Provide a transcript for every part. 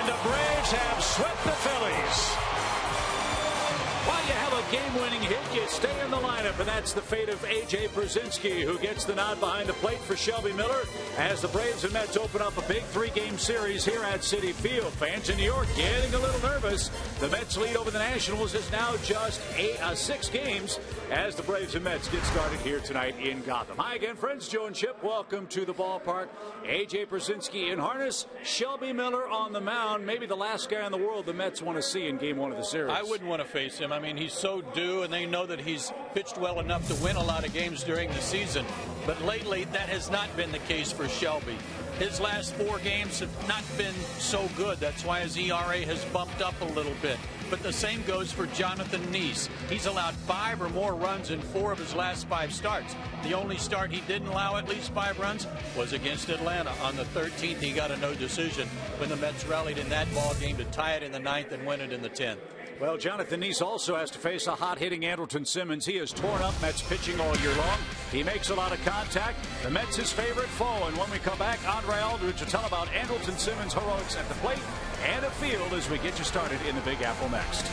And the Braves have swept the Phillies. While you have a game-winning hit, you stay in the lineup, and that's the fate of A.J. Brzezinski, who gets the nod behind the plate for Shelby Miller as the Braves and Mets open up a big three-game series here at Citi Field. Fans in New York getting a little nervous. The Mets' lead over the Nationals is now just 6 games as the Braves and Mets get started here tonight in Gotham. Hi again, friends. Joe and Chip, welcome to the ballpark. A.J. Brzezinski in harness, Shelby Miller on the mound. Maybe the last guy in the world the Mets want to see in Game 1 of the series. I wouldn't want to face him. I mean, he's so due, and they know that he's pitched well enough to win a lot of games during the season. But lately, that has not been the case for Shelby. His last 4 games have not been so good. That's why his ERA has bumped up a little bit. But the same goes for Jonathan Neese. He's allowed 5 or more runs in 4 of his last 5 starts. The only start he didn't allow at least 5 runs was against Atlanta. On the 13th, he got a no decision when the Mets rallied in that ball game to tie it in the 9th and win it in the 10th. Well, Jonathan Neese also has to face a hot-hitting Andrelton Simmons. He has torn up Mets pitching all year long. He makes a lot of contact. The Mets his favorite foe. And when we come back, Andre Aldridge will tell about Andrelton Simmons' heroics at the plate and the field as we get you started in the Big Apple next.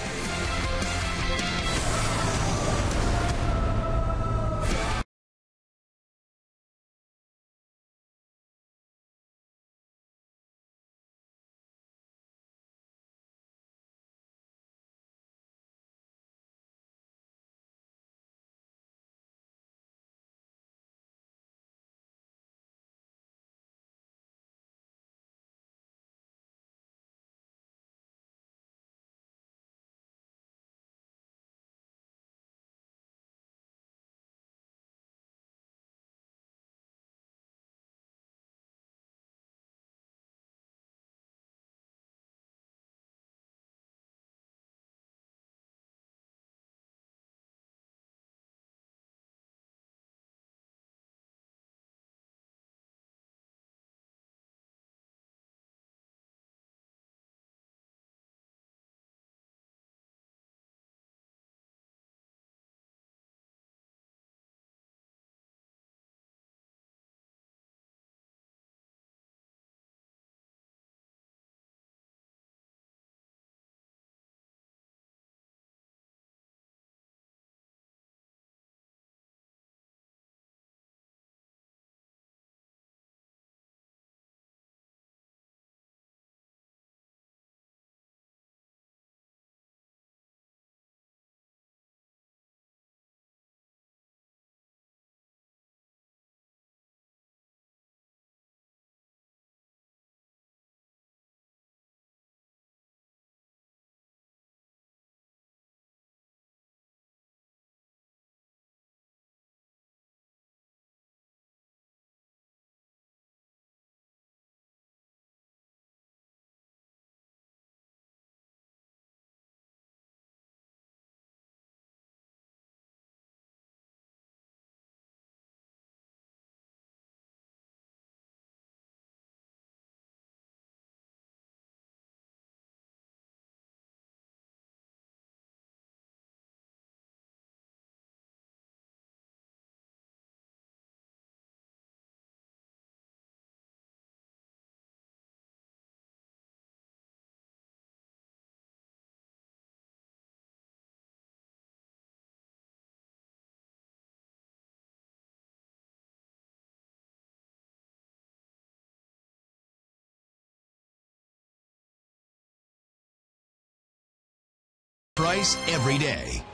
Price every day.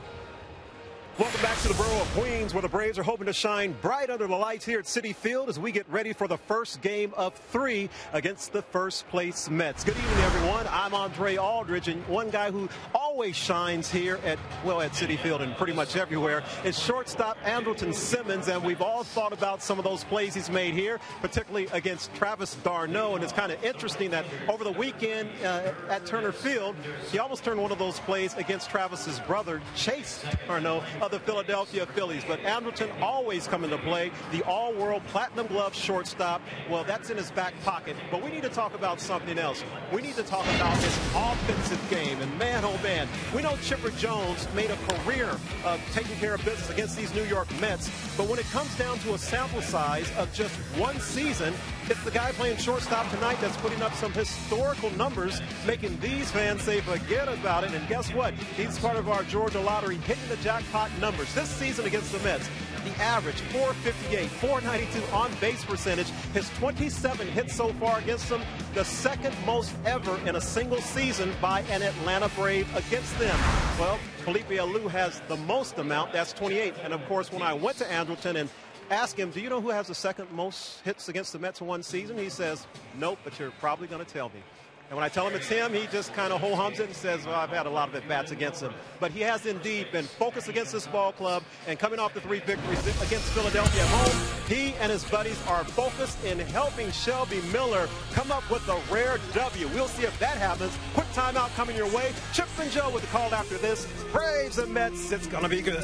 Welcome back to the borough of Queens, where the Braves are hoping to shine bright under the lights here at Citi Field as we get ready for the first game of 3 against the first-place Mets. Good evening, everyone. I'm Andre Aldridge, and one guy who always shines here at Citi Field and pretty much everywhere is shortstop Andrelton Simmons, and we've all thought about some of those plays he's made here, particularly against Travis d'Arnaud, and it's kind of interesting that over the weekend at Turner Field, he almost turned one of those plays against Travis's brother, Chase d'Arnaud, of the Philadelphia Phillies. But Andrelton always coming to play, the all-world platinum glove shortstop. Well, that's in his back pocket. But we need to talk about something else. We need to talk about his offensive game. And man, oh man, fan. We know Chipper Jones made a career of taking care of business against these New York Mets, but when it comes down to a sample size of just one season, it's the guy playing shortstop tonight that's putting up some historical numbers, making these fans say forget about it. And guess what? He's part of our Georgia lottery hitting the jackpot numbers. This season against the Mets, the average 458, 492 on base percentage. His 27 hits so far against them, the second most ever in a single season by an Atlanta Brave against them. Well, Felipe Alou has the most amount, that's 28. And of course, when I went to Andrelton and asked him, do you know who has the second most hits against the Mets in one season? He says, nope, but you're probably going to tell me. And when I tell him it's him, he just kind of ho-hums it and says, well, I've had a lot of at-bats against him. But he has indeed been focused against this ball club, and coming off the 3 victories against Philadelphia at home, he and his buddies are focused in helping Shelby Miller come up with a rare W. We'll see if that happens. Quick timeout coming your way. Chip and Joe with the call after this. Braves and Mets, it's going to be good.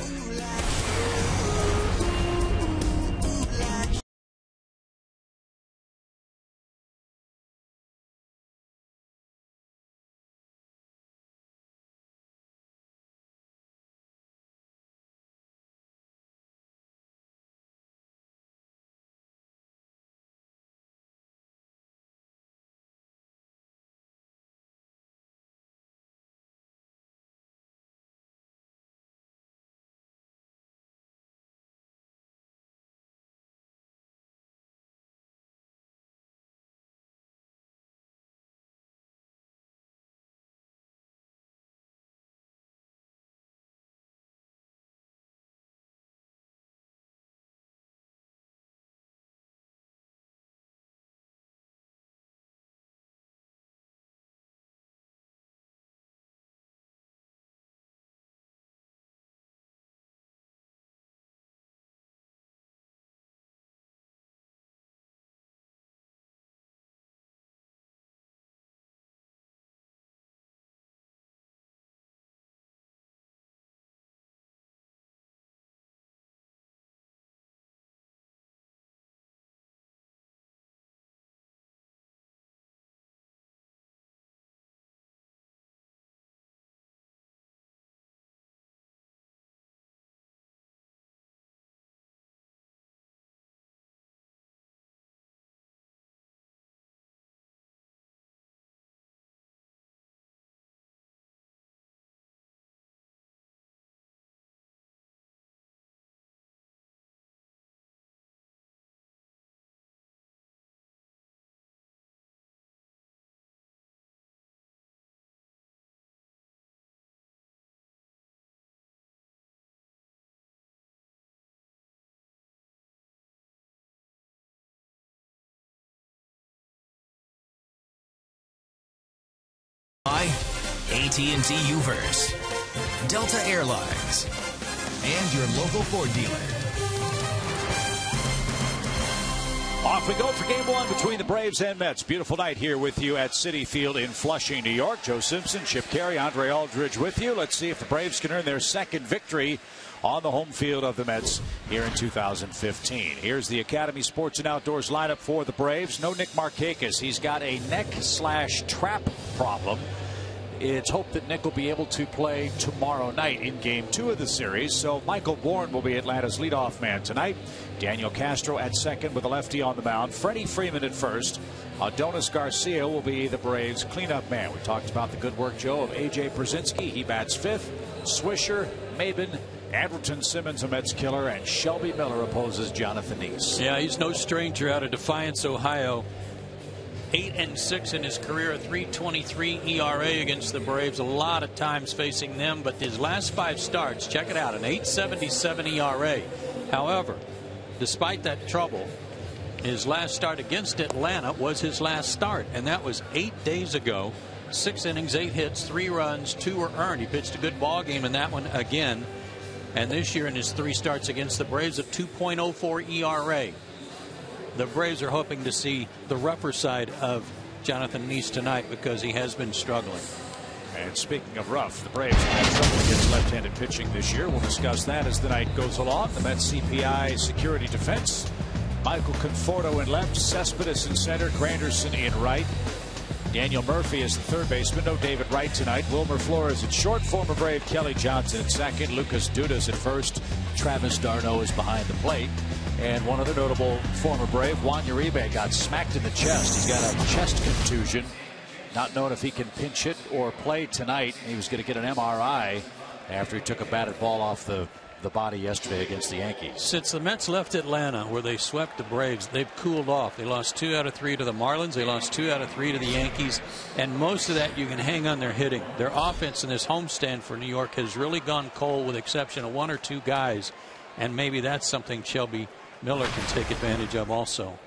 By AT&T Uverse, Delta Airlines, and your local Ford dealer. Off we go for game one between the Braves and Mets. Beautiful night here with you at Citi Field in Flushing, New York. Joe Simpson, Chip Carey, Andre Aldridge with you. Let's see if the Braves can earn their second victory on the home field of the Mets here in 2015. Here's the Academy Sports and Outdoors lineup for the Braves. No Nick Markakis. He's got a neck/trap problem. It's hoped that Nick will be able to play tomorrow night in Game 2 of the series. So Michael Bourne will be Atlanta's leadoff man tonight. Daniel Castro at second with a lefty on the mound. Freddie Freeman at first. Adonis Garcia will be the Braves' cleanup man. We talked about the good work, Joe, of A.J. Brzezinski. He bats fifth. Swisher, Maben, Andrelton Simmons, a Mets killer, and Shelby Miller opposes Jonathan Neese. Yeah, he's no stranger out of Defiance, Ohio. 8-6 in his career, a 3.23 ERA against the Braves. A lot of times facing them, but his last 5 starts, check it out, an 8.77 ERA. However, despite that trouble, his last start against Atlanta was his last start, and that was 8 days ago. 6 innings, 8 hits, 3 runs, 2 were earned. He pitched a good ball game in that one again. And this year in his 3 starts against the Braves, a 2.04 ERA. The Braves are hoping to see the rougher side of Jonathan Neese tonight because he has been struggling. And speaking of rough, the Braves have had trouble against left-handed pitching this year. We'll discuss that as the night goes along. The Mets CPI security defense. Michael Conforto in left, Cespedes in center, Granderson in right. Daniel Murphy is the third baseman. No David Wright tonight. Wilmer Flores at short. Former Brave Kelly Johnson at second. Lucas Dudas at first. Travis d'Arnaud is behind the plate. And one other notable former Brave, Juan Uribe, got smacked in the chest. He's got a chest contusion. Not knowing if he can pinch hit or play tonight. He was going to get an MRI after he took a batted ball off the body yesterday against the Yankees. Since the Mets left Atlanta, where they swept the Braves, they've cooled off. They lost 2 out of 3 to the Marlins. They lost 2 out of 3 to the Yankees. And most of that you can hang on their hitting. Their offense in this homestand for New York has really gone cold, with the exception of 1 or 2 guys. And maybe that's something Shelby Miller can take advantage of also.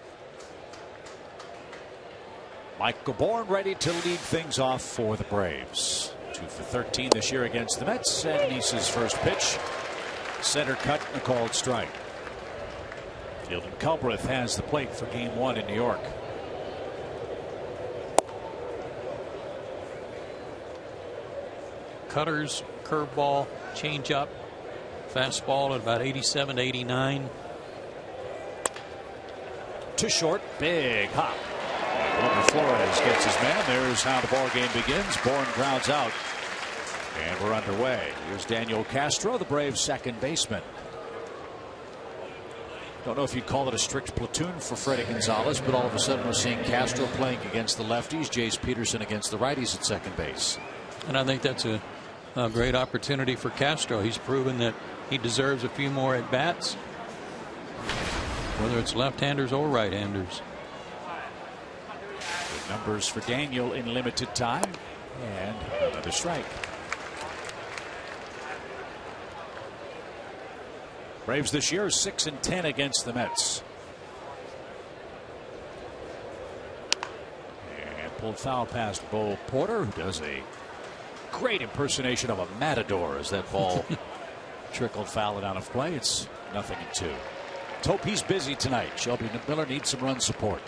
Michael Bourne ready to lead things off for the Braves. 2 for 13 this year against the Mets. And Nice's first pitch. Center cut, a called strike. Fielding Culbreth has the plate for game 1 in New York. Cutters, curveball, changeup, fastball at about 87 to 89. To short, big hop. Wilmer Flores gets his man. There's how the ball game begins. Bourne grounds out. And we're underway. Here's Daniel Castro, the Braves' second baseman. Don't know if you'd call it a strict platoon for Freddie Gonzalez, but all of a sudden we're seeing Castro playing against the lefties, Jace Peterson against the righties at second base. And I think that's a great opportunity for Castro. He's proven that he deserves a few more at bats, whether it's left-handers or right-handers. Good numbers for Daniel in limited time, and another strike. Braves this year 6-10 against the Mets. And pulled foul past Bo Porter, who does a great impersonation of a matador as that ball trickled foul and out of play. It's 0-2. Let's hope he's busy tonight. Shelby Miller needs some run support.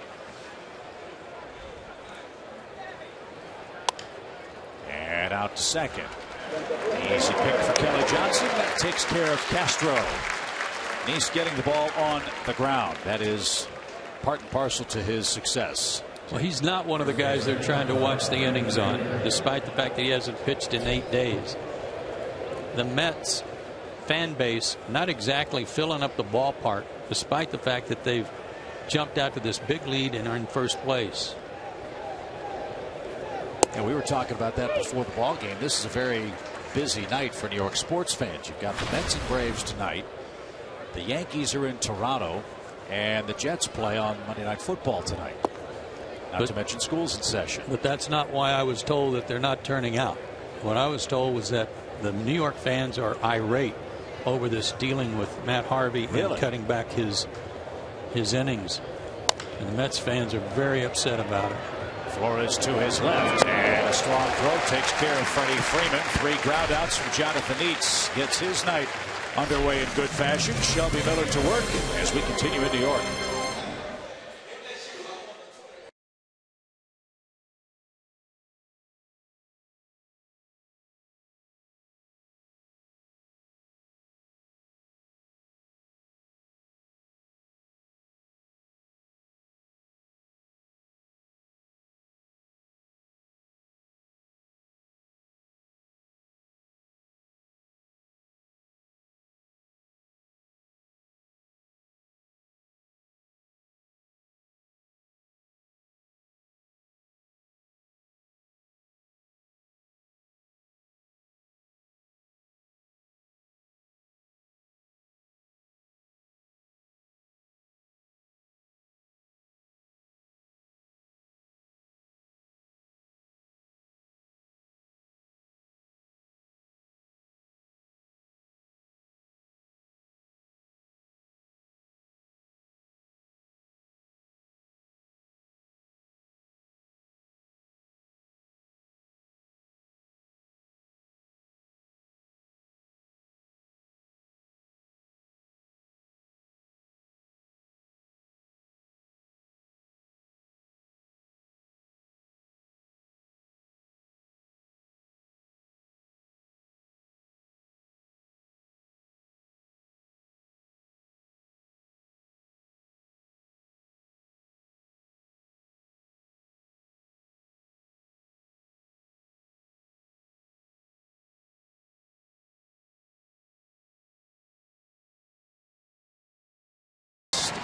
And out to second. Easy pick for Kelly Johnson. That takes care of Castro. He's getting the ball on the ground. That is part and parcel to his success. Well, he's not one of the guys they're trying to watch the innings on, despite the fact that he hasn't pitched in 8 days. The Mets fan base not exactly filling up the ballpark, despite the fact that they've jumped out to this big lead and are in first place. And we were talking about that before the ball game. This is a very busy night for New York sports fans. You've got the Mets and Braves tonight. The Yankees are in Toronto, and the Jets play on Monday Night Football tonight. Not to mention school's in session. But that's not why I was told that they're not turning out. What I was told was that the New York fans are irate over this dealing with Matt Harvey and cutting back his innings. And the Mets fans are very upset about it. Flores to his left, and a strong throw takes care of Freddie Freeman. 3 ground outs from Jonathan Eats. Gets his night underway in good fashion. Shelby Miller to work as we continue in New York.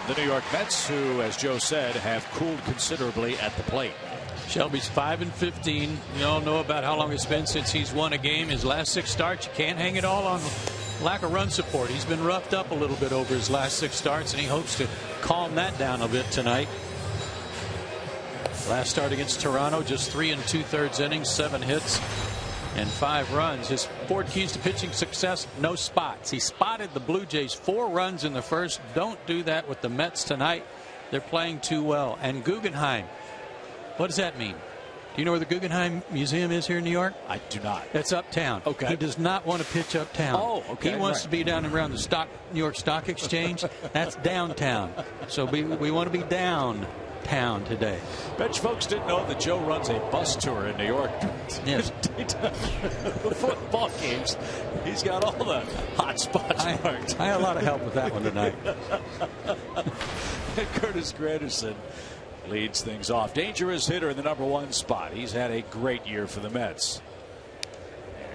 the New York Mets, who, as Joe said, have cooled considerably at the plate. Shelby's 5-15. You all know about how long it's been since he's won a game. His last 6 starts, you can't hang it all on lack of run support. He's been roughed up a little bit over his last 6 starts, and he hopes to calm that down a bit tonight. Last start against Toronto, just 3 2/3 innings, 7 hits and 5 runs. His 4 keys to pitching success: no spots. He spotted the Blue Jays 4 runs in the first. Don't do that with the Mets tonight. They're playing too well. And Guggenheim, what does that mean? Do you know where the Guggenheim Museum is here in New York? I do not. It's uptown. Okay. He does not want to pitch uptown. Oh, okay. He wants to be down around the New York Stock Exchange. That's downtown. So we want to be downtown today. Bet you folks didn't know that Joe runs a bus tour in New York. Yes. The football games. He's got all the hot spots marked. I had a lot of help with that one tonight. Curtis Granderson leads things off. Dangerous hitter in the #1 spot. He's had a great year for the Mets.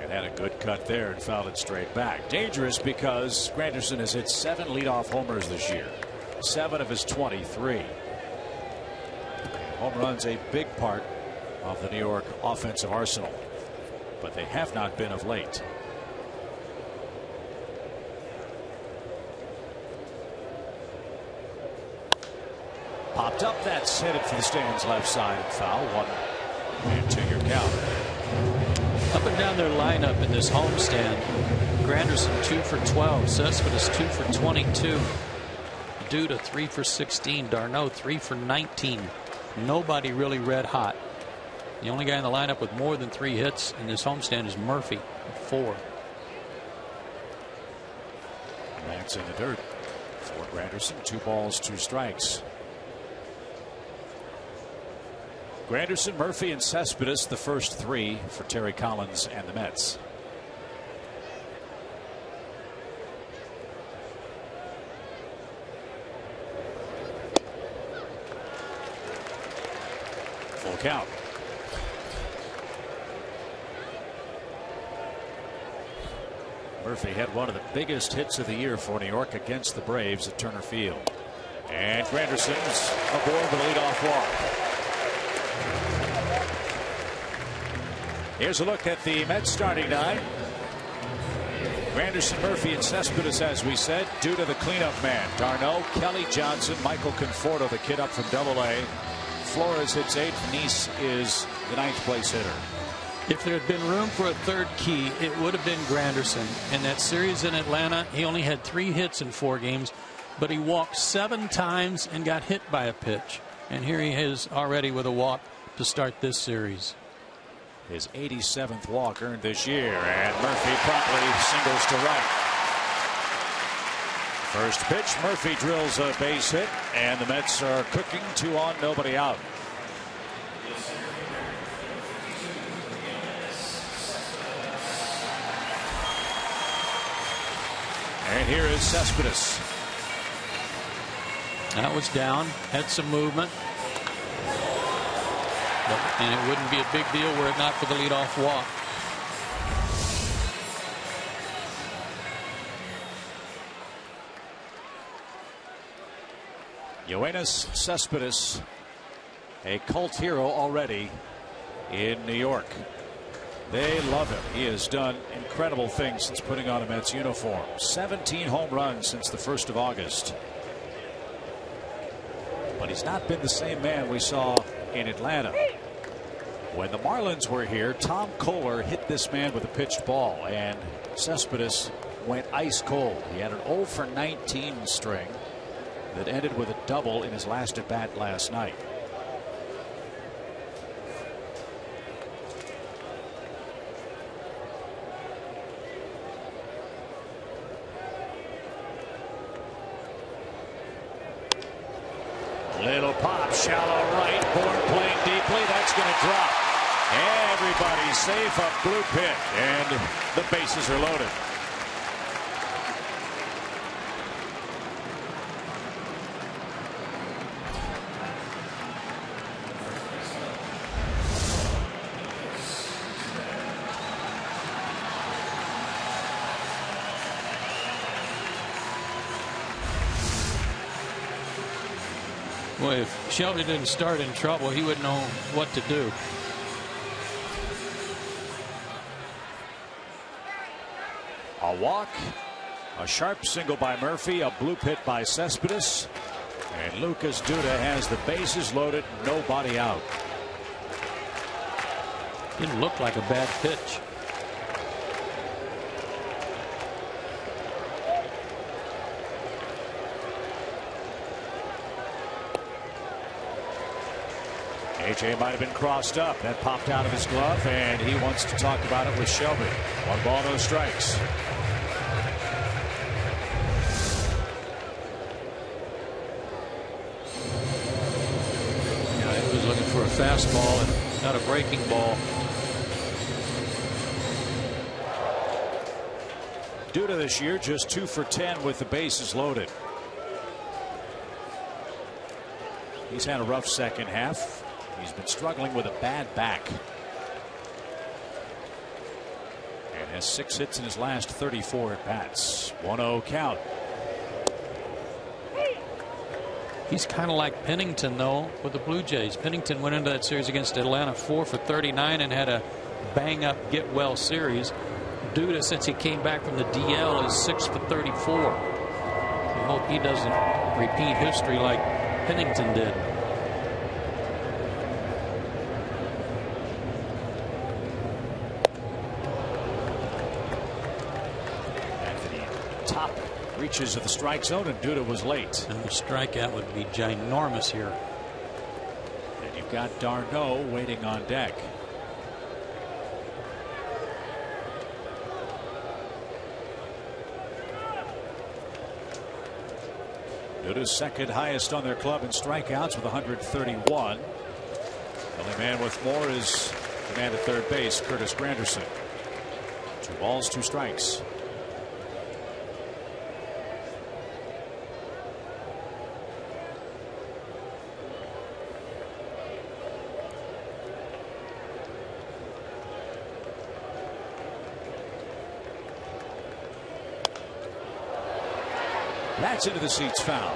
And had a good cut there and fouled it straight back. Dangerous because Granderson has hit 7 leadoff homers this year. 7 of his 23. Home runs a big part of the New York offensive arsenal, but they have not been of late. Popped up, that's headed for the stands left side and foul. 1-2 your count. Up and down their lineup in this homestand: Granderson 2 for 12, Cespedes 2 for 22, Duda 3 for 16, d'Arnaud 3 for 19. Nobody really red hot. The only guy in the lineup with more than 3 hits in this homestand is Murphy with 4. That's in the dirt for Granderson. 2 balls, 2 strikes. Granderson, Murphy, and Cespedes, the first 3 for Terry Collins and the Mets. Full count. Murphy had one of the biggest hits of the year for New York against the Braves at Turner Field. And Granderson's aboard the leadoff walk. Here's a look at the Mets starting 9. Granderson, Murphy, and Cespedes, as we said. Due to the cleanup man, d'Arnaud, Kelly Johnson, Michael Conforto, the kid up from AA. Flores hits 8th. Nice is the 9th place hitter. If there had been room for a 3rd key, it would have been Granderson. In that series in Atlanta, he only had 3 hits in 4 games, but he walked 7 times and got hit by a pitch. And here he is already with a walk to start this series. His 87th walk earned this year, and Murphy promptly singles to right. First pitch, Murphy drills a base hit, and the Mets are cooking. 2 on, nobody out. And here is Cespedes. That was down, had some movement. And it wouldn't be a big deal were it not for the leadoff walk. Yoenis Cespedes, a cult hero already in New York. They love him. He has done incredible things since putting on a Mets uniform. 17 home runs since the 1st of August. But he's not been the same man we saw in Atlanta. When the Marlins were here, Tom Kohler hit this man with a pitched ball, and Cespedes went ice cold. He had an 0 for 19 string that ended with a double in his last at bat last night. Little pop, shallow right, Bourne playing deeply. That's going to drop. Everybody's safe up Blue Pit, and the bases are loaded. Boy, if Shelby didn't start in trouble, he wouldn't know what to do. A walk, a sharp single by Murphy, a blue hit by Cespedes, and Lucas Duda has the bases loaded, nobody out. Didn't look like a bad pitch. AJ might have been crossed up. That popped out of his glove, and he wants to talk about it with Shelby. 1 ball, no strikes. Yeah, he was looking for a fastball and not a breaking ball. Duda this year just 2 for 10 with the bases loaded. He's had a rough second half. He's been struggling with a bad back. And has 6 hits in his last 34 at bats. 1-0 count. He's kind of like Pennington, though, with the Blue Jays. Pennington went into that series against Atlanta 4 for 39 and had a bang-up get-well series. Duda, since he came back from the DL, is 6 for 34. We hope he doesn't repeat history like Pennington did. Reaches of the strike zone, and Duda was late. And the strikeout would be ginormous here. And you've got d'Arnaud waiting on deck. Duda's second highest on their club in strikeouts with 131. The only man with more is the man at third base, Curtis Granderson. 2 balls, 2 strikes. That's into the seats, foul.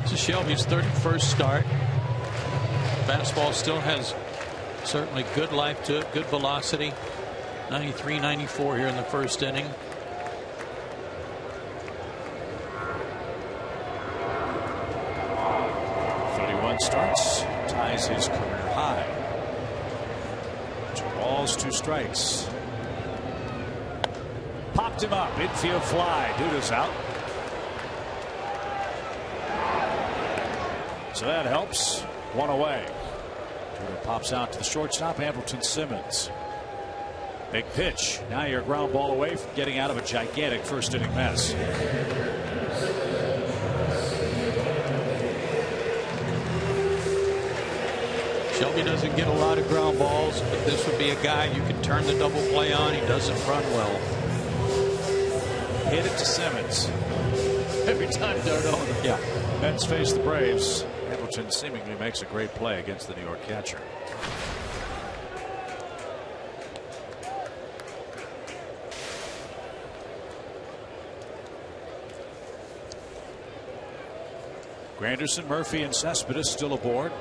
This is Shelby's 31st start. Fastball still has certainly good life to it, good velocity. 93, 94 here in the first inning. Starts, ties his career high. 2 balls, 2 strikes. Popped him up, infield fly. Duda's out. So that helps. 1 away. Duda pops out to the shortstop, Andrelton Simmons. Big pitch. Now you're a ground ball away from getting out of a gigantic first inning mess. Shelby doesn't get a lot of ground balls, but this would be a guy you could turn the double play on. He doesn't run well. Hit it to Simmons. Every time d'Arnaud. Yeah. Mets face the Braves. Andrelton seemingly makes a great play against the New York catcher. Granderson, Murphy, and Cespedes still aboard.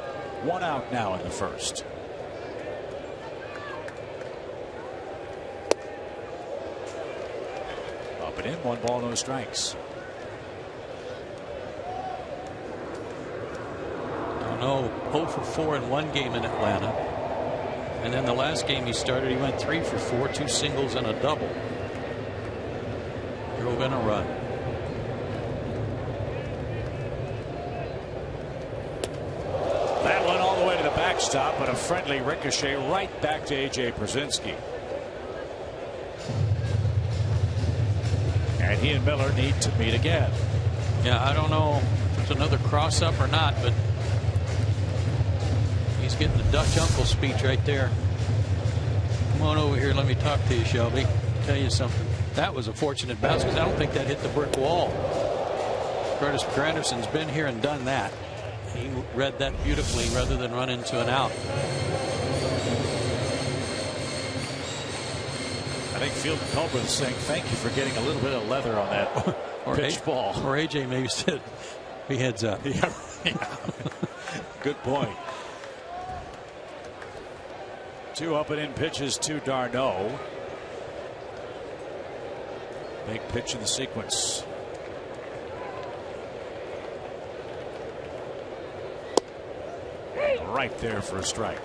1 out now in the first. Up and in, 1 ball, no strikes. No, 0 for 4 in 1 game in Atlanta. And then the last game he started, he went 3 for 4, 2 singles and a double. Drove in a run. That went all the way to the backstop, but a friendly ricochet right back to A.J. Pierzynski. And he and Miller need to meet again. Yeah, I don't know if it's another cross-up or not, but he's getting the Dutch uncle speech right there. Come on over here, let me talk to you, Shelby. Tell you something. That was a fortunate bounce because I don't think that hit the brick wall. Curtis Granderson's been here and done that. He read that beautifully rather than run into an out. I think Field Culberth is saying thank you for getting a little bit of leather on that pitch ball. Or AJ maybe said, "Be heads up." Yeah. Good point. 2 up and in pitches to d'Arnaud. Big pitch in the sequence. Right there for a strike.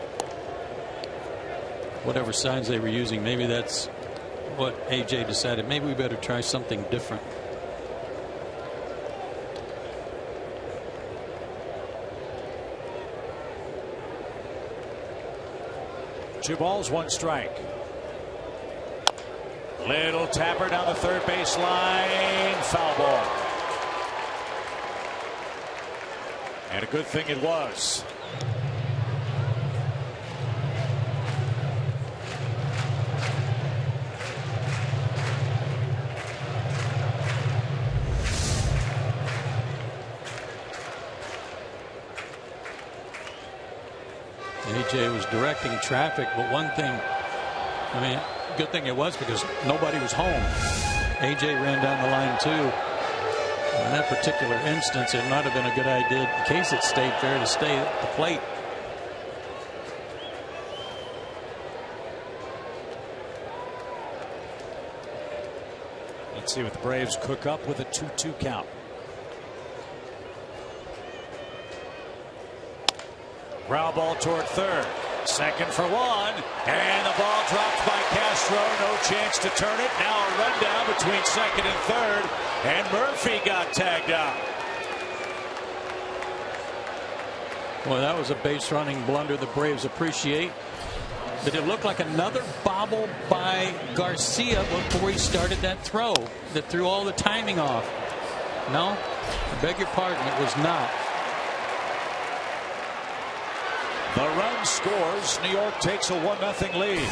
Whatever signs they were using, maybe that's what AJ decided. Maybe we better try something different. Two balls, one strike. Little tapper down the third base line. Foul ball. And a good thing it was. AJ was directing traffic, but one thing, I mean, good thing it was because nobody was home. AJ ran down the line too. In that particular instance, it might have been a good idea in case it stayed fair to stay at the plate. Let's see what the Braves cook up with a 2-2 count. Ground ball toward third. Second for one. And the ball dropped by Castro. No chance to turn it. Now a rundown between second and third. And Murphy got tagged out. Well, that was a base running blunder the Braves appreciate. But it looked like another bobble by Garcia before he started that throw that threw all the timing off. No, I beg your pardon, it was not. The run scores. New York takes a 1-0 lead.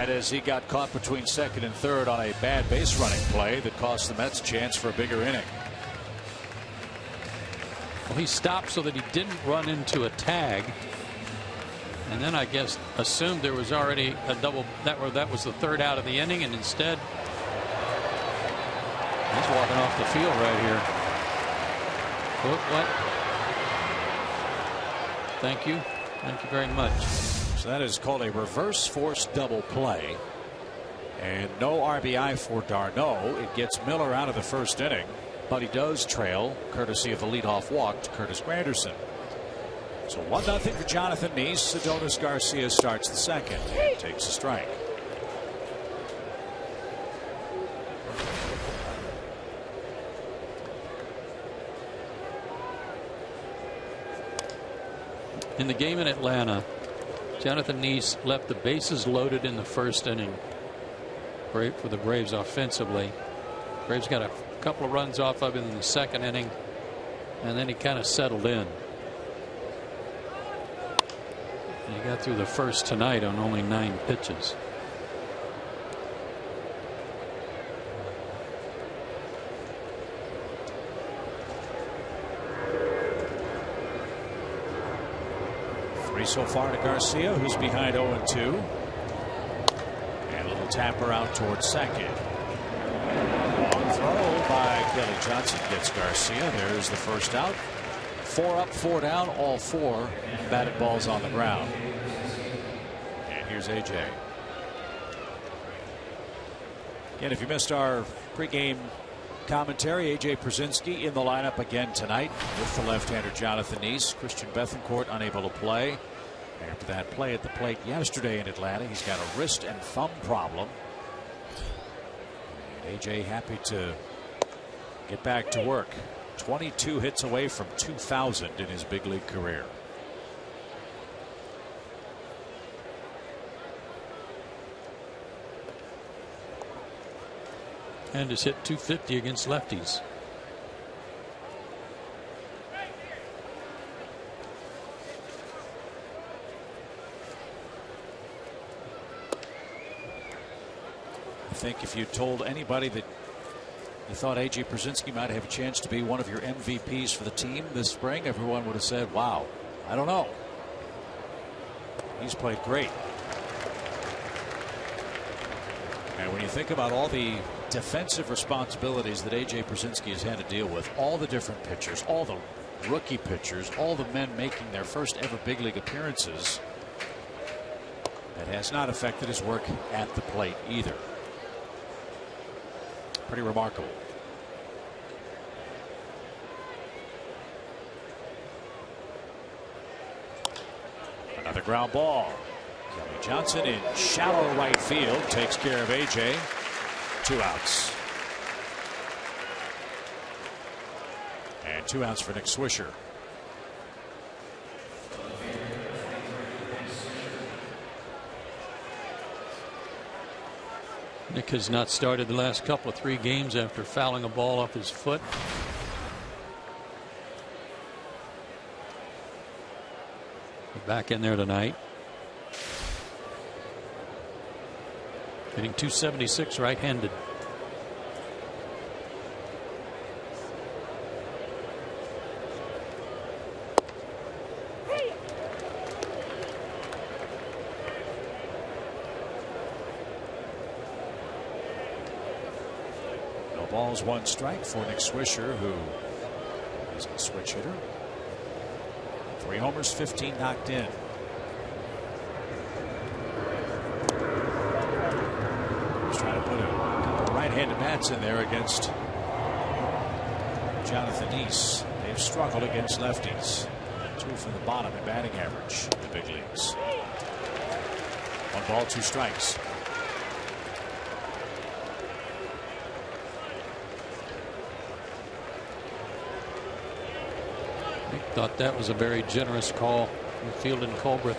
As he got caught between second and third on a bad base running play that cost the Mets a chance for a bigger inning. Well, he stopped so that he didn't run into a tag, and then I guess assumed there was already a double that was the third out of the inning, and instead he's walking off the field right here. What? Thank you very much. So that is called a reverse force double play. And no RBI for d'Arnaud. It gets Miller out of the first inning. But he does trail, courtesy of the leadoff walk to Curtis Granderson. So 1-0 for Jonathan Nice. Adonis Garcia starts the second. Takes a strike. In the game in Atlanta, Jonathan Nice left the bases loaded in the first inning. Great for the Braves offensively. Braves got a couple of runs off of it in the second inning. and then he kind of settled in. He got through the first tonight on only 9 pitches. Three so far to Garcia, who's behind 0-2. And a little tapper out towards second. Long throw by Kelly Johnson gets Garcia. There's the first out. 4 up, 4 down, all 4 batted balls on the ground. And here's AJ. Again, if you missed our pregame commentary, AJ Przinsky in the lineup again tonight with the left-hander Jonathan Neese. Christian Bethancourt unable to play after that play at the plate yesterday in Atlanta. He's got a wrist and thumb problem. And AJ happy to get back to work. 22 hits away from 2,000 in his big league career. And has hit .250 against lefties. I think if you told anybody that you thought AJ Przinsky might have a chance to be one of your MVPs for the team this spring, everyone would have said, wow, I don't know. He's played great. And when you think about all the defensive responsibilities that AJ Przinsky has had to deal with, all the different pitchers, all the rookie pitchers, all the men making their first ever big league appearances, that has not affected his work at the plate either. Pretty remarkable. Another ground ball. Kelly Johnson in shallow right field takes care of AJ. 2 outs. And 2 outs for Nick Swisher. Nick has not started the last couple of 3 games after fouling a ball off his foot. Back in there tonight. Hitting .276 right-handed. No balls, 1 strike for Nick Swisher, who is a switch hitter. 3 homers, 15 knocked in. He's trying to put a couple right-handed bats in there against Jonathan Neese. They've struggled against lefties. 2 from the bottom in batting average in the big leagues. 1 ball, 2 strikes. Thought that was a very generous call from Field and Colbreth.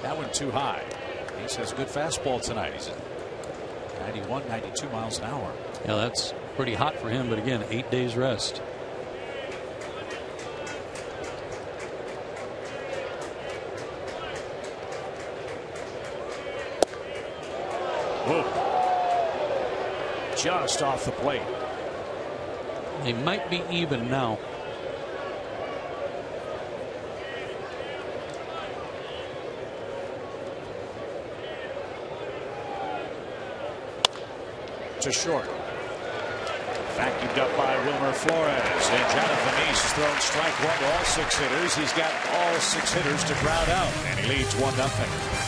That one too high. He says good fastball tonight. He's at 91, 92 miles an hour. Yeah, that's pretty hot for him, but again, 8 days rest. Whoa. Just off the plate. They might be even now. To short. Vacuumed up by Wilmer Flores. And Jonathan Neese has thrown strike 1 to all 6 hitters. He's got all 6 hitters to ground out. And he leads 1-0.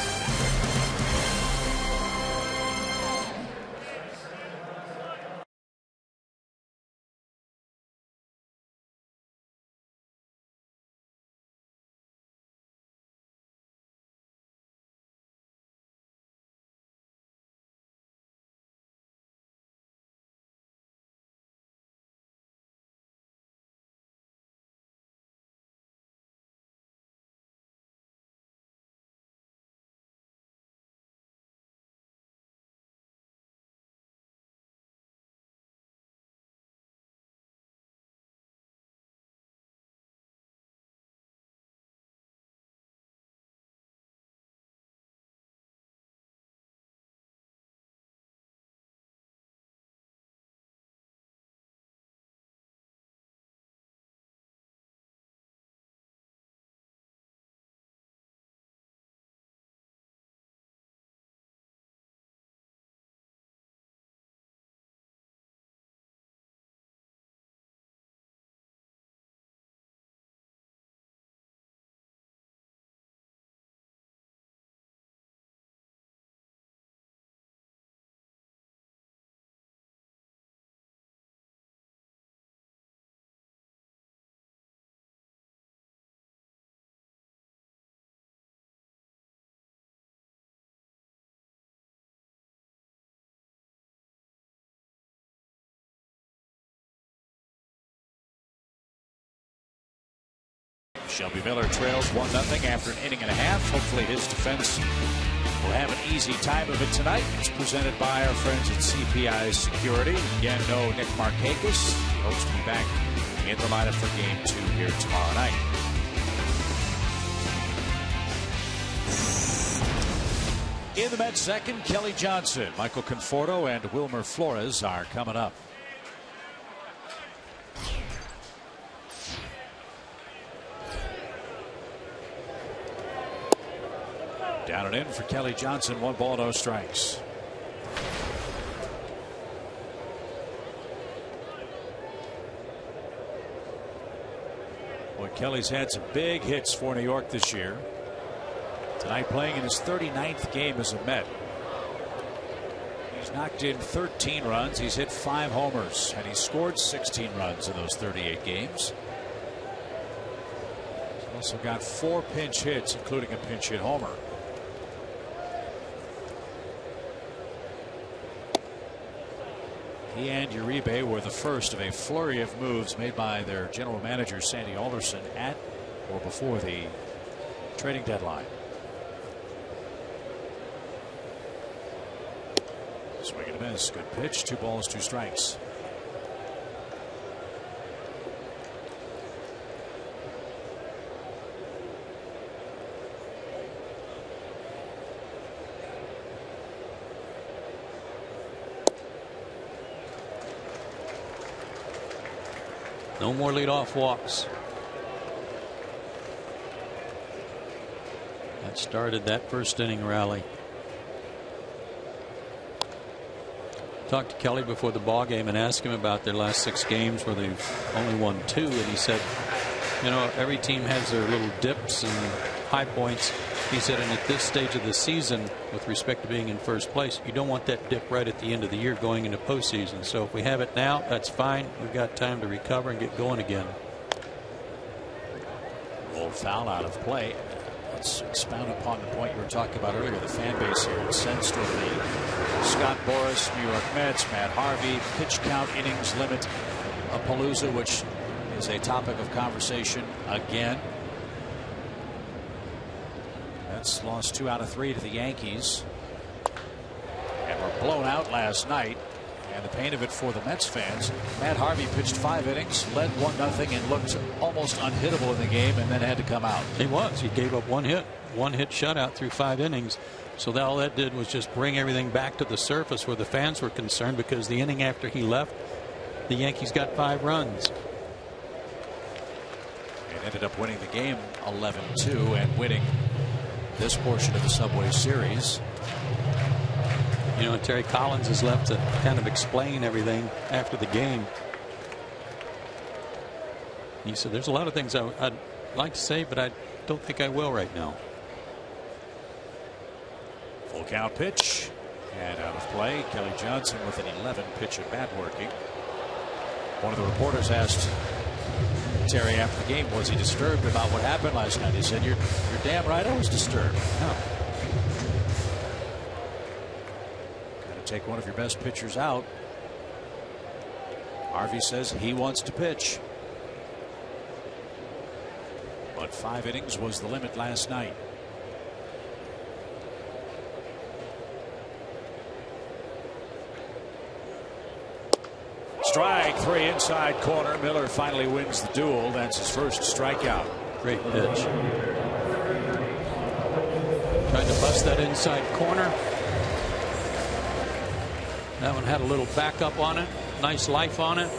Shelby Miller trails 1-0 after an inning and a half. Hopefully his defense will have an easy time of it tonight. It's presented by our friends at CPI Security. Again, no Nick Markakis. He hopes to be back in the lineup for Game 2 here tomorrow night. In the Mets second, Kelly Johnson, Michael Conforto, and Wilmer Flores are coming up. Down and in for Kelly Johnson. 1 ball, no strikes. Boy, Kelly's had some big hits for New York this year. Tonight playing in his 39th game as a Met. He's knocked in 13 runs. He's hit 5 homers, and he's scored 16 runs in those 38 games. He's also got 4 pinch hits, including a pinch hit homer. He and Uribe were the first of a flurry of moves made by their general manager Sandy Alderson at or before the trading deadline. Swing and a miss. Good pitch. 2 balls, 2 strikes. No more leadoff walks. That started that first inning rally. Talked to Kelly before the ball game and asked him about their last 6 games where they've only won 2, and he said, you know, every team has their little dips and high points. He said, and at this stage of the season, with respect to being in first place, you don't want that dip right at the end of the year going into postseason. So if we have it now, that's fine. We've got time to recover and get going again. Roll foul out of play. Let's expound upon the point you were talking about earlier. The fan base here incensed with the Scott Boras, New York Mets, Matt Harvey, pitch count, innings limit, a palooza, which is a topic of conversation again. Mets lost 2 out of 3 to the Yankees and were blown out last night. And the pain of it for the Mets fans. Matt Harvey pitched 5 innings, led 1-0, and looked almost unhittable in the game, and then had to come out. He was. He gave up 1 hit shutout through 5 innings. So all that did was just bring everything back to the surface where the fans were concerned, because the inning after he left, the Yankees got 5 runs. And ended up winning the game 11-2 and winning this portion of the Subway Series. You know, Terry Collins is left to kind of explain everything after the game. He said, there's a lot of things I'd like to say, but I don't think I will right now. Full count pitch and out of play. Kelly Johnson with an 11-pitch at bat working. One of the reporters asked Terry after the game, was he disturbed about what happened last night? He said, you're damn right I was disturbed. No. Take one of your best pitchers out. Harvey says he wants to pitch, but 5 innings was the limit last night. Strike 3 inside corner. Miller finally wins the duel. That's his first strikeout. Great pitch. Trying to bust that inside corner. That one had a little backup on it. Nice life on it.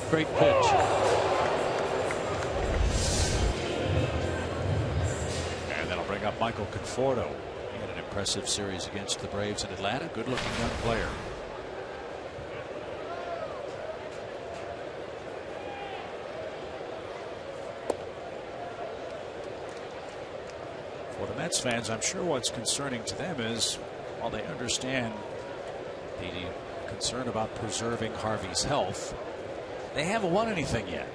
Great pitch. And that'll bring up Michael Conforto. He had an impressive series against the Braves in Atlanta. Good looking young player. For the Mets fans, I'm sure what's concerning to them is, while they understand the concern about preserving Harvey's health, they haven't won anything yet.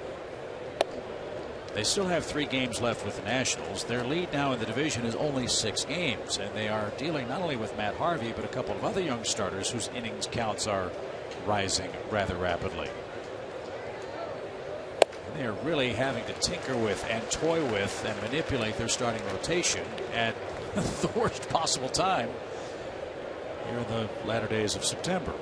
They still have 3 games left with the Nationals. Their lead now in the division is only 6 games, and they are dealing not only with Matt Harvey but a couple of other young starters whose innings counts are rising rather rapidly. They're really having to tinker with and toy with and manipulate their starting rotation at the worst possible time here in the latter days of September.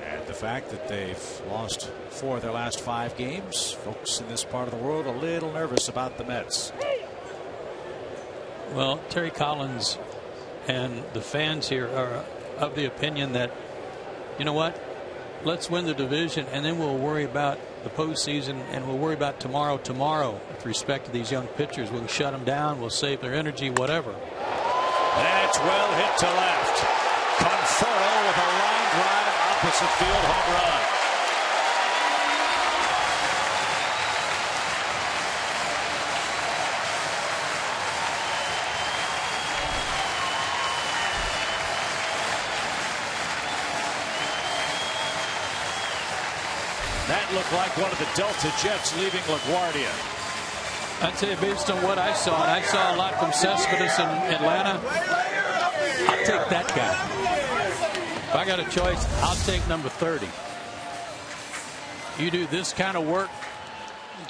And the fact that they've lost 4 of their last 5 games, folks in this part of the world a little nervous about the Mets. Well, Terry Collins and the fans here are of the opinion that, you know what, let's win the division and then we'll worry about the postseason, and we'll worry about tomorrow with respect to these young pitchers. We'll shut them down, we'll save their energy, whatever. That's well hit to left. Conforto with a line drive opposite field home run. That looked like one of the Delta Jets leaving LaGuardia. I'd say based on what I saw, and I saw a lot from Cespedes in Atlanta, I'll take that guy. If I got a choice, I'll take number 30. You do this kind of work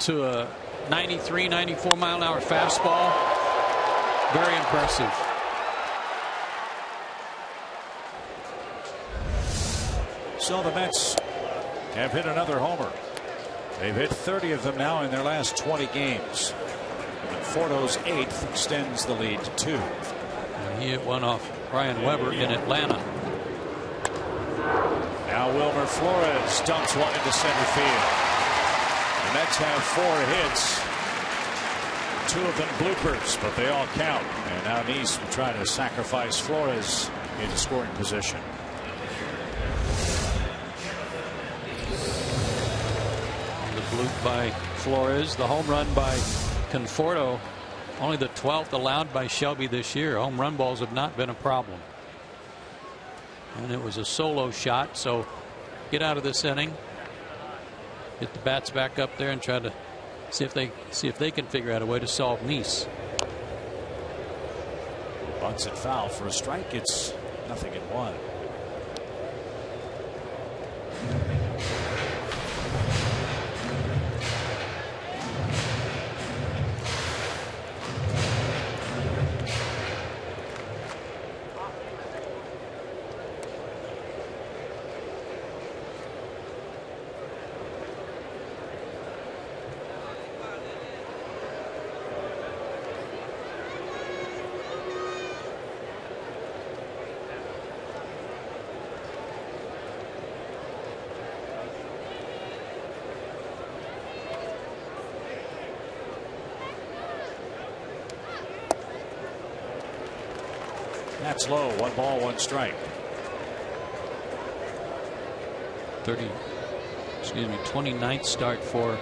to a 93, 94 mile an hour fastball, very impressive. So the Mets have hit another homer. They've hit 30 of them now in their last 20 games. Conforto's 8th extends the lead to 2. And he hit one off Brian Weber in Atlanta. Now Wilmer Flores dumps one into center field. The Mets have 4 hits. 2 of them bloopers, but they all count. And now Neese will try to sacrifice Flores into scoring position. Bloop by Flores, the home run by Conforto, only the 12th allowed by Shelby this year. Home run balls have not been a problem, and it was a solo shot. So get out of this inning, get the bats back up there, and try to see if they can figure out a way to solve Neese. Bunts it foul for a strike. It's 0-1. That's low. 1 ball, 1 strike. 29th start for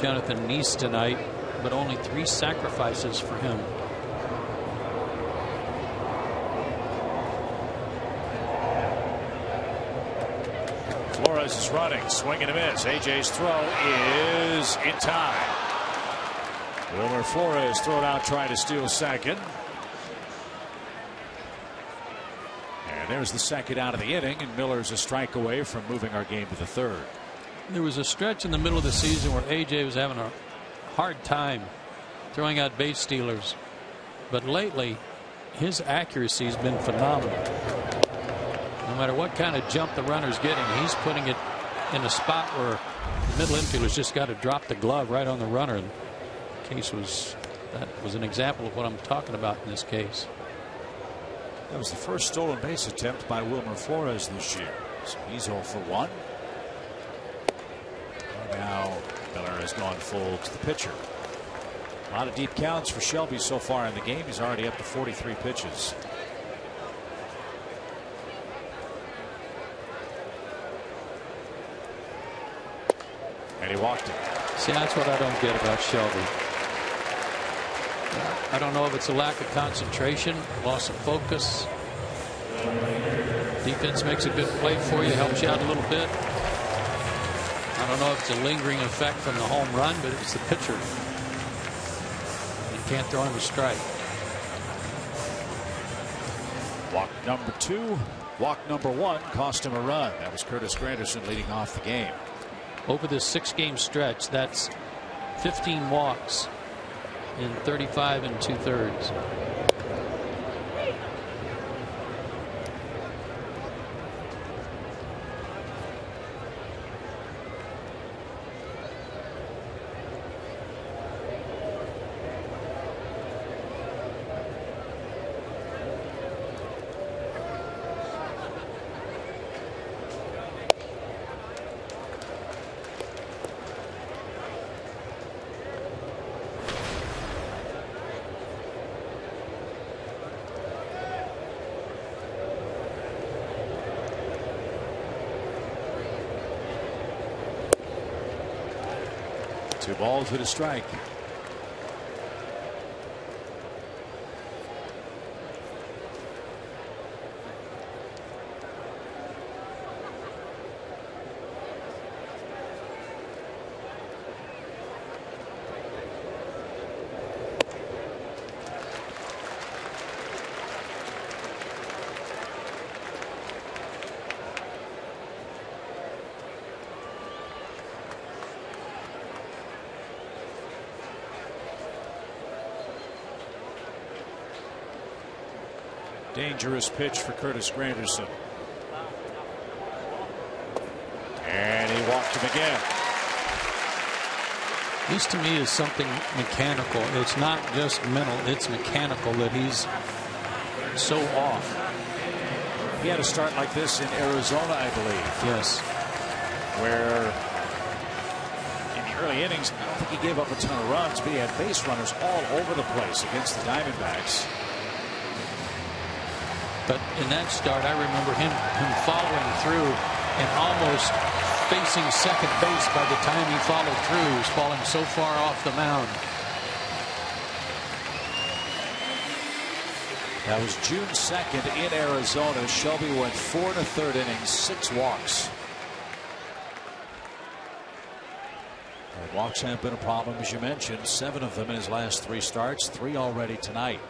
Jonathan Neese tonight, but only 3 sacrifices for him. Flores is running, swing and a miss. AJ's throw is in time. Wilmer Flores thrown out trying to steal second. And there's the second out of the inning, and Miller's a strike away from moving our game to the 3rd. There was a stretch in the middle of the season where AJ was having a hard time throwing out base stealers, but lately his accuracy has been phenomenal. No matter what kind of jump the runner's getting, he's putting it in a spot where the middle infielder's just got to drop the glove right on the runner. And that was an example of what I'm talking about in this case. That was the first stolen base attempt by Wilmer Flores this year. So he's 0 for 1. And now Miller has gone full to the pitcher. A lot of deep counts for Shelby so far in the game. He's already up to 43 pitches. And he walked it. See, that's what I don't get about Shelby. I don't know if it's a lack of concentration, loss of focus. Defense makes a good play for you, helps you out a little bit. I don't know if it's a lingering effect from the home run, but it's the pitcher. You can't throw him a strike. Walk number 2. Walk number 1 cost him a run. That was Curtis Granderson leading off the game. Over this 6-game stretch, that's 15 walks in 35 2/3. Two balls with a strike. Dangerous pitch for Curtis Granderson. And he walked him again. This to me is something mechanical. It's not just mental, it's mechanical that he's so off. He had a start like this in Arizona, I believe. Yes. Where in the early innings, I don't think he gave up a ton of runs, but he had base runners all over the place against the Diamondbacks. But in that start, I remember him following through and almost facing second base by the time he followed through. He was falling so far off the mound. That was June 2nd in Arizona. Shelby went 4 1/3 innings, 6 walks. Walks have been a problem, as you mentioned. 7 of them in his last 3 starts, 3 already tonight.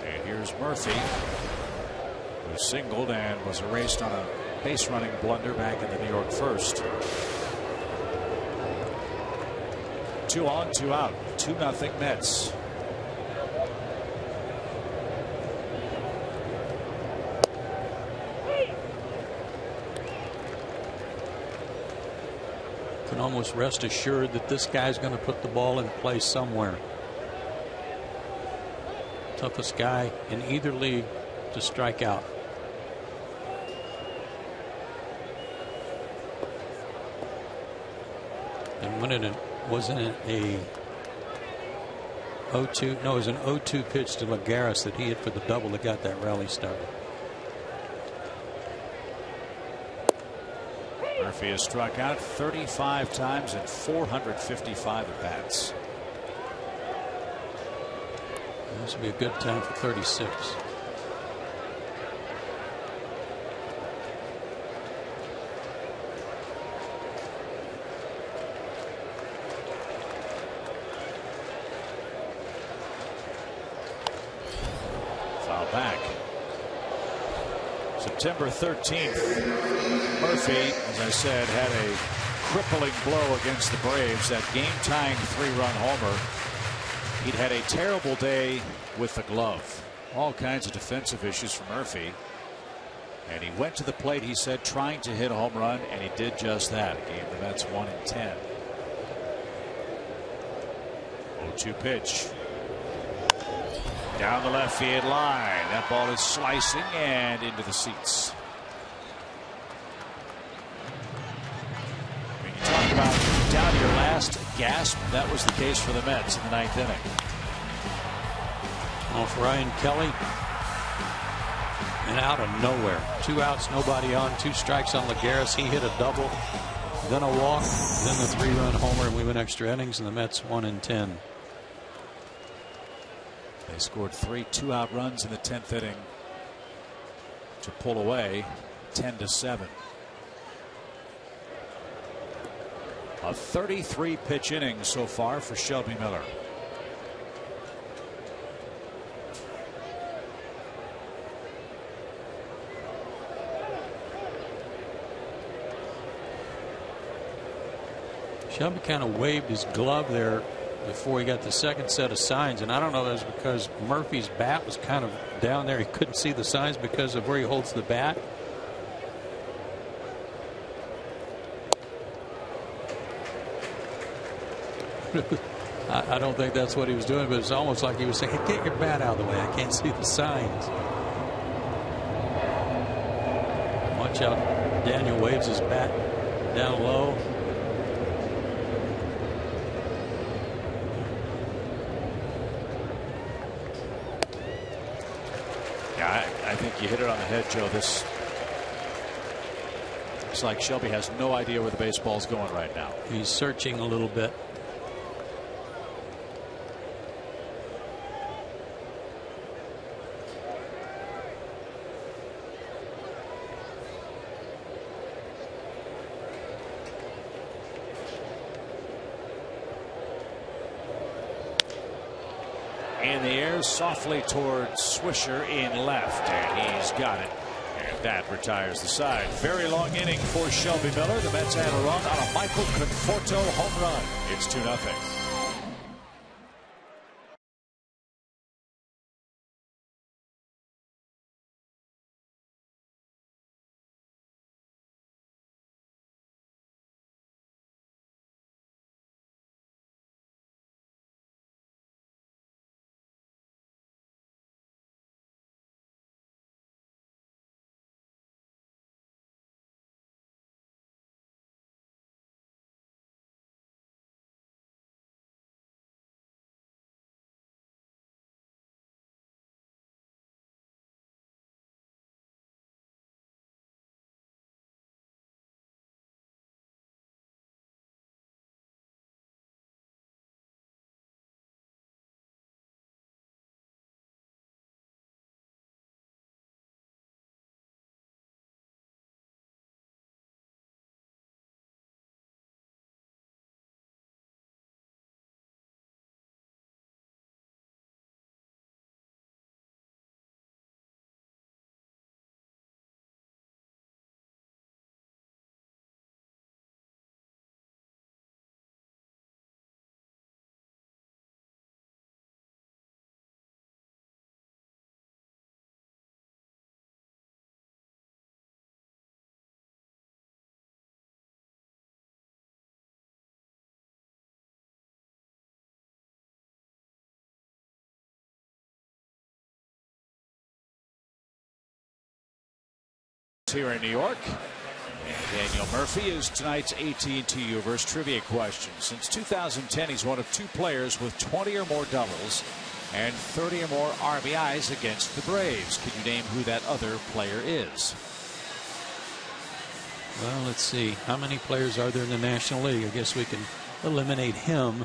And here's Murphy, who singled and was erased on a base running blunder back in the New York first. 2 on, 2 out, 2-0 Mets. Can almost rest assured that this guy's going to put the ball in play somewhere. Toughest guy in either league to strike out. And when it wasn't a 0-2, no, it was an 0-2 pitch to Lagares that he hit for the double that got that rally started. Murphy has struck out 35 times in 455 at-bats. This would be a good time for 36. Foul back. September 13th, Murphy, as I said, had a crippling blow against the Braves, that game-tying 3-run homer. He'd had a terrible day with the glove. All kinds of defensive issues for Murphy. And he went to the plate, he said, trying to hit a home run, and he did just that. It gave the Mets 1-10. 0-2 pitch. Down the left field line. That ball is slicing and into the seats. When you talk about down to your last gasp, that was the case for the Mets in the 9th inning. Off Ryan Kelly. And out of nowhere. 2 outs, nobody on, 2 strikes on Lagares. He hit a double, then a walk, then the 3-run homer, and we went extra innings, and the Mets 1-10. They scored 3 2-out runs in the 10th inning to pull away 10-7. A 33 pitch inning so far for Shelby Miller. Shelby kind of waved his glove there before he got the second set of signs, and I don't know if that was because Murphy's bat was kind of down there. He couldn't see the signs because of where he holds the bat. I don't think that's what he was doing, but it's almost like he was saying, hey, get your bat out of the way. I can't see the signs. Watch out. Daniel waves his bat down low. Yeah, I think you hit it on the head, Joe. This looks like Shelby has no idea where the baseball's going right now. He's searching a little bit. In the air, softly toward Swisher in left, and he's got it. And that retires the side. Very long inning for Shelby Miller. The Mets add a run on a Michael Conforto home run. It's 2-0. Here in New York, and Daniel Murphy is tonight's AT&T Universe trivia question. Since 2010, he's one of 2 players with 20 or more doubles and 30 or more RBIs against the Braves. Can you name who that other player is? Well, let's see. How many players are there in the National League? I guess we can eliminate him.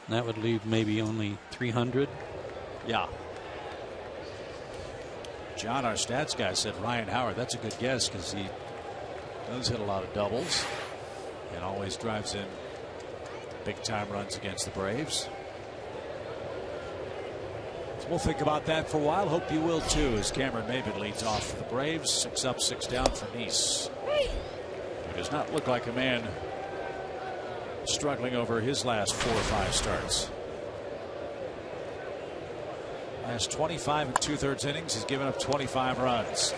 That would leave maybe only 300. Yeah. John, our stats guy, said Ryan Howard. That's a good guess because he does hit a lot of doubles and always drives in big time runs against the Braves. So we'll think about that for a while. Hope you will too, as Cameron Maybin leads off for the Braves. 6 up, 6 down for Nice. He does not look like a man struggling over his last 4 or 5 starts. Last 25 and 2/3 innings, he's given up 25 runs.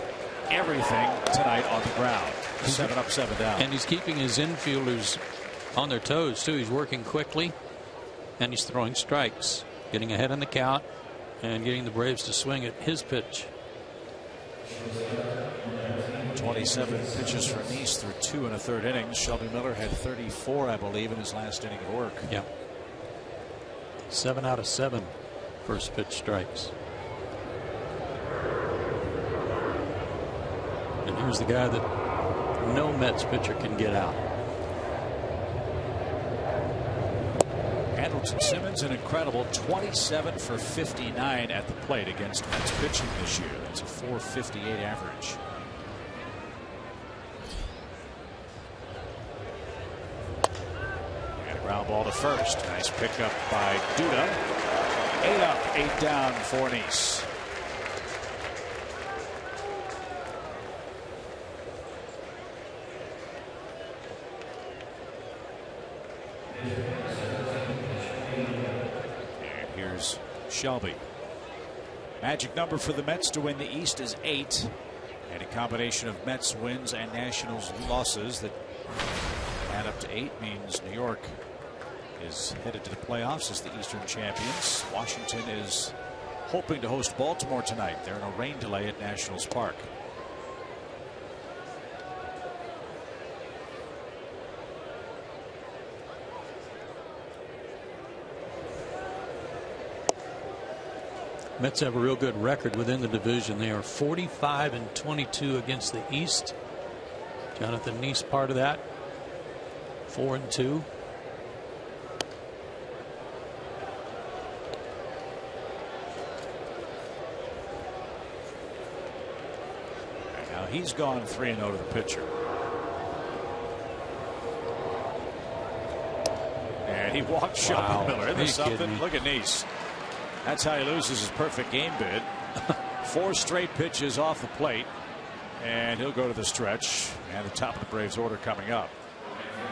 Everything tonight on the ground. 7 up, 7 down. And he's keeping his infielders on their toes too. He's working quickly, and he's throwing strikes, getting ahead in the count, and getting the Braves to swing at his pitch. 27 pitches for Nice through 2 1/3 innings. Shelby Miller had 34, I believe, in his last inning of work. Yeah. 7 out of 7 first pitch strikes. And here's the guy that no Mets pitcher can get out. Andrelton Simmons, an incredible 27 for 59 at the plate against Mets pitching this year. That's a .458 average. And a ground ball to first. Nice pickup by Duda. 8 up, 8 down for Nice. Shelby. Magic number for the Mets to win the East is 8. And a combination of Mets wins and Nationals losses that add up to 8 means New York is headed to the playoffs as the Eastern champions. Washington is hoping to host Baltimore tonight. They're in a rain delay at Nationals Park. Mets have a real good record within the division. They are 45-22 against the East. Jonathan Neese part of that. 4-2. Now he's gone 3-0 to the pitcher. And he walked Shelby Miller. Isn't this something? Look at Neese. That's how he loses his perfect game bid. 4 straight pitches off the plate. And he'll go to the stretch. And the top of the Braves order coming up.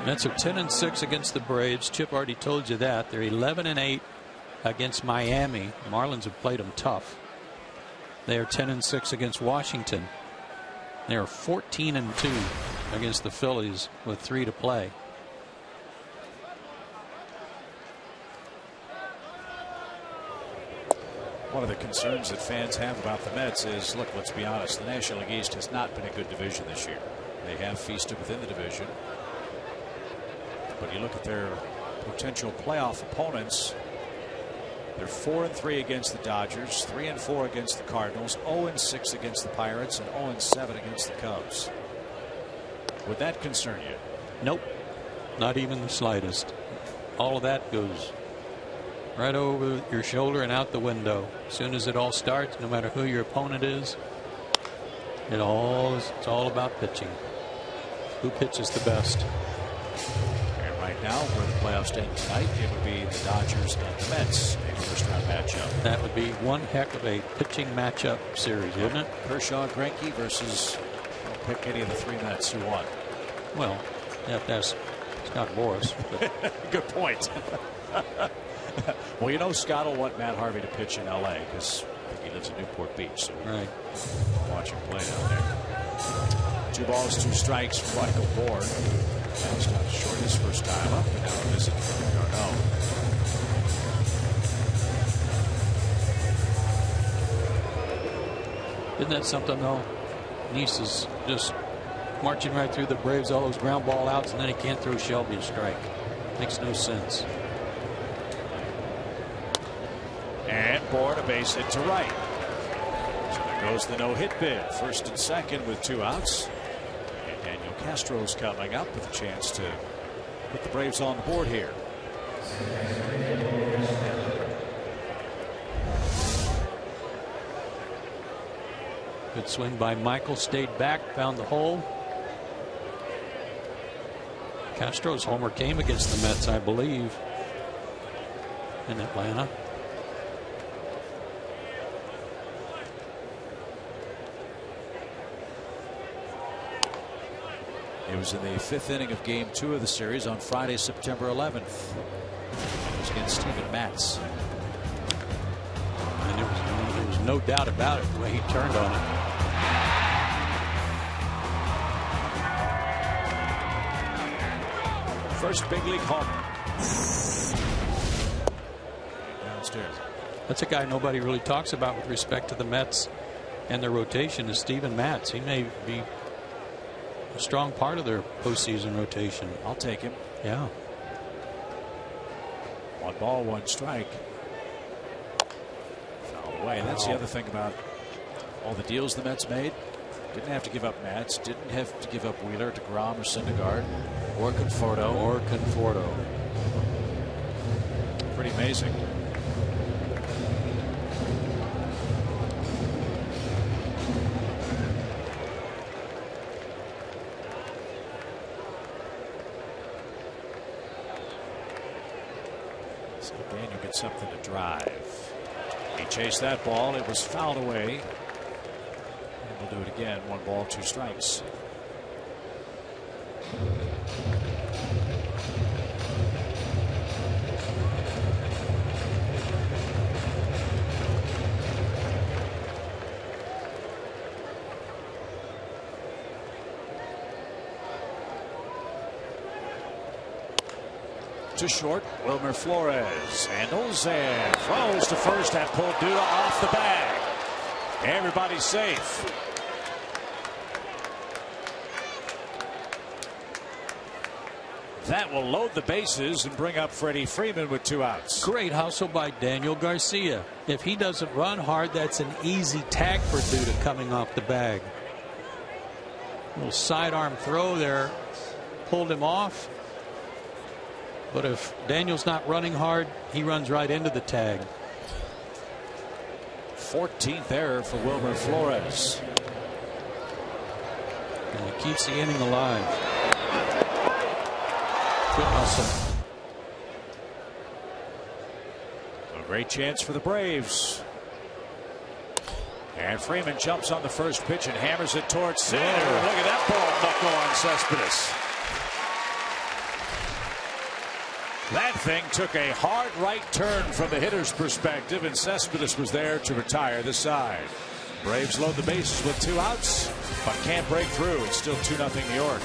Mets are 10-6 against the Braves. Chip already told you that. They're 11-8 against Miami. Marlins have played them tough. They are 10-6 against Washington. They are 14-2 against the Phillies with 3 to play. One of the concerns that fans have about the Mets is, look, let's be honest, the National League East has not been a good division this year. They have feasted within the division. But you look at their potential playoff opponents, they're 4-3 against the Dodgers, 3-4 against the Cardinals, 0-6 against the Pirates, and 0-7 against the Cubs. Would that concern you? Nope, not even the slightest. All of that goes right over your shoulder and out the window. As soon as it all starts, no matter who your opponent is, it's all about pitching. Who pitches the best? And right now, where the playoffs stand tonight, it would be the Dodgers and the Mets, a first-round matchup. That would be one heck of a pitching matchup series, wouldn't it? Kershaw, Greinke versus, don't pick any of the 3 Mets who won. Well, you have to ask Scott Boras. Good point. Well, you know Scott will want Matt Harvey to pitch in L.A. because I think he lives in Newport Beach. So right. Watch him play down there. 2 balls, 2 strikes for Michael Bourne. Bounced out short his first time up, and now a visit from Garneau. Isn't that something, though? Neese is just marching right through the Braves, all those ground ball outs, and then he can't throw Shelby a strike. Makes no sense. And Bourne a base hit to right. So there goes the no-hit bid. First and second with 2 outs. And Daniel Castro's coming up with a chance to put the Braves on the board here. Good swing by Michael. Stayed back, found the hole. Castro's homer came against the Mets, I believe, in Atlanta. It was in the 5th inning of Game 2 of the series on Friday, September 11th. It was against Steven Matz. And there was no doubt about it the way he turned on it. First big league home. Downstairs. That's a guy nobody really talks about with respect to the Mets and their rotation is Steven Matz. He may be a strong part of their postseason rotation. I'll take him. Yeah. 1 ball, 1 strike. Fouled away. And that's the other thing about all the deals the Mets made. Didn't have to give up Matz. Didn't have to give up Wheeler, DeGrom, or Syndergaard, or Conforto. Pretty amazing. So Daniel gets something to drive. He chased that ball. It was fouled away. And we'll do it again. 1 ball, 2 strikes. to short. Wilmer Flores handles and throws to first. That pulled Duda off the bag. Everybody's safe. That will load the bases and bring up Freddie Freeman with 2 outs. Great hustle by Daniel Garcia. If he doesn't run hard, that's an easy tag for Duda coming off the bag. Little sidearm throw there pulled him off. But if Daniel's not running hard, he runs right into the tag. 14th error for Wilmer Flores. And he keeps the inning alive. Good hustle. A great chance for the Braves. And Freeman jumps on the first pitch and hammers it towards center. Look at that ball buckle on Cespedes. That thing took a hard right turn from the hitter's perspective, and Cespedes was there to retire the side. Braves load the bases with 2 outs, but can't break through. It's still 2-0 New York.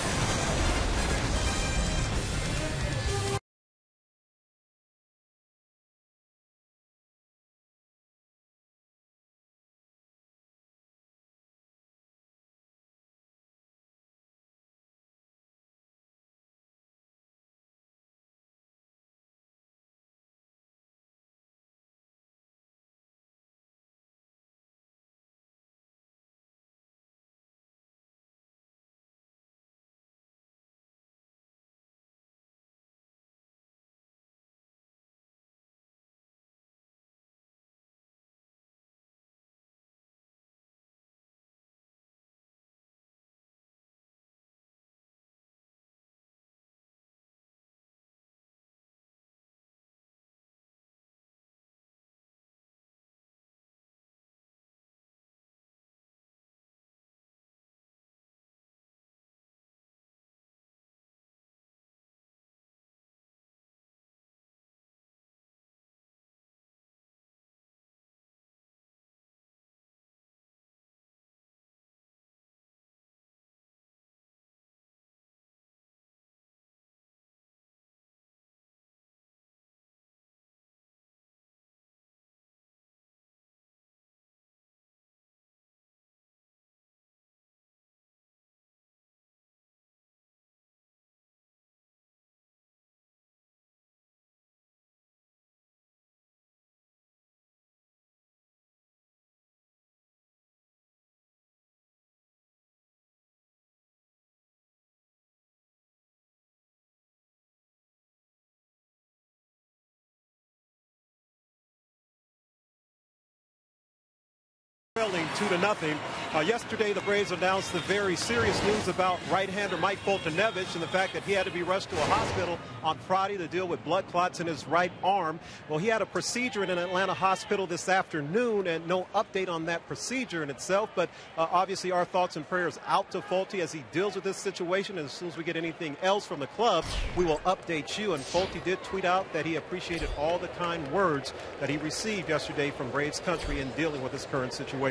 Trailing 2-0. Yesterday, the Braves announced the very serious news about right-hander Mike Foltynewicz and the fact that he had to be rushed to a hospital on Friday to deal with blood clots in his right arm. Well, he had a procedure in an Atlanta hospital this afternoon, and no update on that procedure in itself. But obviously, our thoughts and prayers out to Folty as he deals with this situation. And as soon as we get anything else from the club, we will update you. And Folty did tweet out that he appreciated all the kind words that he received yesterday from Braves country in dealing with this current situation.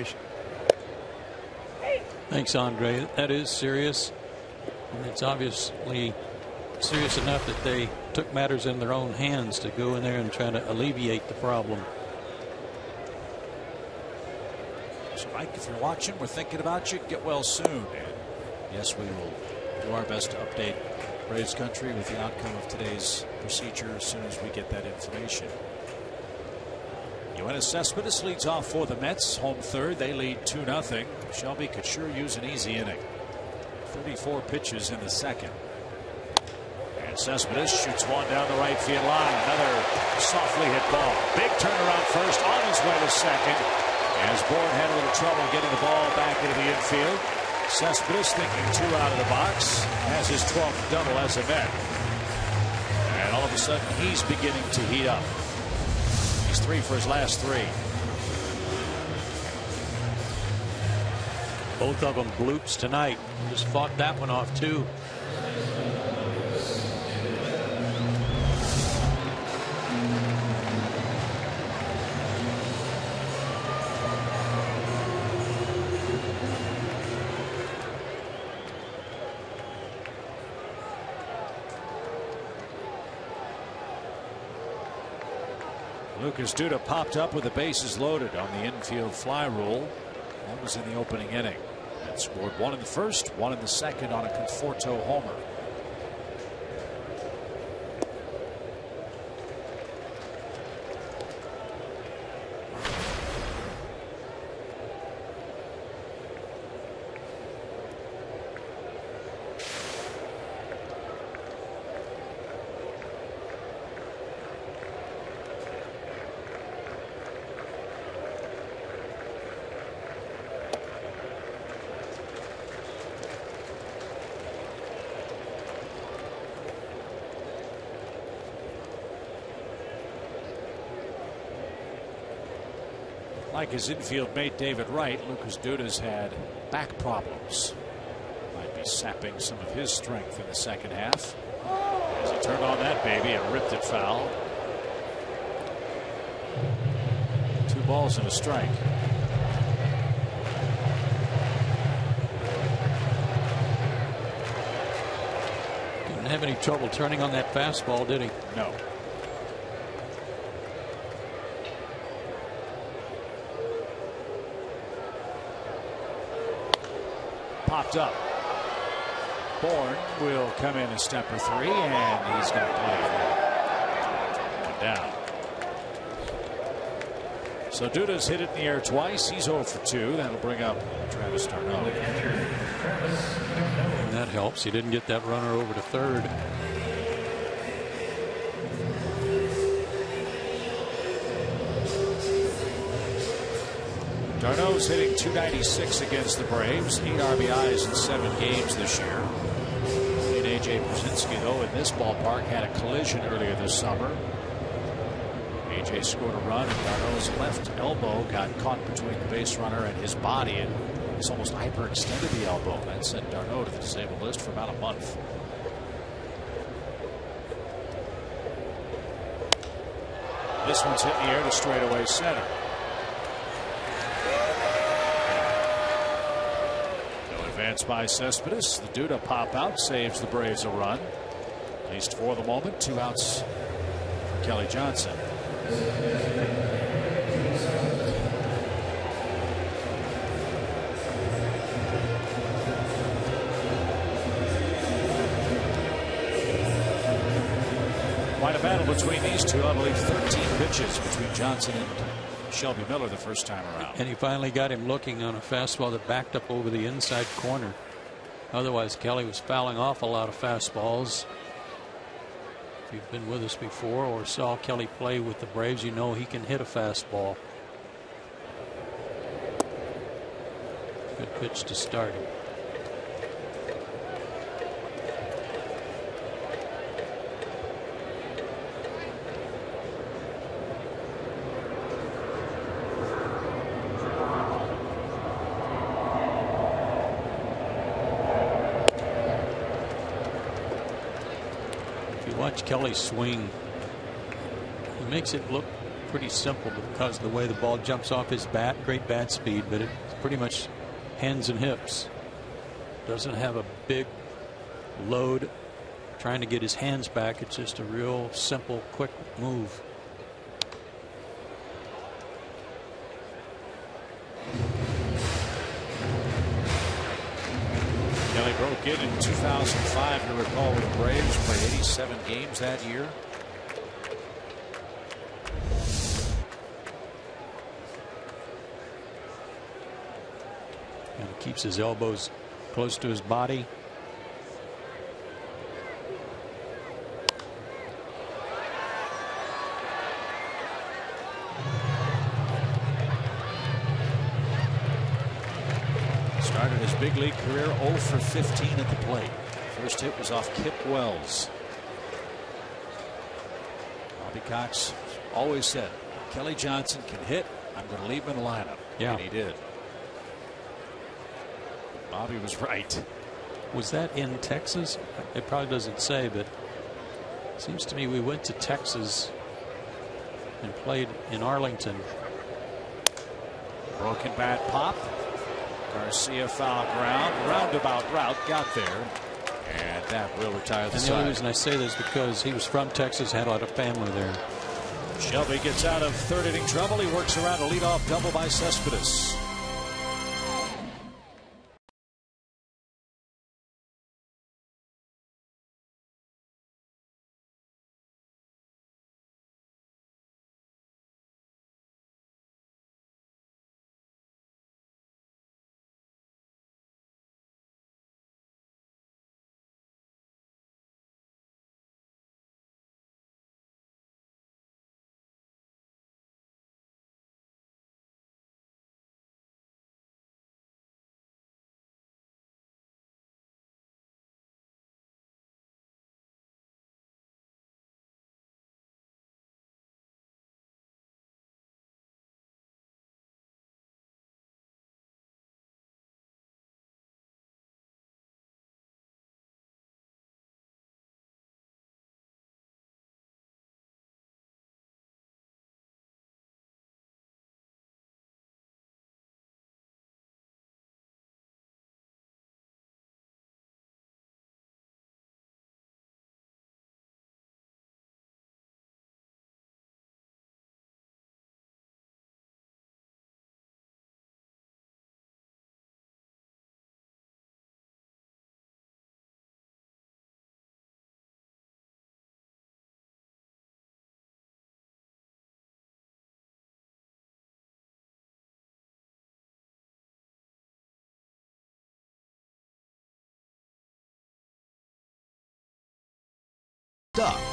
Thanks, Andre. That is serious. And it's obviously serious enough that they took matters in their own hands to go in there and try to alleviate the problem. So, Mike, if you're watching, we're thinking about you. Get well soon. And yes, we will do our best to update Braves country with the outcome of today's procedure as soon as we get that information. Yoenis Cespedes leads off for the Mets. Home third. They lead 2-0. Shelby could sure use an easy inning. 34 pitches in the second. And Cespedes shoots one down the right field line. Another softly hit ball. Big turnaround first, on his way to second. As Bourne had a little trouble getting the ball back into the infield. Cespedes, thinking 2 out of the box, has his 12th double as a Met. And all of a sudden, he's beginning to heat up. He's 3 for his last 3. Both of them bloops tonight. Just fought that one off too. Lucas Duda popped up with the bases loaded on the infield fly rule. That was in the opening inning. And scored one in the first, one in the second on a Conforto homer. Like his infield mate David Wright, Lucas Duda's had back problems. Might be sapping some of his strength in the second half. As he turned on that baby and ripped it foul. 2 balls and a strike. Didn't have any trouble turning on that fastball, did he? No. Popped up. Bourne will come in as stepper 3, and he's got plenty. One down. So Duda's hit it in the air twice. He's 0 for 2. That'll bring up Travis d'Arnaud. That helps. He didn't get that runner over to third. d'Arnaud's hitting .296 against the Braves. 8 RBIs in 7 games this year. And A.J. Brzezinski, though, in this ballpark had a collision earlier this summer. A.J. scored a run, and d'Arnaud's left elbow got caught between the base runner and his body, and he's almost hyperextended the elbow. That sent d'Arnaud to the disabled list for about a month. This one's hit in the air to straightaway center. Advance by Cespedes. The Duda pop out saves the Braves a run. At least for the moment. 2 outs for Kelly Johnson. Quite a battle between these two. I believe 13 pitches between Johnson and Shelby Miller the first time around. And he finally got him looking on a fastball that backed up over the inside corner. Otherwise, Kelly was fouling off a lot of fastballs. If you've been with us before or saw Kelly play with the Braves, you know he can hit a fastball. Good pitch to start him. Watch Kelly swing. He makes it look pretty simple because of the way the ball jumps off his bat. Great bat speed, but it's pretty much hands and hips. Doesn't have a big load trying to get his hands back. It's just a real simple, quick move. Kelly broke in 2005, you recall, with the Braves. Played 87 games that year. And keeps his elbows close to his body. Started his big league career 0 for 15 at the plate. First hit was off Kip Wells. Bobby Cox always said, Kelly Johnson can hit. I'm going to leave him in the lineup. Yeah. And he did. Bobby was right. Was that in Texas? It probably doesn't say, but it seems to me we went to Texas and played in Arlington. Broken bat pop. Garcia foul ground. Roundabout route got there. And that will retire the And the side. only reason I say this is because he was from Texas, had a lot of family there. Shelby gets out of third inning trouble. He works around a leadoff double by Cespedes.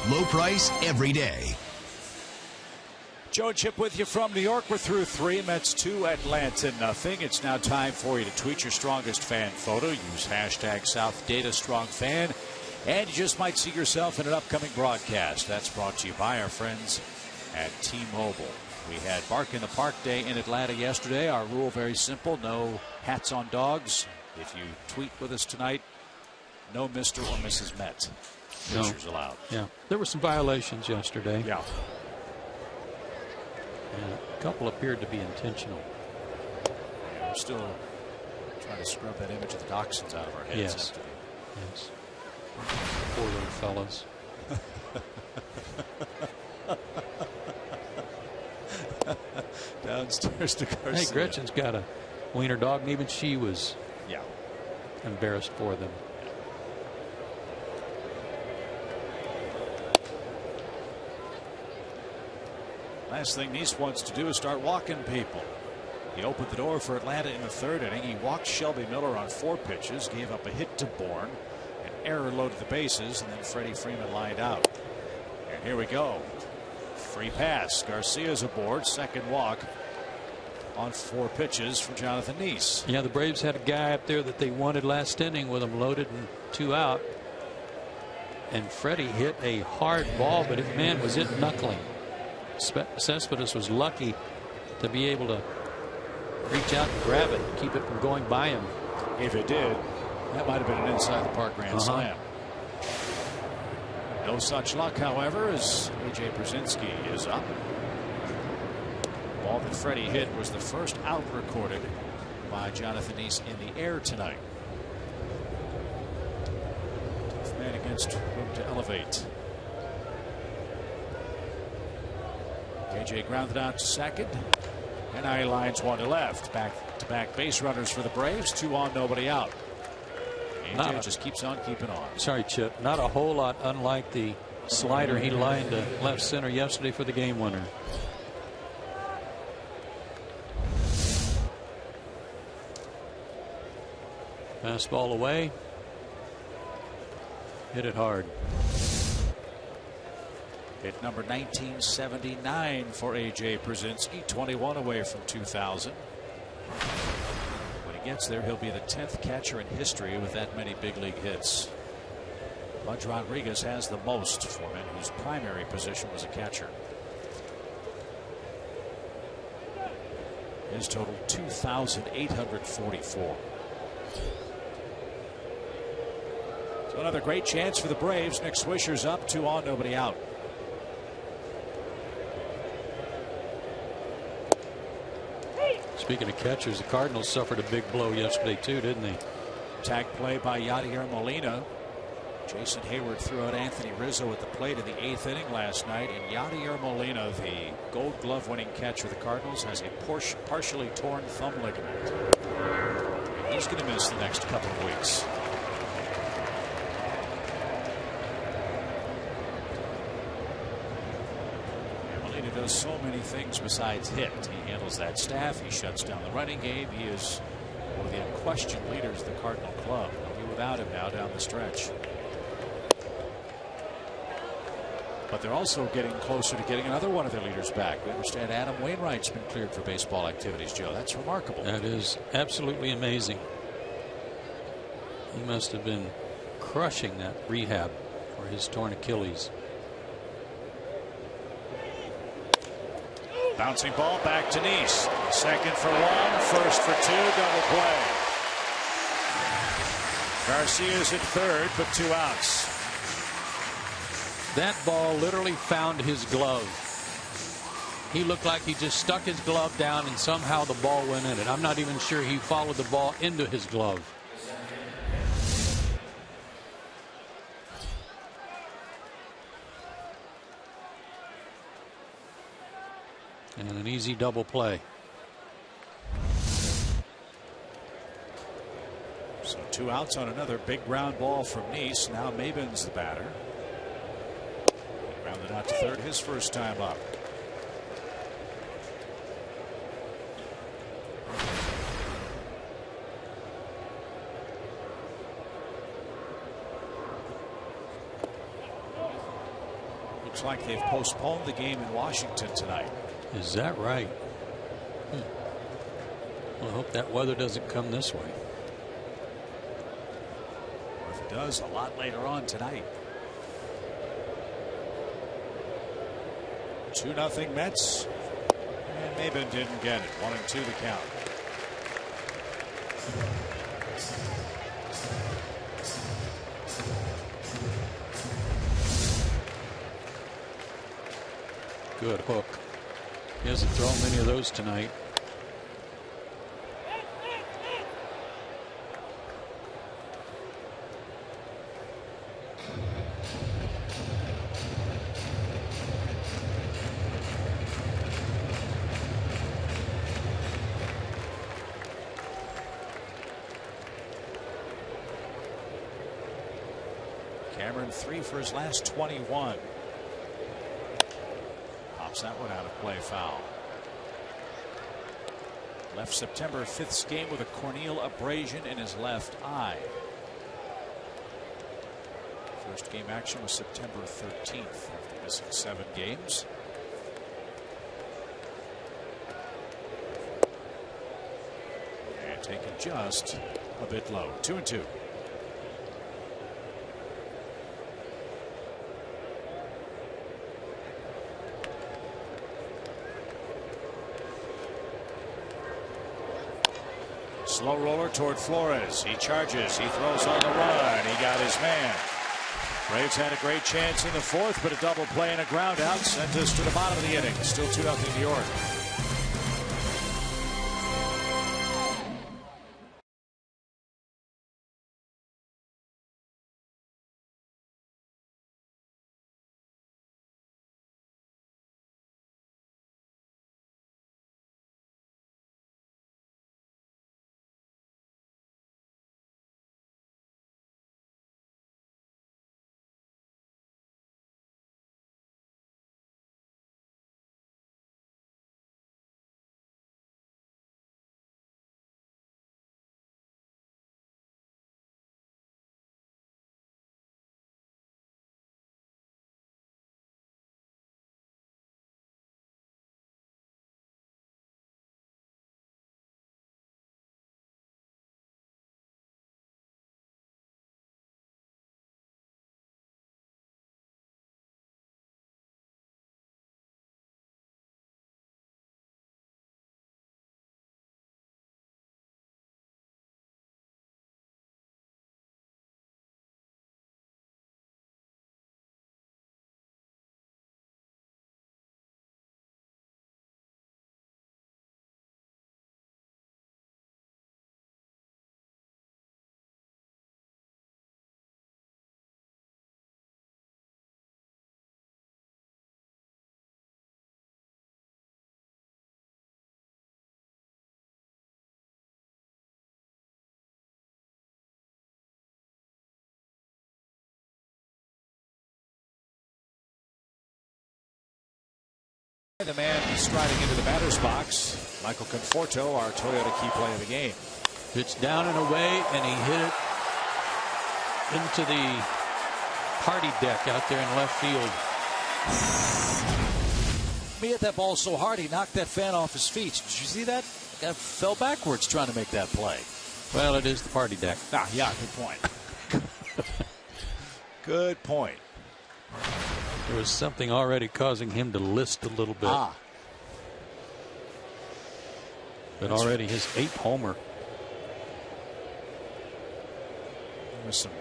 Low price every day. Joe and Chip with you from New York. We're through 3. Mets 2, Atlanta nothing. It's now time for you to tweet your strongest fan photo. Use hashtag SouthDataStrongFan. And you just might see yourself in an upcoming broadcast. That's brought to you by our friends at T-Mobile. We had Bark in the Park Day in Atlanta yesterday. Our rule very simple. No hats on dogs. If you tweet with us tonight, no Mr. or Mrs. Met. Pictures allowed. Yeah, there were some violations yesterday. Yeah. And a couple appeared to be intentional. Yeah, we're still trying to scrub that image of the Dachshunds out of our heads. Yes. Yes. Poor little fellas. Downstairs to Garcia. Hey, Gretchen's got a wiener dog, and even she was embarrassed for them. Last thing Nice wants to do is start walking people. He opened the door for Atlanta in the third inning. He walked Shelby Miller on 4 pitches, gave up a hit to Bourne, an error loaded the bases, and then Freddie Freeman lined out. And here we go. Free pass. Garcia's aboard. Second walk on 4 pitches from Jonathan Nice. Yeah, the Braves had a guy up there that they wanted last inning with him loaded and 2 out. And Freddie hit a hard ball, but it, man, was it knuckling. Cespedes was lucky to be able to reach out and grab it and keep it from going by him. If it did, that might have been an inside the park grand slam. No such luck, however, as A.J. Brzezinski is up. The ball that Freddie hit was the first out recorded by Jonathan Nice in the air tonight. Tough man against room to elevate. A.J. grounded out to second. And now he lines one to left. Back-to-back base runners for the Braves. 2 on, nobody out. A.J. just keeps on keeping on. Sorry, Chip. Not a whole lot unlike the slider he lined to left center yesterday for the game winner. Fastball away. Hit it hard. Hit number 1979 for A.J. Brzezinski, 21 away from 2000. When he gets there, he'll be the 10th catcher in history with that many big league hits. Pudge Rodriguez has the most for men whose primary position was a catcher. His total 2,844. So another great chance for the Braves. Nick Swisher's up, 2 on, nobody out. Speaking of catchers, the Cardinals suffered a big blow yesterday too, didn't they? Tag play by Yadier Molina. Jason Hayward threw out Anthony Rizzo at the plate in the 8th inning last night, and Yadier Molina, the Gold Glove winning catcher of the Cardinals, has a partially torn thumb ligament. He's going to miss the next couple of weeks. Molina does so many things besides hit. He handles that staff. He shuts down the running game. He is one of the unquestioned leaders of the Cardinal club. They'll be without him now down the stretch. But they're also getting closer to getting another one of their leaders back. We understand Adam Wainwright's been cleared for baseball activities, Joe. That's remarkable. That is absolutely amazing. He must have been crushing that rehab for his torn Achilles. Bouncing ball back to Nice. Second for one, first for two, double play. Garcia's at third, but 2 outs. That ball literally found his glove. He looked like he just stuck his glove down and somehow the ball went in it. I'm not even sure he followed the ball into his glove. And an easy double play. So 2 outs on another big ground ball from Nice. Now Maben's the batter. Grounded out to third his first time up. Looks like they've postponed the game in Washington tonight. Is that right? Well, I hope that weather doesn't come this way. Or if it does, a lot later on tonight. 2-0 Mets. And Maben didn't get it. 1-2 the count. Good hook. He hasn't thrown many of those tonight. Cameron 3 for his last 21. Pops that one out of play, foul. Left September 5th game with a corneal abrasion in his left eye. First game action was September 13th after missing 7 games. And taken just a bit low. 2-2. Slow roller toward Flores. He charges. He throws on the run. He got his man. Braves had a great chance in the 4th, but a double play and a ground out sent us to the bottom of the inning. Still 2-0 New York. The man striding into the batter's box, Michael Conforto, our Toyota key play of the game. Pitch down and away, and he hit it into the party deck out there in left field. He hit that ball so hard he knocked that fan off his feet. Did you see that? Guy fell backwards trying to make that play. Well, it is the party deck. Ah, yeah, good point. Good point. There was something already causing him to list a little bit. But already his 8th homer. There was some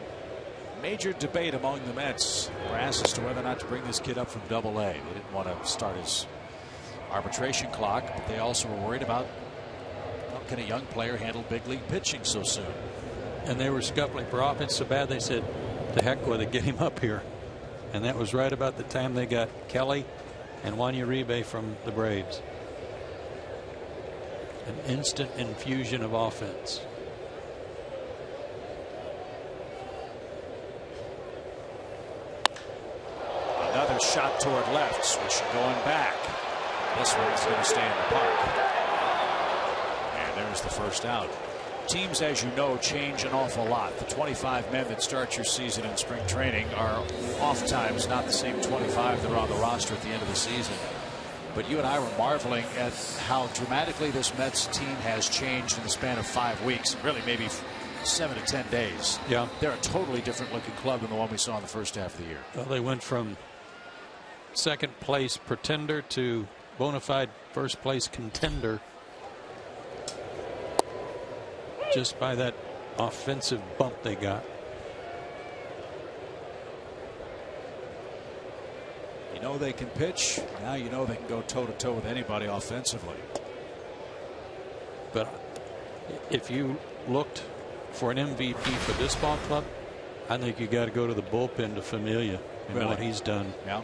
major debate among the Mets brass as to whether or not to bring this kid up from Double A. They didn't want to start his arbitration clock, but they also were worried about how can a young player handle big league pitching so soon. And they were scuffling for offense so bad they said, "The heck with it, get him up here." And that was right about the time they got Kelly and Juan Uribe from the Braves. An instant infusion of offense. Another shot toward left, switching going back. This one's going to stay in the park. And there's the first out. Teams, as you know, change an awful lot. The 25 men that start your season in spring training are oftentimes not the same 25 that are on the roster at the end of the season. But you and I were marveling at how dramatically this Mets team has changed in the span of 5 weeks, really maybe 7 to 10 days. Yeah. They're a totally different looking club than the one we saw in the first half of the year. Well, they went from second place pretender to bona fide first place contender just by that offensive bump they got. You know they can pitch. Now you know they can go toe to toe with anybody offensively. But if you looked for an MVP for this ball club, I think you got to go to the bullpen to Familia and Really? what he's done. Yeah.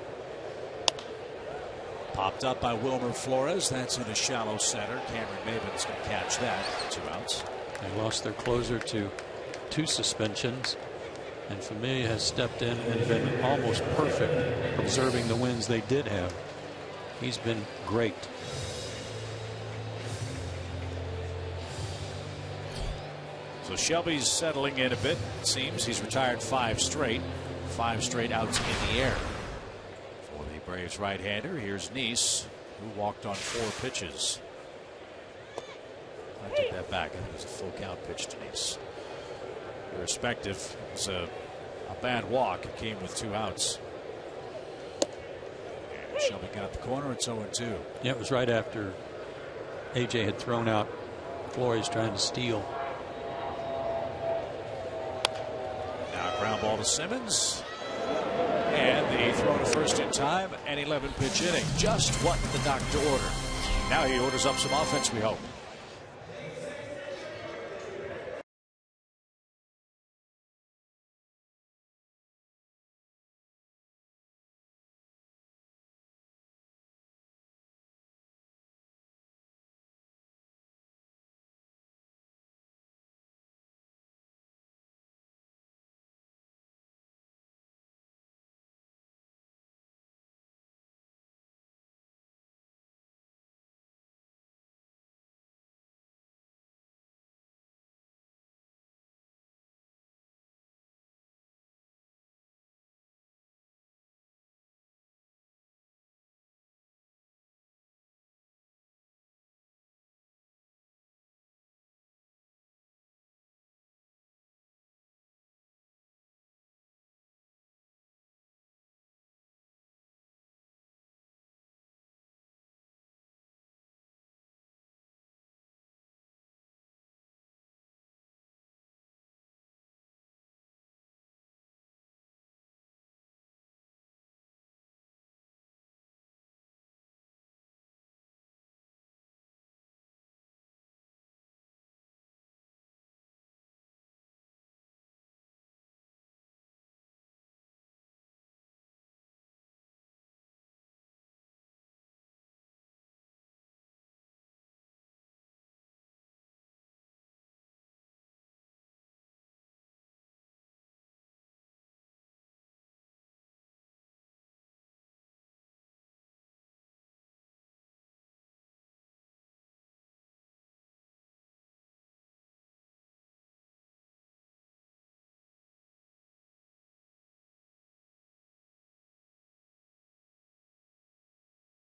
Popped up by Wilmer Flores. That's in a shallow center. Cameron Maben's going to catch that. 2 outs. They lost their closer to 2 suspensions, and Familia has stepped in and been almost perfect observing the wins they did have. He's been great. So Shelby's settling in a bit. It seems he's retired 5 straight. 5 straight outs in the air. For the Braves right-hander, here's Nice, who walked on 4 pitches. I take that back. I think it was a full count pitch to Nice. Irrespective, it's a bad walk. It came with 2 outs. And Shelby got the corner. It's 0-2. Yeah, it was right after AJ had thrown out Flores trying to steal. Now ground ball to Simmons. And the throw to first in time. An 11 pitch inning. Just what the doctor ordered. Now he orders up some offense, we hope.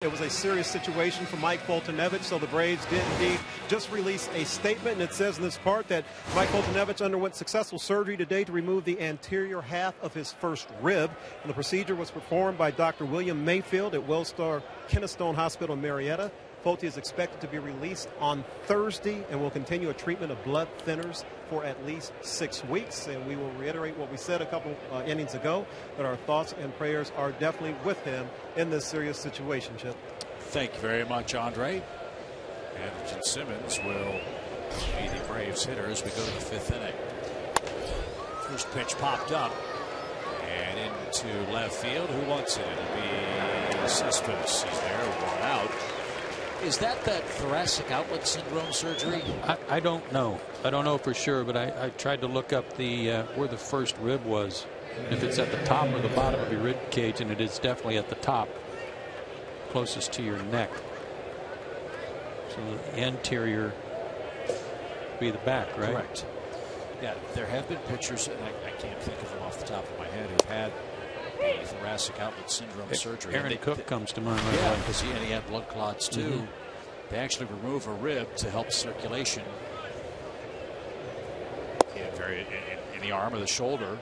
It was a serious situation for Mike Foltynewicz, so the Braves did indeed just release a statement, and it says in this part that Mike Foltynewicz underwent successful surgery today to remove the anterior half of his first rib, and the procedure was performed by Dr. William Mayfield at Wellstar Kennestone Hospital in Marietta. Folty is expected to be released on Thursday and will continue a treatment of blood thinners for at least 6 weeks. And we will reiterate what we said a couple innings ago, that our thoughts and prayers are definitely with him in this serious situation, Chip. Thank you very much, Andre. Anderson Simmons will be the Braves hitter as we go to the 5th inning. First pitch popped up and into left field. Who wants it? It'll be Cespedes. He's there, 1 out. Is that thoracic outlet syndrome surgery? I don't know. I don't know for sure, but I tried to look up the where the first rib was, if it's at the top or the bottom of your rib cage, and it is definitely at the top, closest to your neck. So the anterior would be the back, right? Correct. Yeah, there have been pitchers, and I can't think of them off the top of my head, who've had the thoracic outlet syndrome surgery. Aaron Cook comes to mind right away. Because he had blood clots too. They actually remove a rib to help circulation in the arm or the shoulder.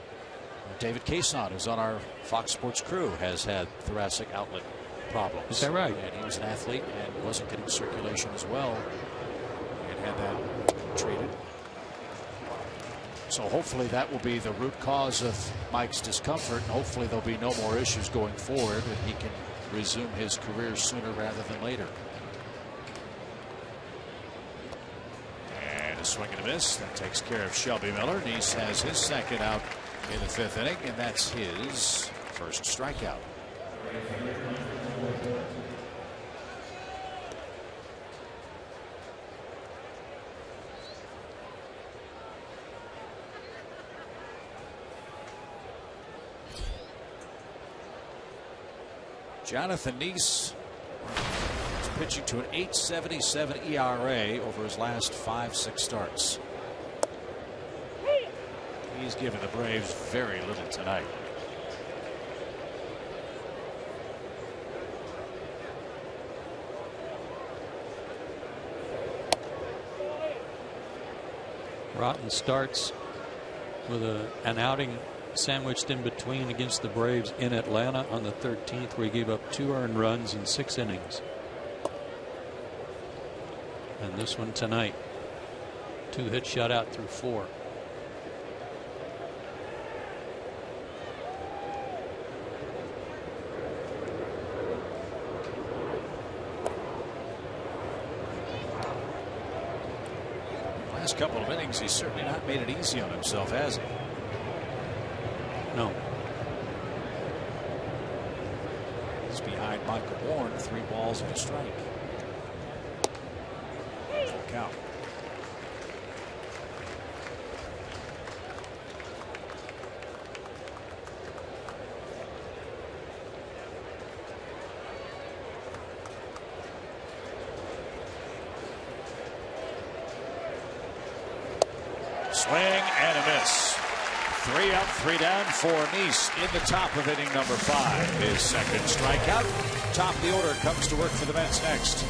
David Cason, who's on our Fox Sports crew, has had thoracic outlet problems. Is that right? And he was an athlete and wasn't getting circulation as well, and had that treated. So hopefully that will be the root cause of Mike's discomfort, and hopefully there'll be no more issues going forward, and he can resume his career sooner rather than later. And a swing and a miss. That takes care of Shelby Miller. Nice has his second out in the 5th inning, and that's his first strikeout. Jonathan Nice is pitching to an 8.77 ERA over his last 5-6 starts. He's given the Braves very little tonight. Rotten starts with an outing sandwiched in between against the Braves in Atlanta on the 13th, where he gave up 2 earned runs in 6 innings. And this one tonight, 2-hit shutout through 4. Last couple of innings, he's certainly not made it easy on himself, has he? No. He's behind Michael Bourne, 3 balls and a strike. Full count. Swing and a miss. 3 up, 3 down for Nice in the top of inning number 5. His second strikeout. Top of the order comes to work for the Mets next.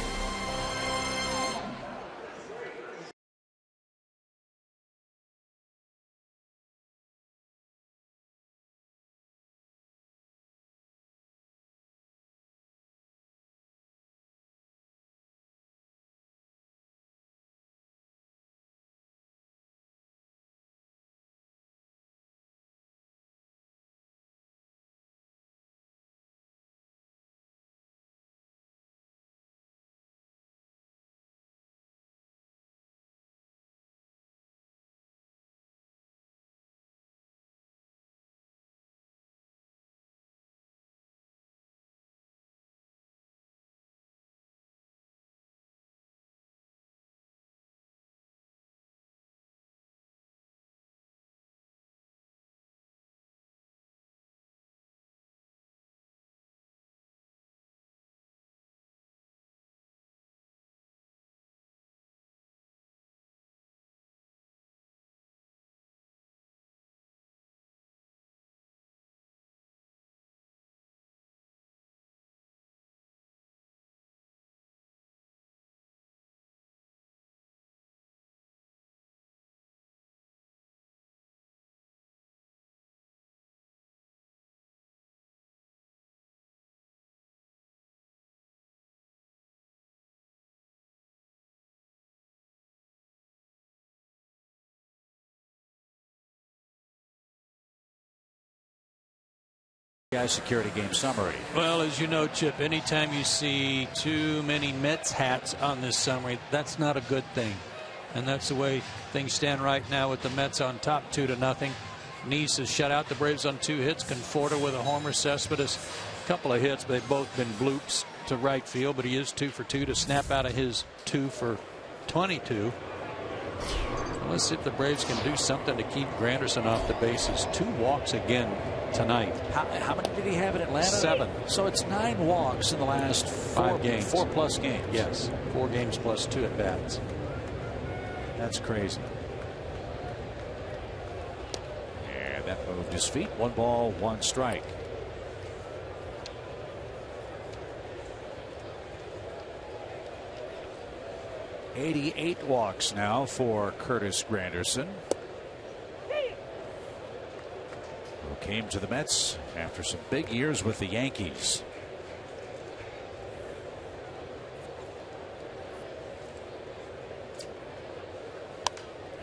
Security game summary. Well, as you know, Chip, anytime you see too many Mets hats on this summary, that's not a good thing. And that's the way things stand right now with the Mets on top 2-0. Neese has shut out the Braves on 2 hits. Conforto with a homer. Cespedes a couple of hits, but they've both been bloops to right field. But he is 2 for 2 to snap out of his 2 for 22. Let's see if the Braves can do something to keep Granderson off the bases. 2 walks again tonight. How many did he have in Atlanta? 7. So it's 9 walks in the last 5 games. 4+ games. Yes, 4 games plus 2 at bats. That's crazy. And that moved his feet. 1 ball, 1 strike. '88 walks now for Curtis Granderson, who came to the Mets after some big years with the Yankees.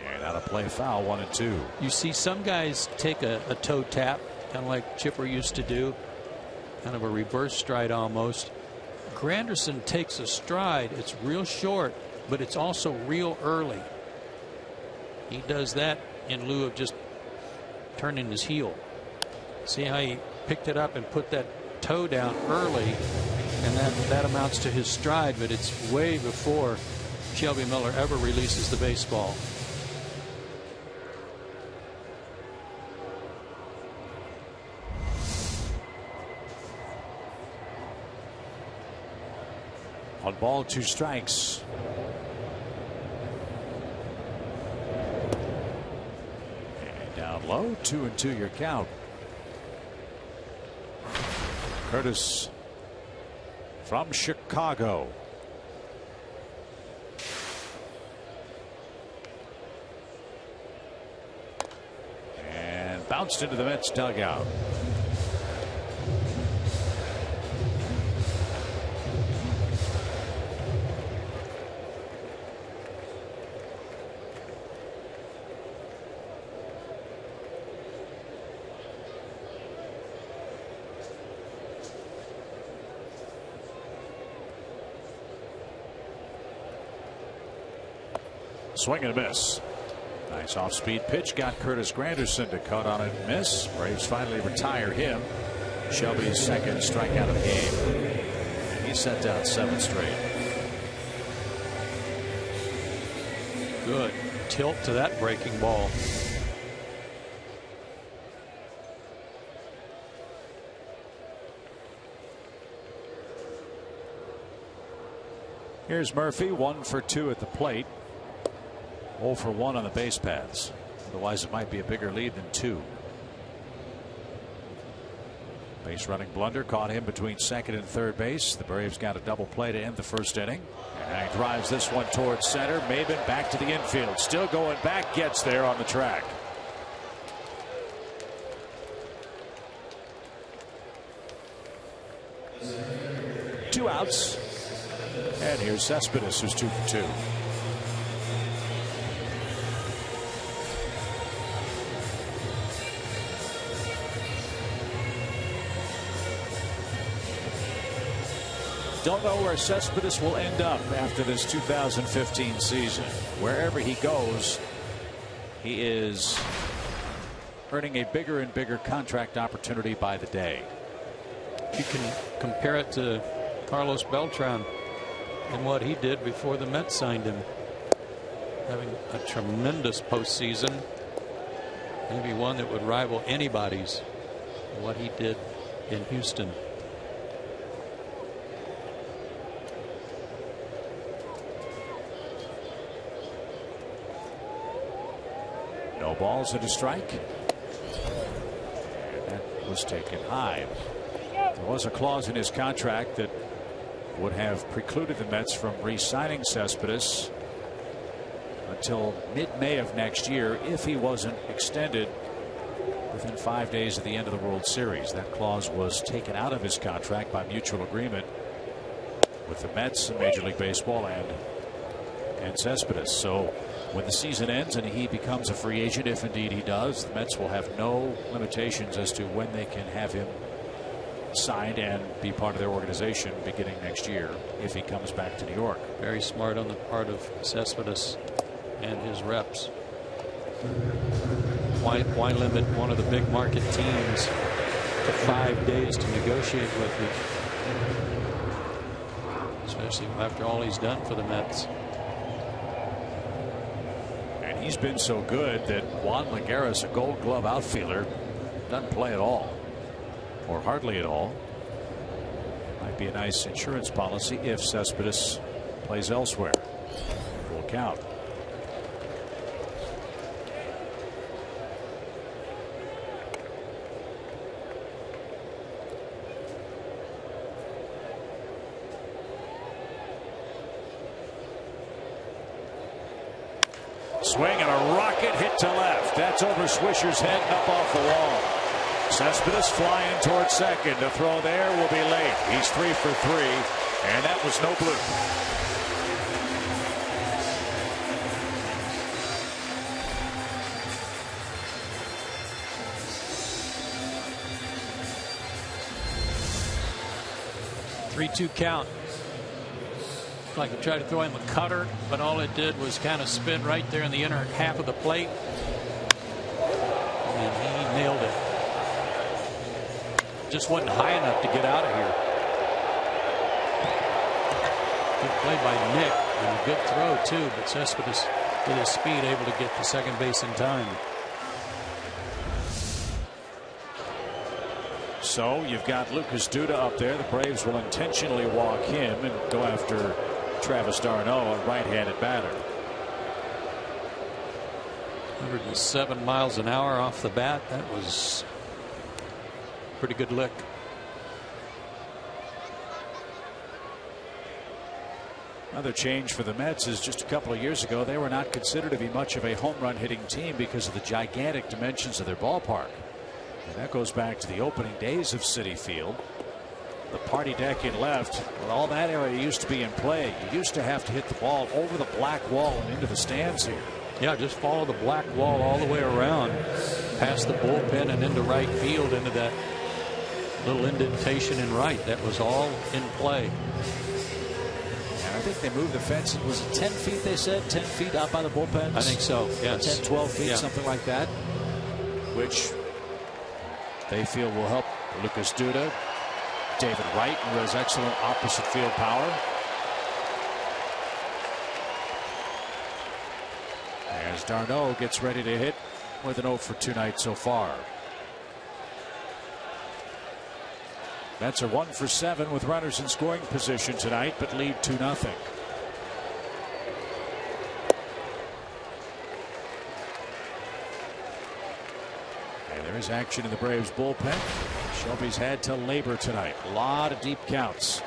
And out of play, foul, 1-2. You see some guys take a toe tap, kind of like Chipper used to do, kind of a reverse stride almost. Granderson takes a stride. It's real short, but it's also real early. He does that in lieu of just turning his heel. See how he picked it up and put that toe down early, and that amounts to his stride, but it's way before Shelby Miller ever releases the baseball. One ball, 2 strikes. And down low, 2-2 your count. Curtis from Chicago. And bounced into the Mets dugout. Swing and a miss. Nice off-speed pitch got Curtis Granderson to cut on it and miss. Braves finally retire him. Shelby's second strikeout of the game. And he sent down 7 straight. Good tilt to that breaking ball. Here's Murphy, 1 for 2 at the plate. 0 for 1 on the base paths. Otherwise, it might be a bigger lead than 2. Base running blunder caught him between second and third base. The Braves got a double play to end the first inning. And he drives this one towards center. Maben back to the infield. Still going back. Gets there on the track. Two outs. And here's Cespedes, who's 2 for 2. Don't know where Cespedes will end up after this 2015 season. Wherever he goes, he is earning a bigger and bigger contract opportunity by the day. You can compare it to Carlos Beltran and what he did before the Mets signed him. Having a tremendous postseason, maybe one that would rival anybody's, what he did in Houston. No balls and a strike. And that was taken high. There was a clause in his contract that would have precluded the Mets from re-signing Cespedes until mid-May of next year if he wasn't extended within 5 days of the end of the World Series. That clause was taken out of his contract by mutual agreement with the Mets and Major League Baseball and Cespedes. So when the season ends and he becomes a free agent, if indeed he does, the Mets will have no limitations as to when they can have him signed and be part of their organization beginning next year if he comes back to New York. Very smart on the part of Cespedes and his reps. Why limit one of the big market teams to 5 days to negotiate with you, especially after all he's done for the Mets. And he's been so good that Juan Lagares, a Gold Glove outfielder, doesn't play at all, or hardly at all. Might be a nice insurance policy if Cespedes plays elsewhere. Full count. Swing and a rocket hit to left. That's over Swisher's head and up off the wall. Cespedes flying towards second. The throw there will be late. He's 3 for 3, and that was no blue. Three-two count. Like he tried to throw him a cutter, but all it did was kind of spin right there in the inner half of the plate, and he nailed it. Just wasn't high enough to get out of here. Good play by Nick, and a good throw too, but Cespedes with his speed able to get to second base in time. So you've got Lucas Duda up there. The Braves will intentionally walk him and go after Travis d'Arnaud, a right-handed batter. 107 miles an hour off the bat. That was a pretty good lick. Another change for the Mets is just a couple of years ago they were not considered to be much of a home run hitting team because of the gigantic dimensions of their ballpark. And that goes back to the opening days of Citi Field. The party deck in left, well, all that area used to be in play. You used to have to hit the ball over the black wall and into the stands here. Yeah, just follow the black wall all the way around, past the bullpen and into right field, into that little indentation in right. That was all in play. And I think they moved the fence. Was it 10 feet, they said? 10 feet out by the bullpens? I think so, yes. 10, 12 feet, yeah. Something like that. Which they feel will help Lucas Duda. David Wright, who has excellent opposite field power. As d'Arnaud gets ready to hit with an 0 for 2 night so far. Mets are 1 for 7 with runners in scoring position tonight, but lead 2-0. And there is action in the Braves bullpen. Shelby's had to labor tonight. A lot of deep counts.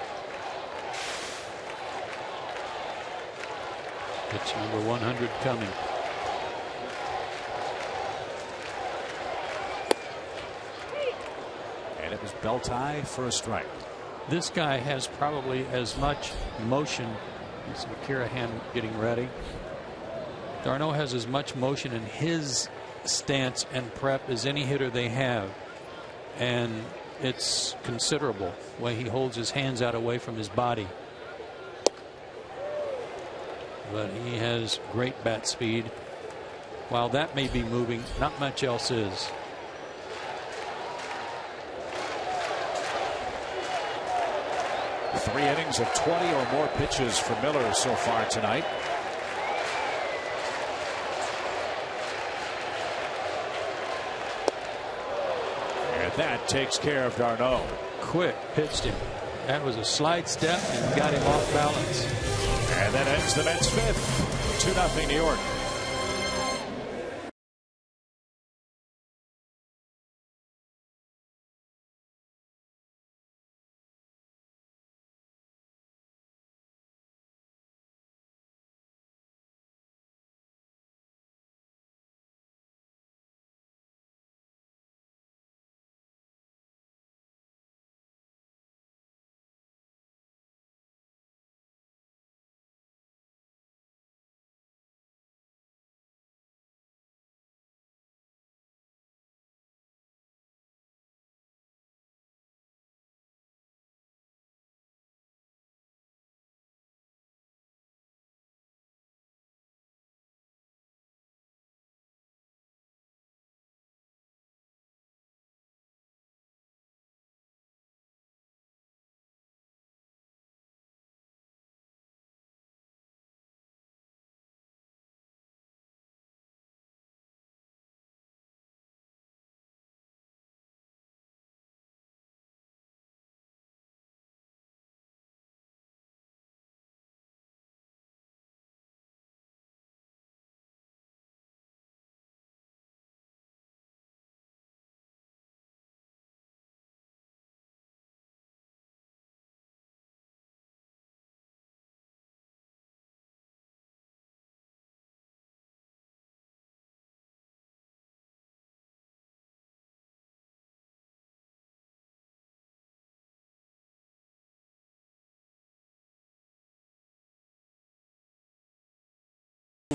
Pitch number 100 coming. And it was belt high for a strike. This guy has probably as much motion. It's McCarahan getting ready. d'Arnaud has as much motion in his stance and prep as any hitter they have. And it's considerable the way he holds his hands out away from his body. But he has great bat speed. While that may be moving, not much else is. Three innings of 20 or more pitches for Miller so far tonight. That takes care of d'Arnaud. Quick pitched him. That was a slide step and got him off balance. And that ends the Mets' fifth. 2-0 New York.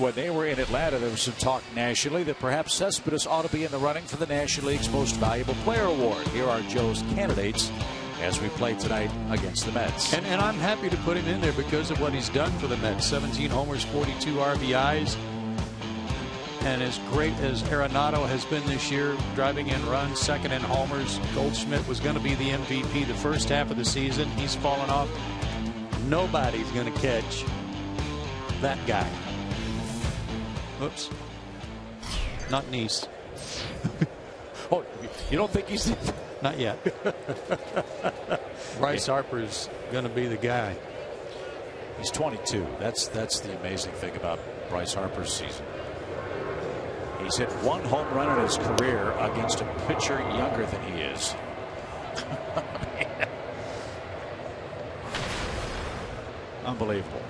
when they were in Atlanta, there was some talk nationally that perhaps Cespedes ought to be in the running for the National League's Most Valuable Player Award. Here are Joe's candidates as we play tonight against the Mets. And I'm happy to put him in there because of what he's done for the Mets. 17 homers, 42 RBIs. And as great as Arenado has been this year, driving in runs, second in homers, Goldschmidt was going to be the MVP the first half of the season. He's fallen off. Nobody's going to catch that guy. Oops. Not Nice. Oh, you don't think he's... Not yet. Bryce Harper's going to be the guy. He's 22. That's the amazing thing about Bryce Harper's season. He's hit 1 home run in his career against a pitcher younger than he is. Unbelievable.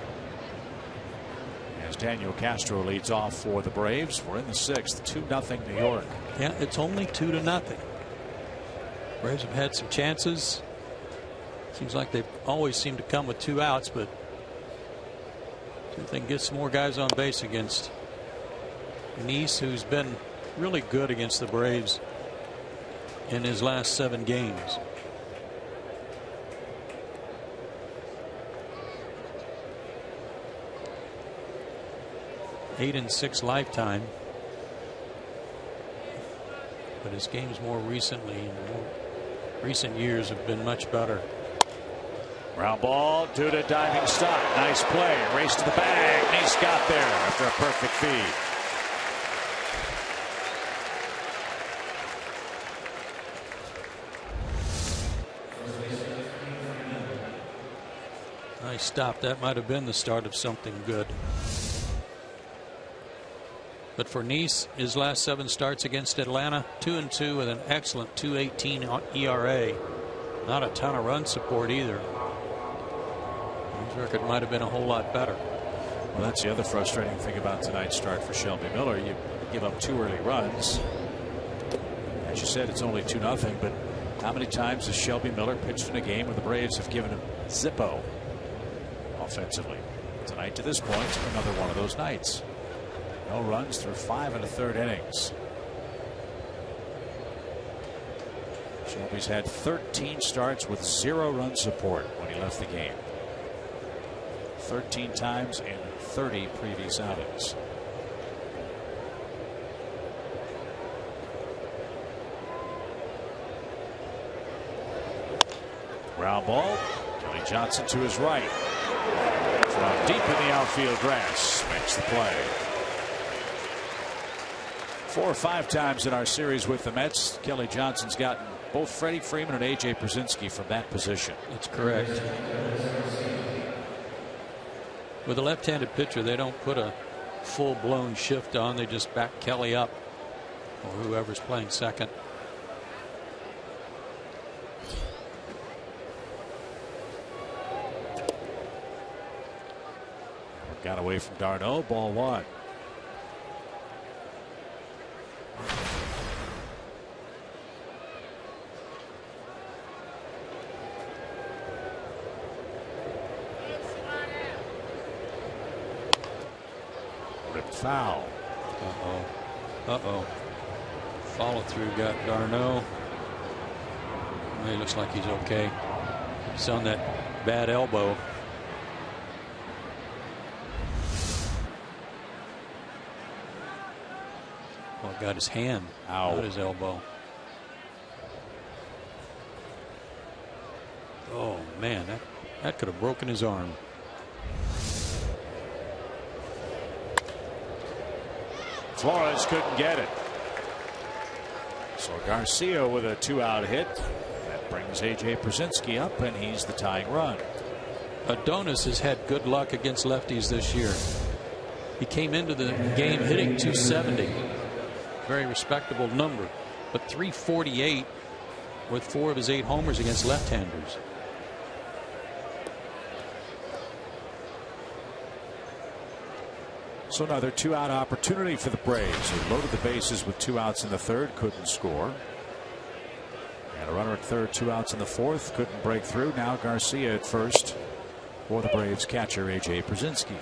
As Daniel Castro leads off for the Braves, we're in the 6th, 2-0 New York. Yeah, it's only 2-0. Braves have had some chances. Seems like they always seem to come with 2 outs, but see if they can get some more guys on base against Nice, who's been really good against the Braves in his last 7 games. Eight and 6 lifetime, but his games more recently in recent years have been much better. Ground ball due to diving stop. Nice play. Race to the bag. Nice got there after a perfect feed. Nice stop. That might have been the start of something good. But for Nice, his last 7 starts against Atlanta, 2-2 with an excellent 2.18 ERA. Not a ton of run support either. His record might have been a whole lot better. Well, that's the other frustrating thing about tonight's start for Shelby Miller. You give up 2 early runs. As you said, it's only 2-0, but how many times has Shelby Miller pitched in a game where the Braves have given him zippo offensively? Tonight, to this point, another one of those nights. No runs through 5 1/3 innings. Shelby's had 13 starts with 0 run support when he left the game. 13 times in 30 previous outings. Ground ball. Kelly Johnson to his right. From deep in the outfield grass makes the play. 4 or 5 times in our series with the Mets, Kelly Johnson's gotten both Freddie Freeman and A.J. Brzezinski from that position. That's correct. With a left-handed pitcher, they don't put a full-blown shift on. They just back Kelly up, or whoever's playing second. Got away from Darno. Ball 1. Ripped foul. Uh-oh. Follow through got Darno. He looks like he's okay. He's on that bad elbow. Well, got his hand. Ow. Not his elbow. Oh man, that could have broken his arm. Flores couldn't get it. So Garcia with a 2-out hit. That brings A.J. Brzezinski up, and he's the tying run. Adonis has had good luck against lefties this year. He came into the game hitting .270. Very respectable number. But .348 with 4 of his 8 homers against left-handers. So another 2-out opportunity for the Braves, who loaded the bases with 2 outs in the 3rd, couldn't score. And a runner at 3rd, 2 outs in the 4th, couldn't break through. Now Garcia at first for the Braves catcher A.J. Brzezinski.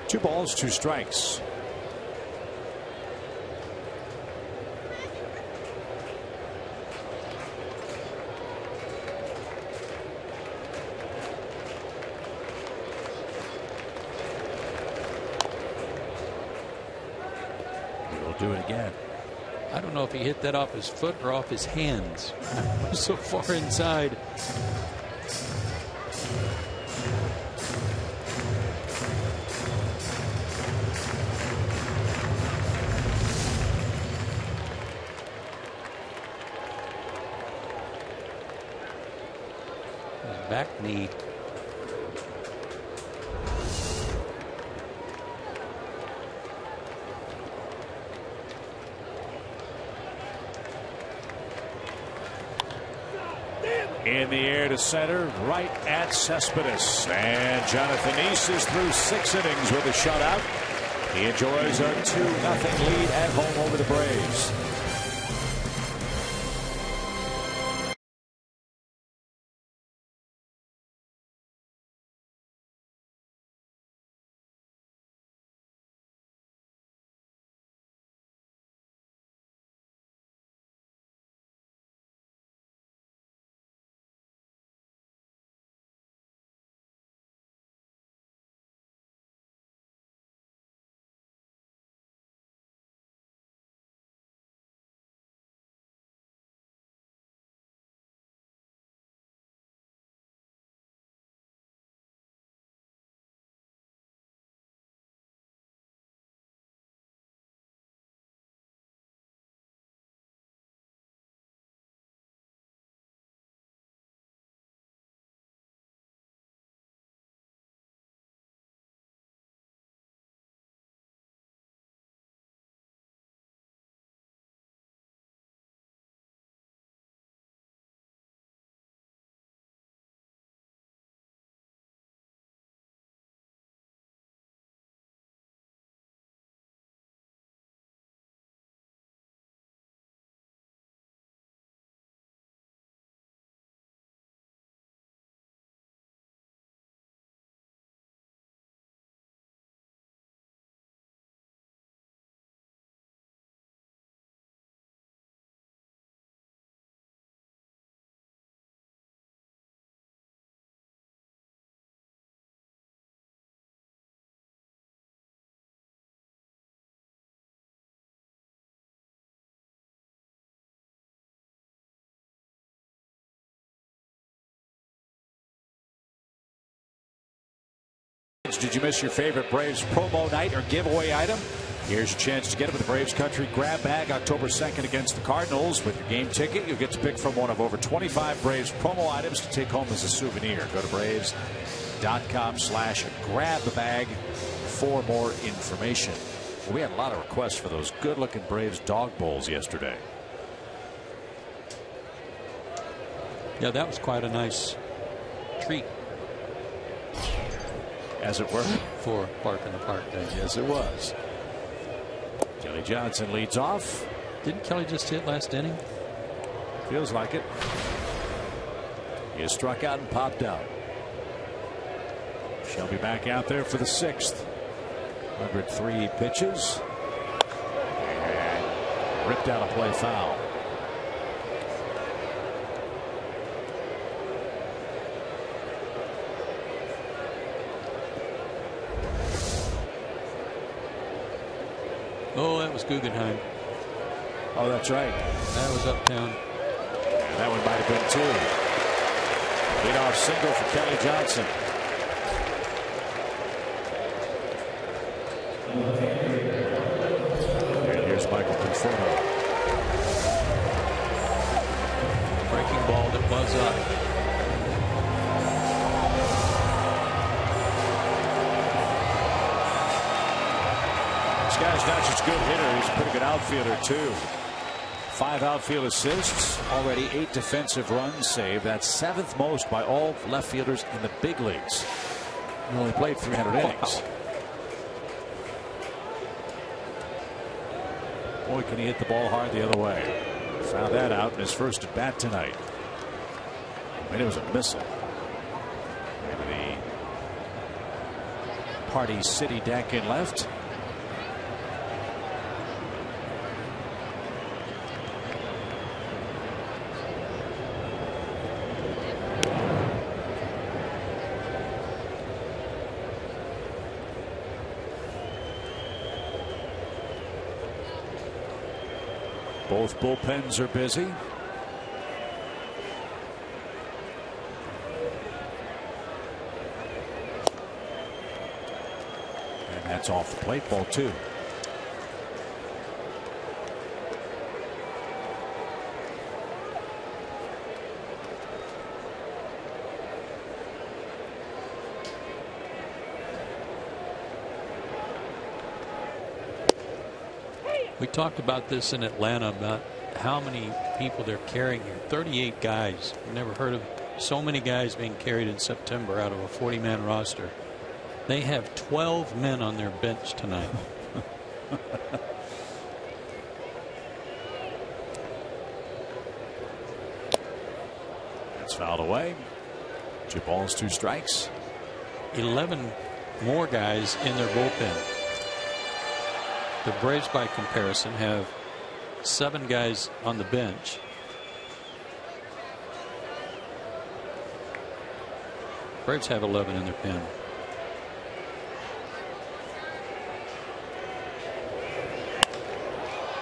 2 balls, 2 strikes. Do it again. I don't know if he hit that off his foot or off his hands. So far inside. His back knee. In the air to center, right at Cespedes. And Jonathan East is through 6 innings with a shutout. He enjoys a 2-0 lead at home over the Braves. Did you miss your favorite Braves promo night or giveaway item? Here's your chance to get it with the Braves Country Grab Bag October 2nd against the Cardinals. With your game ticket, you'll get to pick from one of over 25 Braves promo items to take home as a souvenir. Go to Braves.com/grab-bag for more information. Well, we had a lot of requests for those good-looking Braves dog bowls yesterday. Yeah, that was quite a nice treat. As it were. For Park in the Park Day. Yes, it was. Kelly Johnson leads off. Didn't Kelly just hit last inning? Feels like it. He is struck out and popped out. Shelby back out there for the 6th. 103 pitches. And ripped out a play foul. Oh, that was Guggenheim. Oh, that's right. That was uptown. And that one might have been 2. Leadoff single for Kelly Johnson. And here's Michael Conforto. Breaking ball that was up. This guy's not just a good hitter, he's a pretty good outfielder too. 5 outfield assists, already 8 defensive runs saved. That's 7th most by all left fielders in the big leagues. He only played 300 innings. Boy, can he hit the ball hard the other way. Found that out in his first at bat tonight. I mean, it was a missile. And Party City deck in left. Both bullpens are busy. And that's off the plate, ball 2. We talked about this in Atlanta about how many people they're carrying here. 38 guys. Never heard of so many guys being carried in September out of a 40-man roster. They have 12 men on their bench tonight. That's fouled away. 2 balls, 2 strikes. 11 more guys in their bullpen. The Braves, by comparison, have 7 guys on the bench. Braves have 11 in their pen.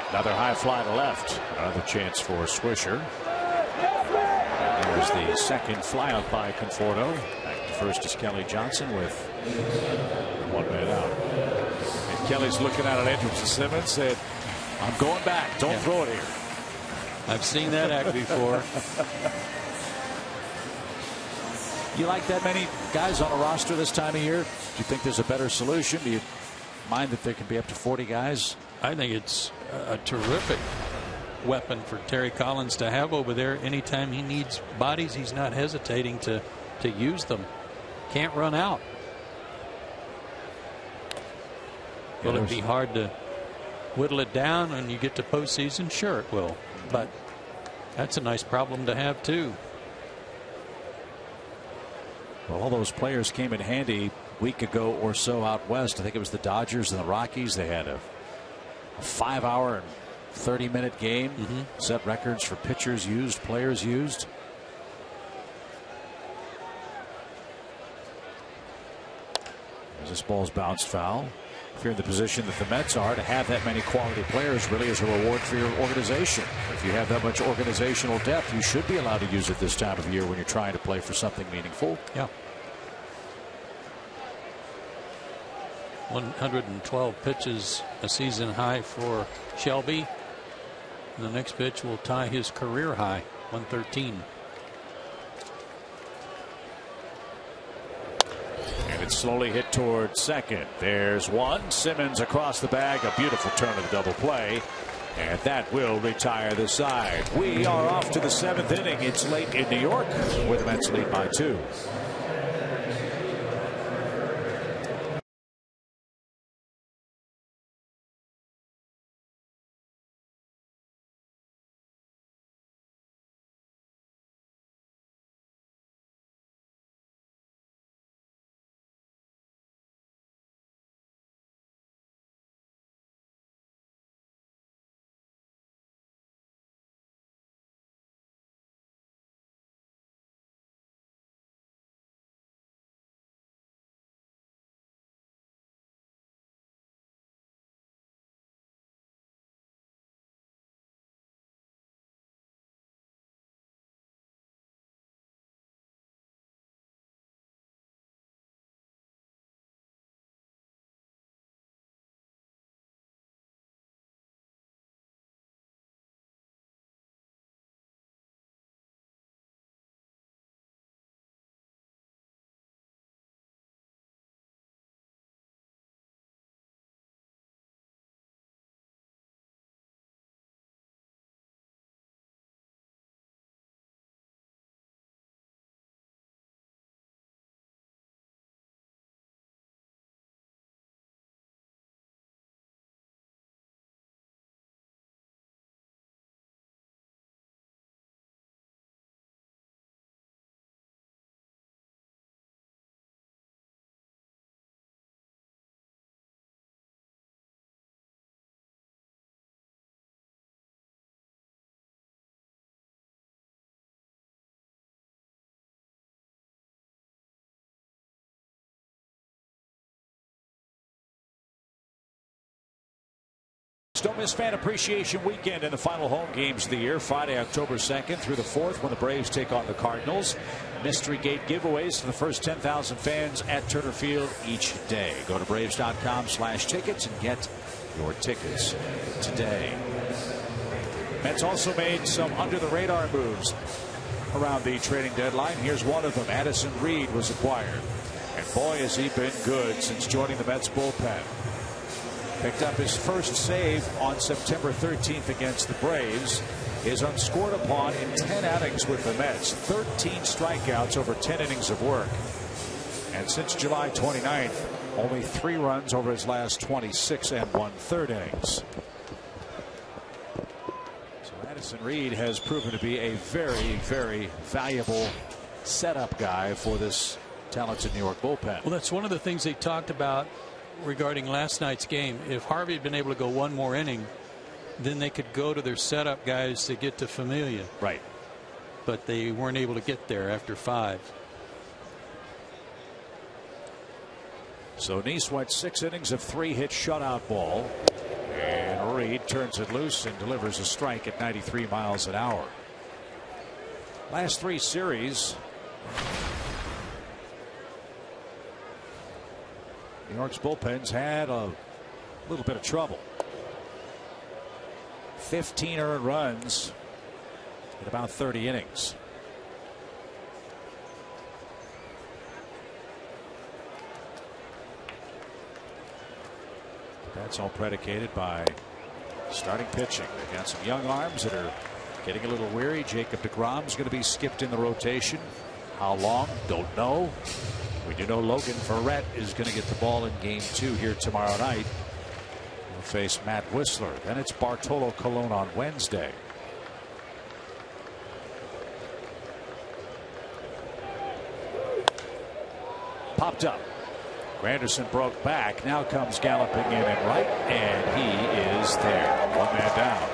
Another high fly to left. Another chance for Swisher. There's the second flyout by Conforto. Back to first is Kelly Johnson with 1 man out. And Kelly's looking at an entrance to Simmons, said, "I'm going back. Don't throw it here." I've seen that act before. You like that many guys on a roster this time of year? Do you think there's a better solution? Do you mind that there can be up to 40 guys? I think it's a terrific weapon for Terry Collins to have over there. Anytime he needs bodies, he's not hesitating to use them. Can't run out. Will it be hard to whittle it down when you get to postseason? Sure it will. But that's a nice problem to have too. Well, all those players came in handy a week ago or so out west. I think it was the Dodgers and the Rockies. They had a 5-hour and 30-minute game. Set records for pitchers used, players used. As this ball's bounced foul. If you're in the position that the Mets are, to have that many quality players really is a reward for your organization. If you have that much organizational depth, you should be allowed to use it this time of year when you're trying to play for something meaningful. Yeah. 112 pitches, a season high for Shelby. And the next pitch will tie his career high, 113. And it's slowly hit toward second. There's one. Simmons across the bag. A beautiful turn of the double play. And that will retire the side. We are off to the 7th inning. It's late in New York, where the Mets lead by 2. Don't miss Fan Appreciation Weekend in the final home games of the year. Friday, October 2nd through the 4th when the Braves take on the Cardinals. Mystery Gate giveaways for the first 10,000 fans at Turner Field each day. Go to Braves.com/tickets and get your tickets today. Mets also made some under-the-radar moves around the trading deadline. Here's one of them. Addison Reed was acquired. And boy, has he been good since joining the Mets bullpen. Picked up his first save on September 13th against the Braves. Is unscored upon in 10 outings with the Mets. 13 strikeouts over 10 innings of work. And since July 29th, only 3 runs over his last 26 1/3 innings. So Addison Reed has proven to be a very, very valuable setup guy for this talented New York bullpen. Well, that's one of the things they talked about regarding last night's game. If Harvey had been able to go one more inning, then they could go to their setup guys to get to Familia. Right. But they weren't able to get there after 5. So Nice went 6 innings of 3-hit shutout ball. And Reed turns it loose and delivers a strike at 93 miles an hour. Last 3 series, New York's bullpen's had a little bit of trouble. 15 earned runs in about 30 innings. That's all predicated by starting pitching. They've got some young arms that are getting a little weary. Jacob deGrom's going to be skipped in the rotation. How long? Don't know. We do know Logan Verrett is going to get the ball in game 2 here tomorrow night. He'll face Matt Whistler. Then it's Bartolo Colon on Wednesday. Popped up. Granderson broke back. Now comes galloping in at right, and he is there. 1 man down.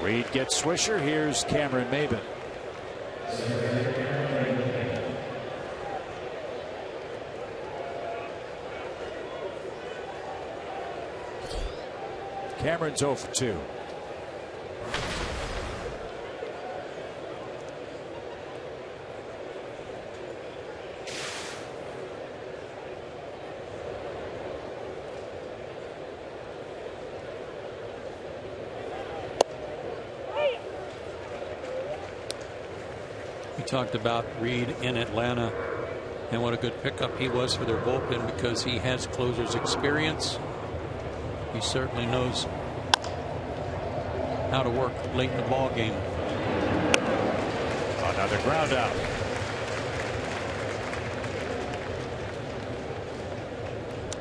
Reed gets Swisher. Here's Cameron Maybin. Cameron's 0 for 2. We talked about Reed in Atlanta and what a good pickup he was for their bullpen because he has closer's experience. He certainly knows how to work late in the ball game. Another ground out.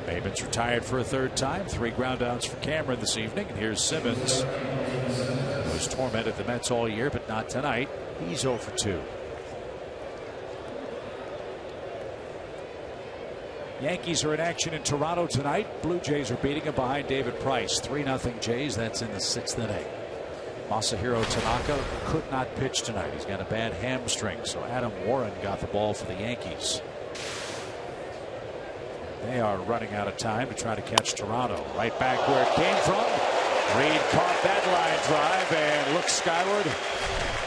Maybin's retired for a 3rd time. 3 ground outs for Cameron this evening. And here's Simmons, who's tormented the Mets all year, but not tonight. He's 0 for 2. Yankees are in action in Toronto tonight. Blue Jays are beating them behind David Price. 3-0 Jays. That's in the 6th inning. Masahiro Tanaka could not pitch tonight. He's got a bad hamstring. So Adam Warren got the ball for the Yankees. They are running out of time to try to catch Toronto. Right back where it came from. Reed caught that line drive and looked skyward.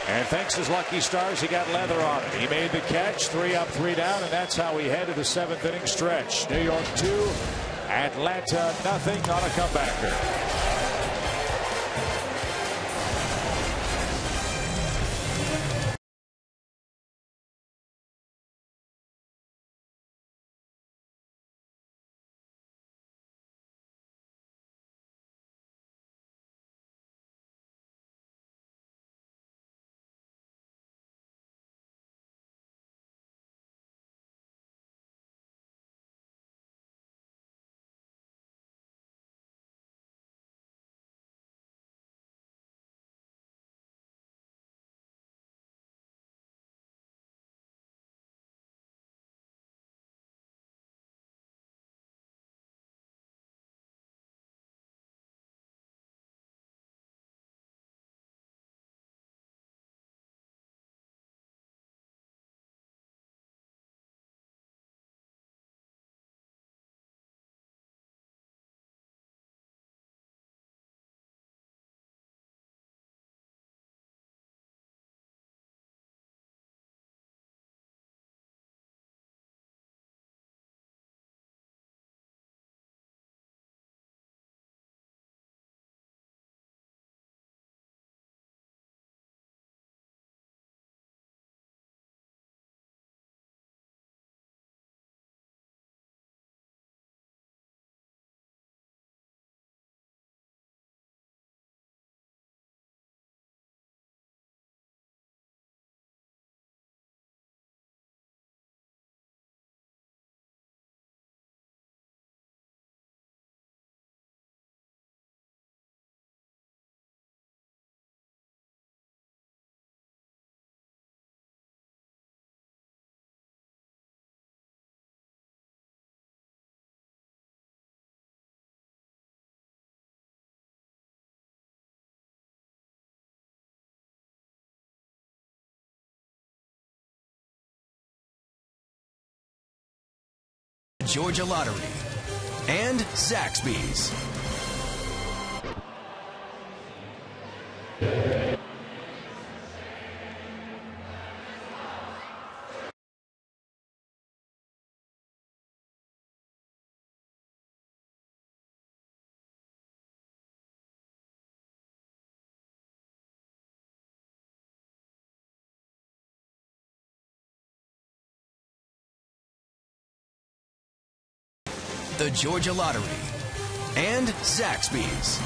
And thanks to his lucky stars, he got leather on it. He made the catch, 3 up, 3 down, and that's how we head to the 7th inning stretch. New York 2, Atlanta nothing on a comebacker. Georgia Lottery, and Zaxby's. The Georgia Lottery, and Zaxby's.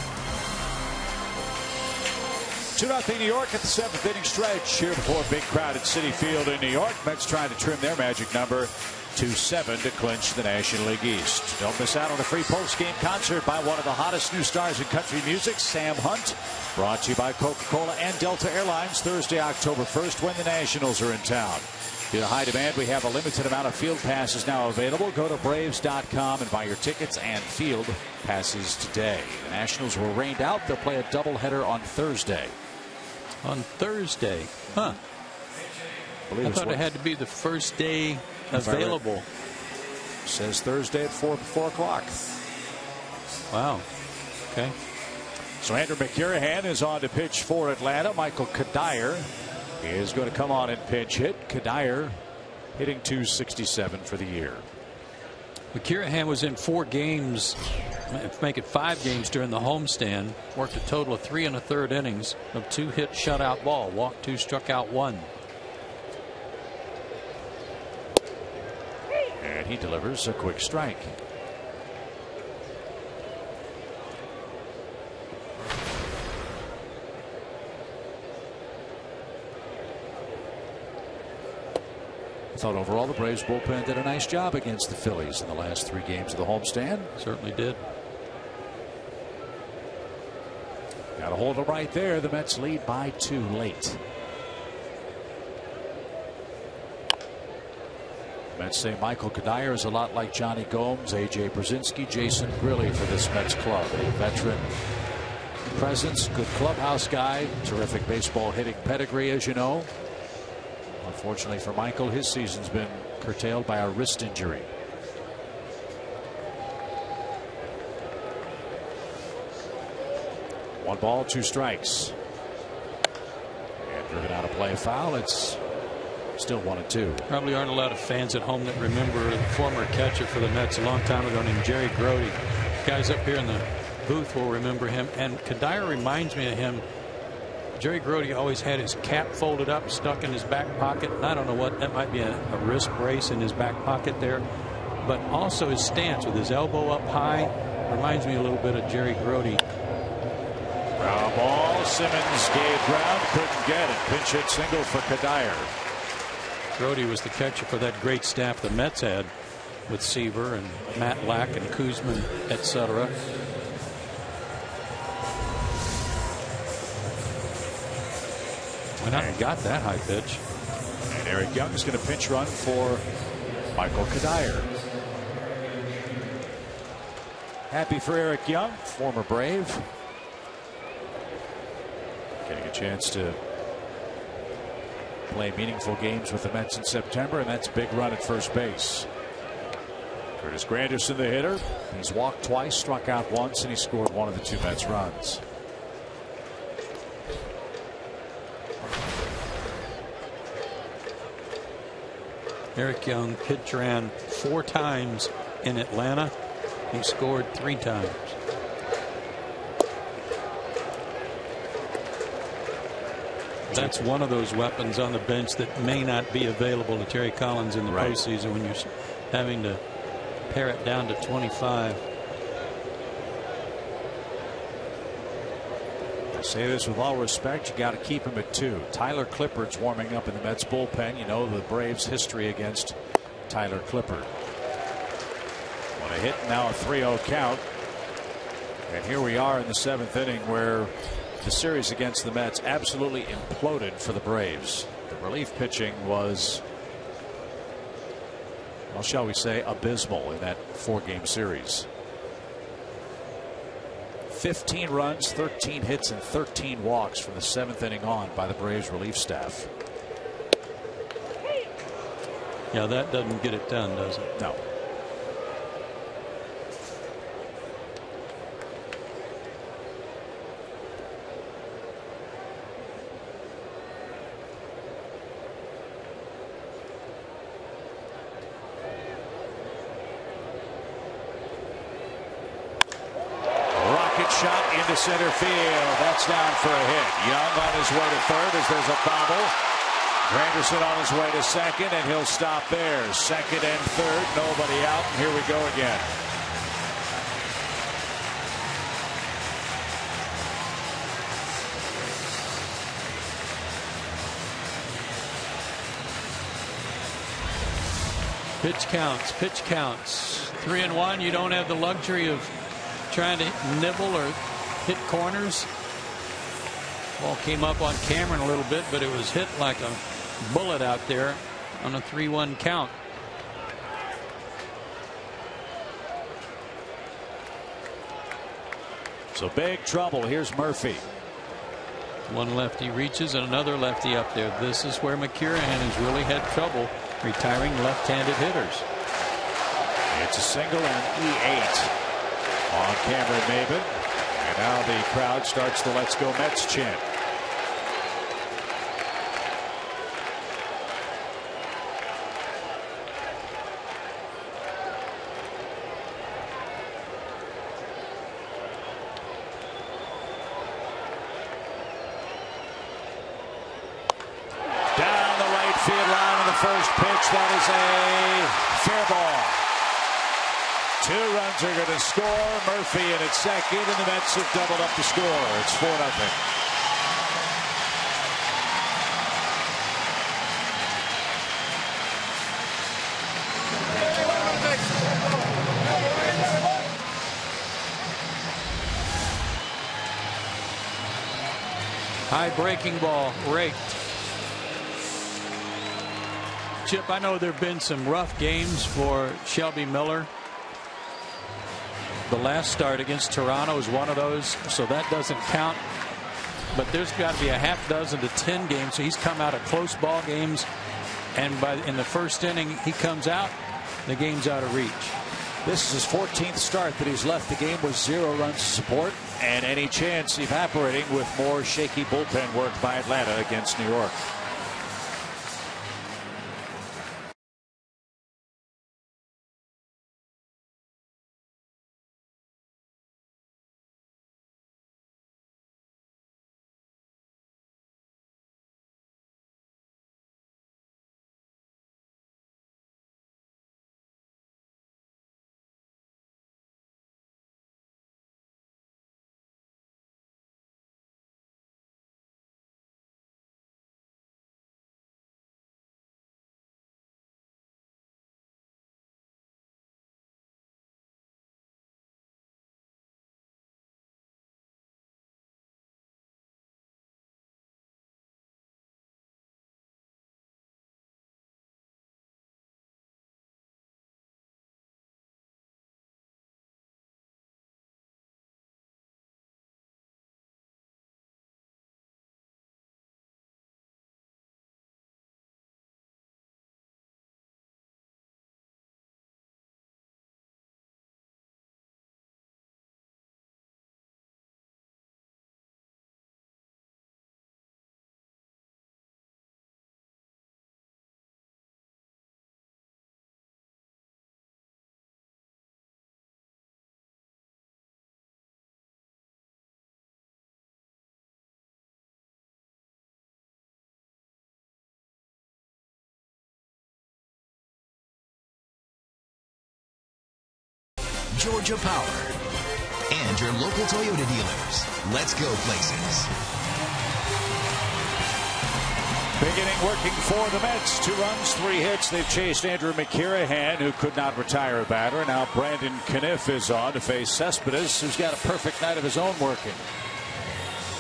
2-0 New York at the 7th inning stretch here before a big crowd at Citi Field in New York. Mets trying to trim their magic number to 7 to clinch the National League East. Don't miss out on a free post-game concert by one of the hottest new stars in country music, Sam Hunt. Brought to you by Coca-Cola and Delta Airlines Thursday, October 1st when the Nationals are in town. Due to high demand, we have a limited amount of field passes now available. Go to Braves.com and buy your tickets and field passes today. The Nationals were rained out. They'll play a doubleheader on Thursday. On Thursday? Huh. I thought it had to be the first day available. Says Thursday at 4 o'clock. Wow. Okay. So Andrew McCurahan is on to pitch for Atlanta. Michael Kadire is going to come on and pinch hit. Kadire hitting .267 for the year. McCurahan was in 4 games, make it 5 games during the homestand. Worked a total of 3 1/3 innings of 2-hit shutout ball. Walked 2, struck out 1. And he delivers a quick strike. I thought overall the Braves bullpen did a nice job against the Phillies in the last 3 games of the homestand. Certainly did. Got a hold of right there. The Mets lead by 2 late. Mets say Michael Kadire is a lot like Johnny Gomes, A.J. Brzezinski, Jason Grilli for this Mets club. A veteran presence, good clubhouse guy, terrific baseball hitting pedigree, as you know. Unfortunately for Michael, his season's been curtailed by a wrist injury. One ball, 2 strikes. And driven out of play, foul. It's still 1-2. Probably aren't a lot of fans at home that remember the former catcher for the Mets a long time ago named Jerry Grody. Guys up here in the booth will remember him. And Kadire reminds me of him. Jerry Grody always had his cap folded up, stuck in his back pocket. I don't know what that might be, a wrist brace in his back pocket there. But also his stance with his elbow up high reminds me a little bit of Jerry Grody. Ground ball. Simmons gave ground, couldn't get it. Pinch hit single for Kadire. Grody was the catcher for that great staff the Mets had with Seaver and Matt Lack and Kuzman, etc. Went out and got that high pitch. And Eric Young is going to pinch run for Michael Kadire. Happy for Eric Young, former Brave. Getting a chance to play meaningful games with the Mets in September, and that's a big run at first base. Curtis Granderson, the hitter. He's walked twice, struck out once, and he scored one of the 2 Mets runs. Eric Young pitch ran 4 times in Atlanta. He scored 3 times. That's one of those weapons on the bench that may not be available to Terry Collins in the postseason when you're having to pare it down to 25. I say this with all respect, you got to keep him at 2. Tyler Clippard's warming up in the Mets bullpen. You know the Braves' history against Tyler Clippard. What a hit, now a 3-0 count. And here we are in the 7th inning where the series against the Mets absolutely imploded for the Braves. The relief pitching was, well, shall we say, abysmal in that 4-game series. 15 runs, 13 hits, and 13 walks from the 7th inning on by the Braves relief staff. Yeah, that doesn't get it done, does it? No. shot into center field. That's down for a hit. Young on his way to third as there's a bobble. Granderson on his way to second, and he'll stop there. Second and third, nobody out, and here we go again. Pitch counts, pitch counts. 3-1. You don't have the luxury of trying to nibble or hit corners. Ball came up on Cameron a little bit, but it was hit like a bullet out there on a 3-1 count. So big trouble. Here's Murphy. One lefty reaches and another lefty up there. This is where McCurahan has really had trouble retiring left-handed hitters. It's a single and E8 on Cameron Maybin. And now the crowd starts the Let's Go Mets chant. First pitch, that is a fair ball. 2 runs are going to score. Murphy in at second, and the Mets have doubled up the score. It's 4-0. High breaking ball raked. Chip, I know there have been some rough games for Shelby Miller. The last start against Toronto is one of those, so that doesn't count. But there's got to be a half dozen to 10 games. So he's come out of close ball games, and in the first inning he comes out, the game's out of reach. This is his 14th start that he's left the game with 0 runs support, and any chance evaporating with more shaky bullpen work by Atlanta against New York. Georgia Power, and your local Toyota dealers. Let's go places. Beginning working for the Mets. 2 runs, 3 hits. They've chased Andrew McCurahan, who could not retire a batter. Now Brandon Caniff is on to face Cespedes, who's got a perfect night of his own working.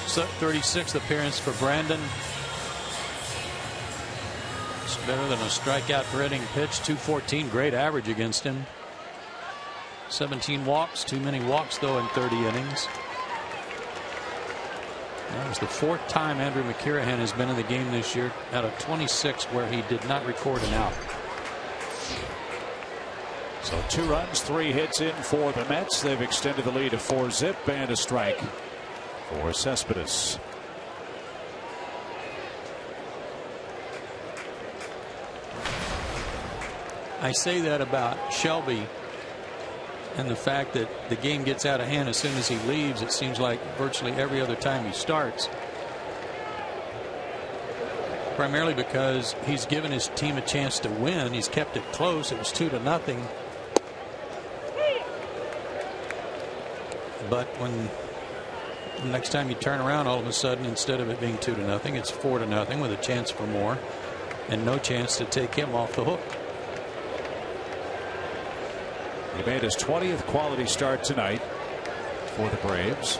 So 36th appearance for Brandon. It's better than a strikeout per inning pitch. 214, great average against him. 17 walks, too many walks though in 30 innings. That was the 4th time Andrew McCurahan has been in the game this year out of 26 where he did not record an out. So 2 runs, 3 hits in for the Mets. They've extended the lead to 4-zip and a strike for Cespedes. I say that about Shelby. And the fact that the game gets out of hand as soon as he leaves, it seems like virtually every other time he starts. Primarily because he's given his team a chance to win. He's kept it close. It was 2-0. But when the next time you turn around, all of a sudden, instead of it being 2-0, it's 4-0 with a chance for more and no chance to take him off the hook. He made his 20th quality start tonight for the Braves.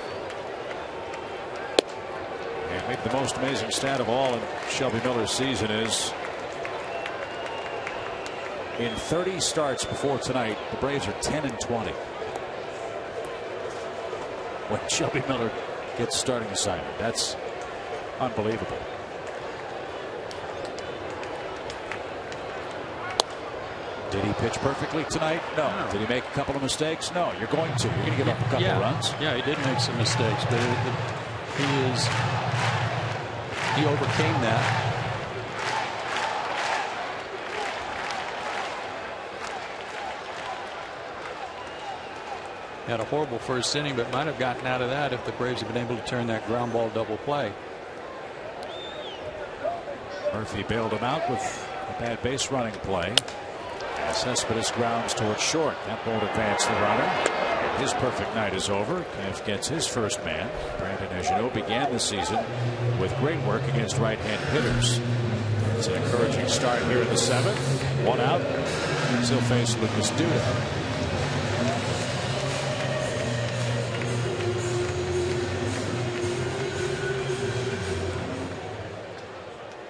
And maybe the most amazing stat of all in Shelby Miller's season is in 30 starts before tonight, the Braves are 10-20. When Shelby Miller gets starting assignment, that's unbelievable. Did he pitch perfectly tonight? No. Did he make a couple of mistakes? No. You're going to. You're going to give up a couple of runs. Yeah, he did make some mistakes, but he overcame that. Had a horrible first inning, but might have gotten out of that if the Braves had been able to turn that ground ball double play. Murphy bailed him out with a bad base running play. Cespedes grounds towards short. That won't advance the runner. His perfect night is over. Kniff gets his first man. Brandon, as you know, began the season with great work against right-hand hitters. It's an encouraging start here in the 7th. 1 out. He'll face Lucas Duda.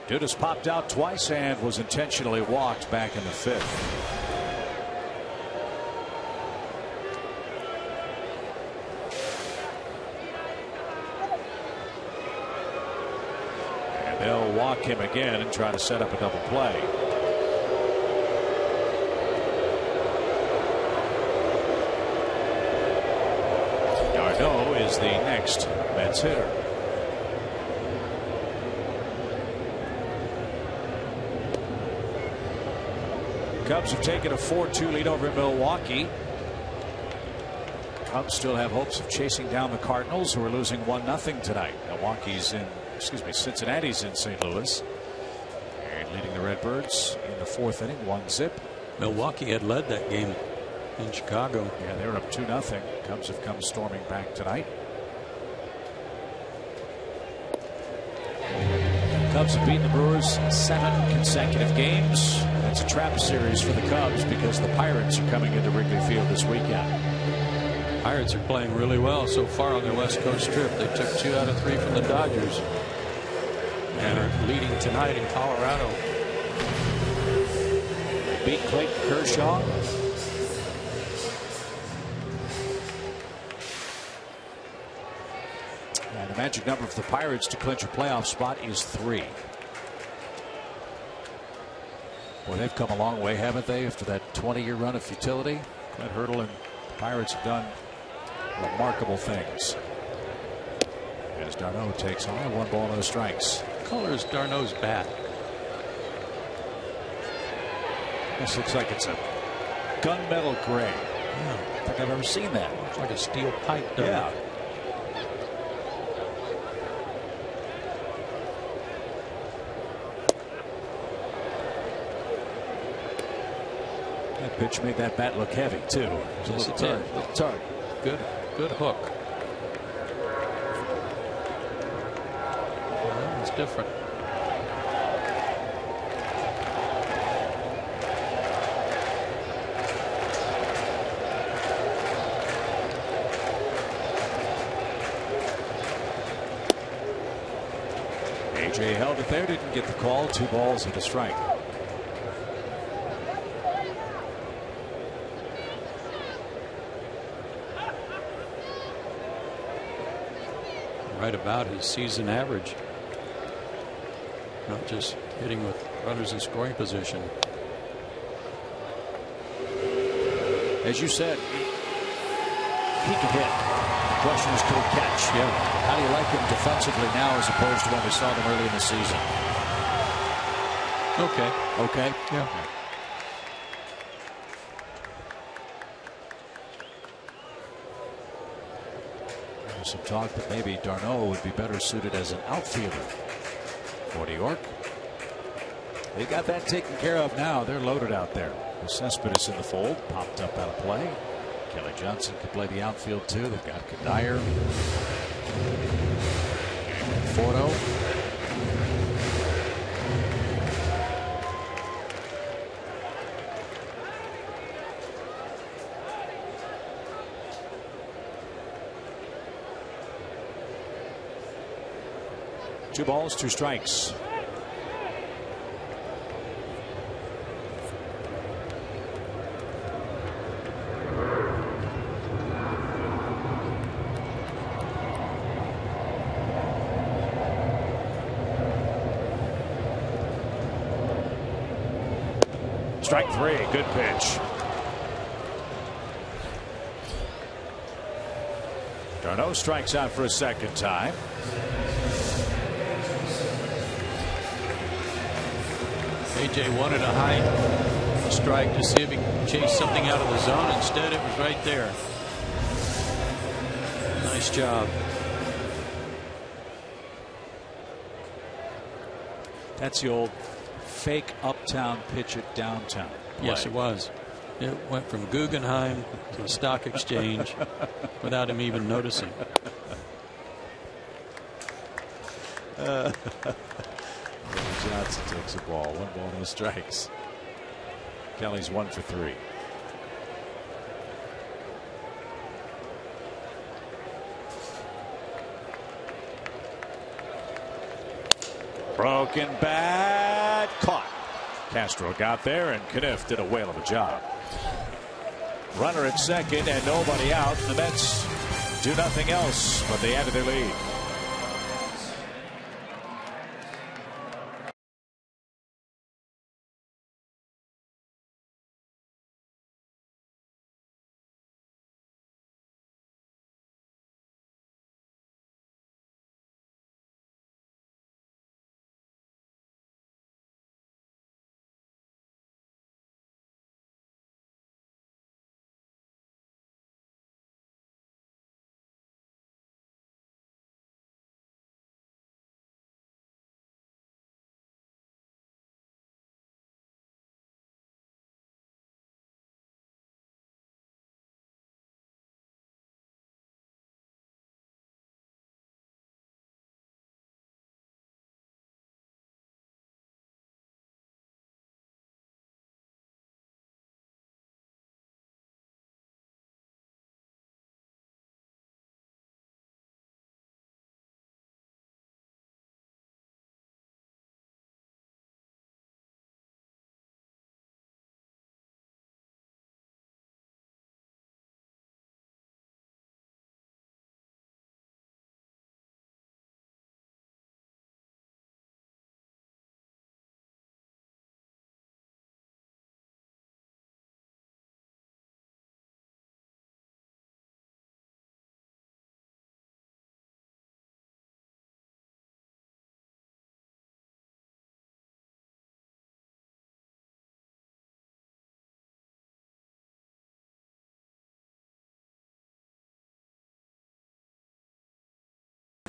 Dudas popped out twice and was intentionally walked back in the 5th. And they'll walk him again and try to set up a double play. Yarno is the next Mets hitter. Cubs have taken a 4-2 lead over Milwaukee. Cubs still have hopes of chasing down the Cardinals, who are losing 1-0 tonight. Cincinnati's in St. Louis and leading the Redbirds in the 4th inning, 1-0. Milwaukee had led that game in Chicago. Yeah, they were up 2-0. Cubs have come storming back tonight. Cubs have beaten the Brewers 7 consecutive games. It's a trap series for the Cubs because the Pirates are coming into Wrigley Field this weekend. Pirates are playing really well so far on their West Coast trip. They took 2 out of 3 from the Dodgers and are leading tonight in Colorado. They beat Clayton Kershaw. And the magic number for the Pirates to clinch a playoff spot is 3. Boy, they've come a long way, haven't they, after that 20-year run of futility? Clint Hurdle and the Pirates have done remarkable things. As d'Arnaud takes on 1 ball, no strikes. What color is d'Arnaud's bat? This looks like it's a gunmetal gray. Yeah. I don't think I've ever seen that. Looks like a steel pipe, doesn't yeah. it? That pitch made that bat look heavy, too. It's a little tart. Good hook. Well, it's different. AJ held it there, didn't get the call. 2 balls and a strike. Right about his season average. Not just hitting with runners in scoring position. As you said, he can hit. The question is, could he catch? Yeah. How do you like him defensively now as opposed to when we saw them early in the season? Okay. Okay. Yeah. There's some talk that maybe d'Arnaud would be better suited as an outfielder for New York. They got that taken care of now. They're loaded out there. The Cespedes in the fold, popped up out of play. Kelly Johnson could play the outfield too. They've got Kadire, Fordo. Two balls, two strikes. Strike three, good pitch. d'Arnaud strikes out for a second time. AJ wanted a high strike to see if he could chase something out of the zone. Instead, it was right there. Nice job. That's the old fake uptown pitch at downtown play. Yes, it was. It went from Guggenheim to the Stock Exchange without him even noticing. Johnson takes a ball. One ball, no strikes. Kelly's 1 for 3. Broken bat, caught. Castro got there, and Kniff did a whale of a job. Runner at second and nobody out. The Mets do nothing else, but they added their lead.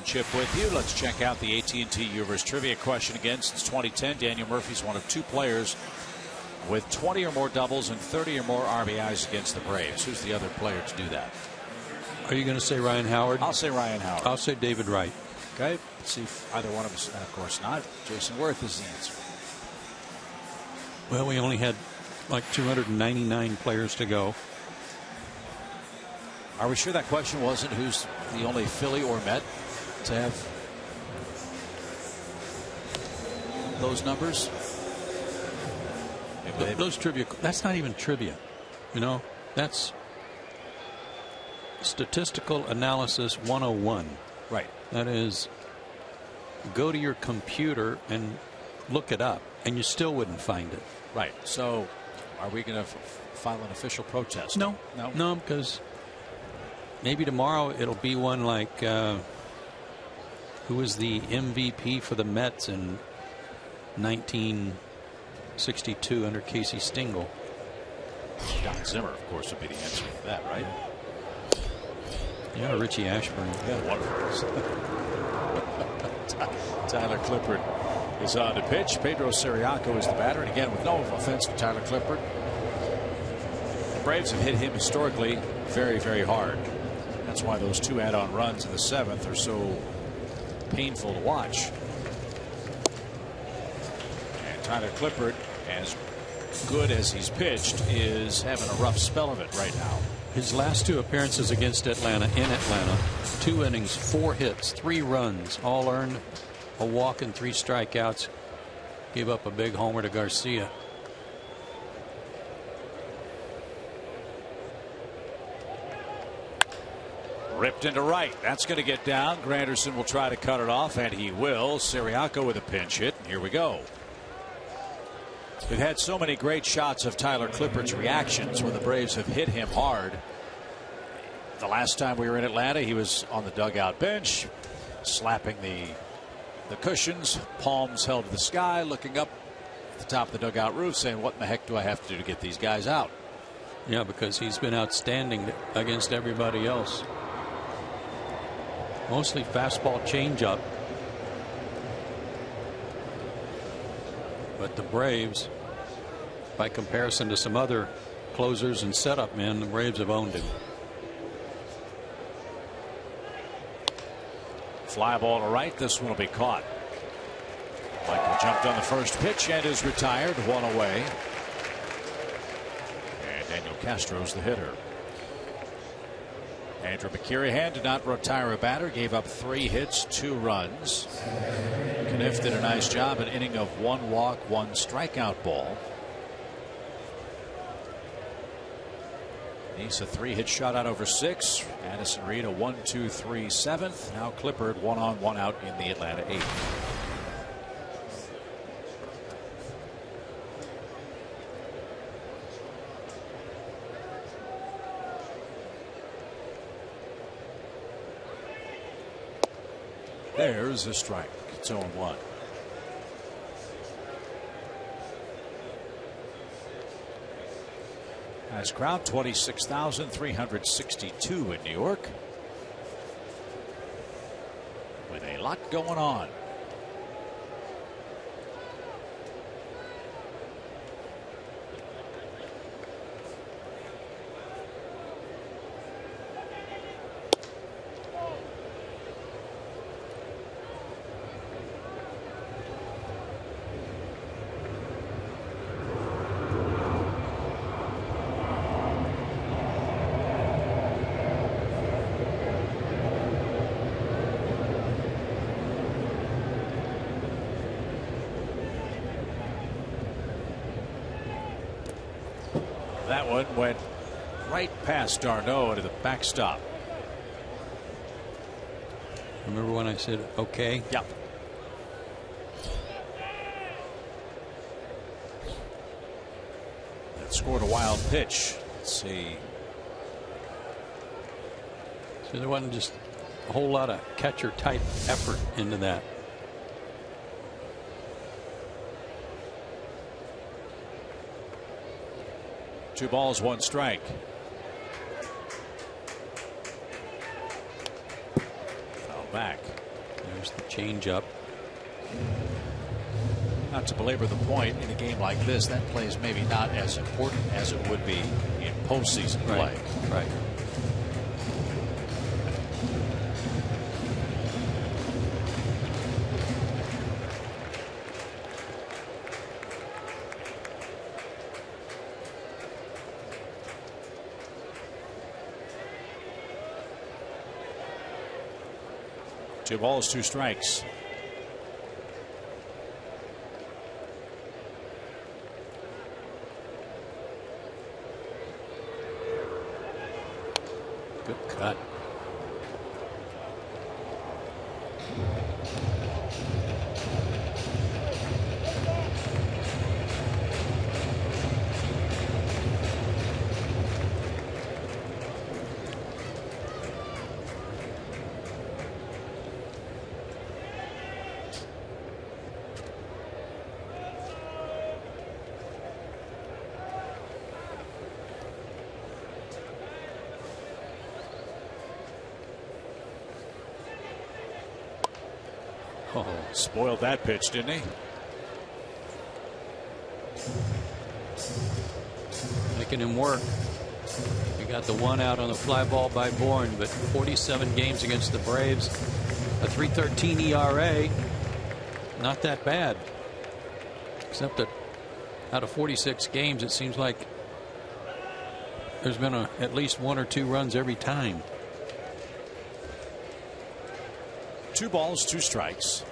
Chip with you. Let's check out the AT&T Universe trivia question again. Since 2010, Daniel Murphy's one of 2 players with 20 or more doubles and 30 or more RBIs against the Braves. Who's the other player to do that? Are you going to say Ryan Howard? I'll say Ryan Howard. I'll say David Wright. Okay. Let's see if either one of us, and of course not. Jason Worth is the answer. Well, we only had like 299 players to go. Are we sure that question wasn't who's the only Philly or Met to have those numbers? Those trivia, that's not even trivia. You know, that's statistical analysis 101. Right. That is, go to your computer and look it up, and you still wouldn't find it. Right. So are we going to file an official protest? No, because maybe tomorrow it'll be one like who was the MVP for the Mets in 1962 under Casey Stengel? Don Zimmer, of course, would be the answer for that, right? Yeah, Richie Ashburn. Yeah, wonderful. Tyler Clippard is on to pitch. Pedro Ciriaco is the batter, and again with no offense to Tyler Clippard, the Braves have hit him historically very, very hard. That's why those 2 add-on runs in the 7th are so painful to watch. And Tyler Clippard, as good as he's pitched, is having a rough spell of it right now. His last 2 appearances against Atlanta, in Atlanta, 2 innings, 4 hits, 3 runs, all earned, a walk and 3 strikeouts. Gave up a big homer to Garcia. Ripped into right. That's going to get down. Granderson will try to cut it off, and he will. Ciriaco with a pinch hit. Here we go. We've had so many great shots of Tyler Clippard's reactions when the Braves have hit him hard. The last time we were in Atlanta, he was on the dugout bench, slapping the cushions, palms held to the sky, looking up at the top of the dugout roof, saying, what in the heck do I have to do to get these guys out? Yeah, because he's been outstanding against everybody else. Mostly fastball changeup. But the Braves, by comparison to some other closers and setup men, the Braves have owned him. Fly ball to right. This one will be caught. Michael jumped on the first pitch and is retired. 1 away. And Daniel Castro's the hitter. Andrew McKirihan did not retire a batter. Gave up 3 hits, 2 runs. Kniff did a nice job, an inning of 1 walk, 1 strikeout ball. He's a 3-hit shutout over 6. Addison Reed a 1-2-3 7th. Now Clippard 1 on 1 out in the Atlanta 8th. There's a strike. It's 0-1. Nice crowd, 26,362 in New York. With a lot going on. That one went right past d'Arnaud to the backstop. Remember when I said okay? Yeah. That scored a wild pitch. Let's see. So there wasn't just a whole lot of catcher type effort into that. Two balls, 1 strike. Foul back. There's the changeup. Not to belabor the point, in a game like this, that play is maybe not as important as it would be in postseason play. Right. Two balls, 2 strikes. Good cut. Oh, spoiled that pitch, didn't he? Making him work. We got the one out on the fly ball by Bourne, but 47 games against the Braves, a 3.13 ERA, not that bad. Except that out of 46 games, it seems like there's been at least 1 or 2 runs every time. 2 balls, 2 strikes.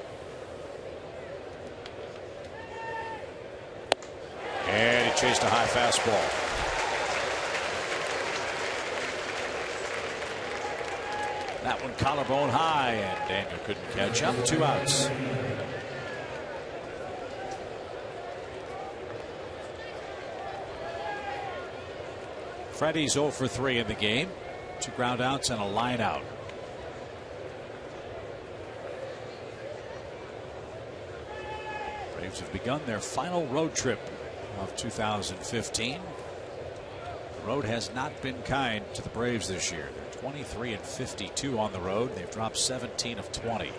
And he chased a high fastball. That one collarbone high, and Daniel couldn't catch up. 2 outs. Freddie's 0 for 3 in the game. 2 ground outs and a line out. Braves have begun their final road trip of 2015. The road has not been kind to the Braves this year. They're 23 and 52 on the road. They've dropped 17 of 20.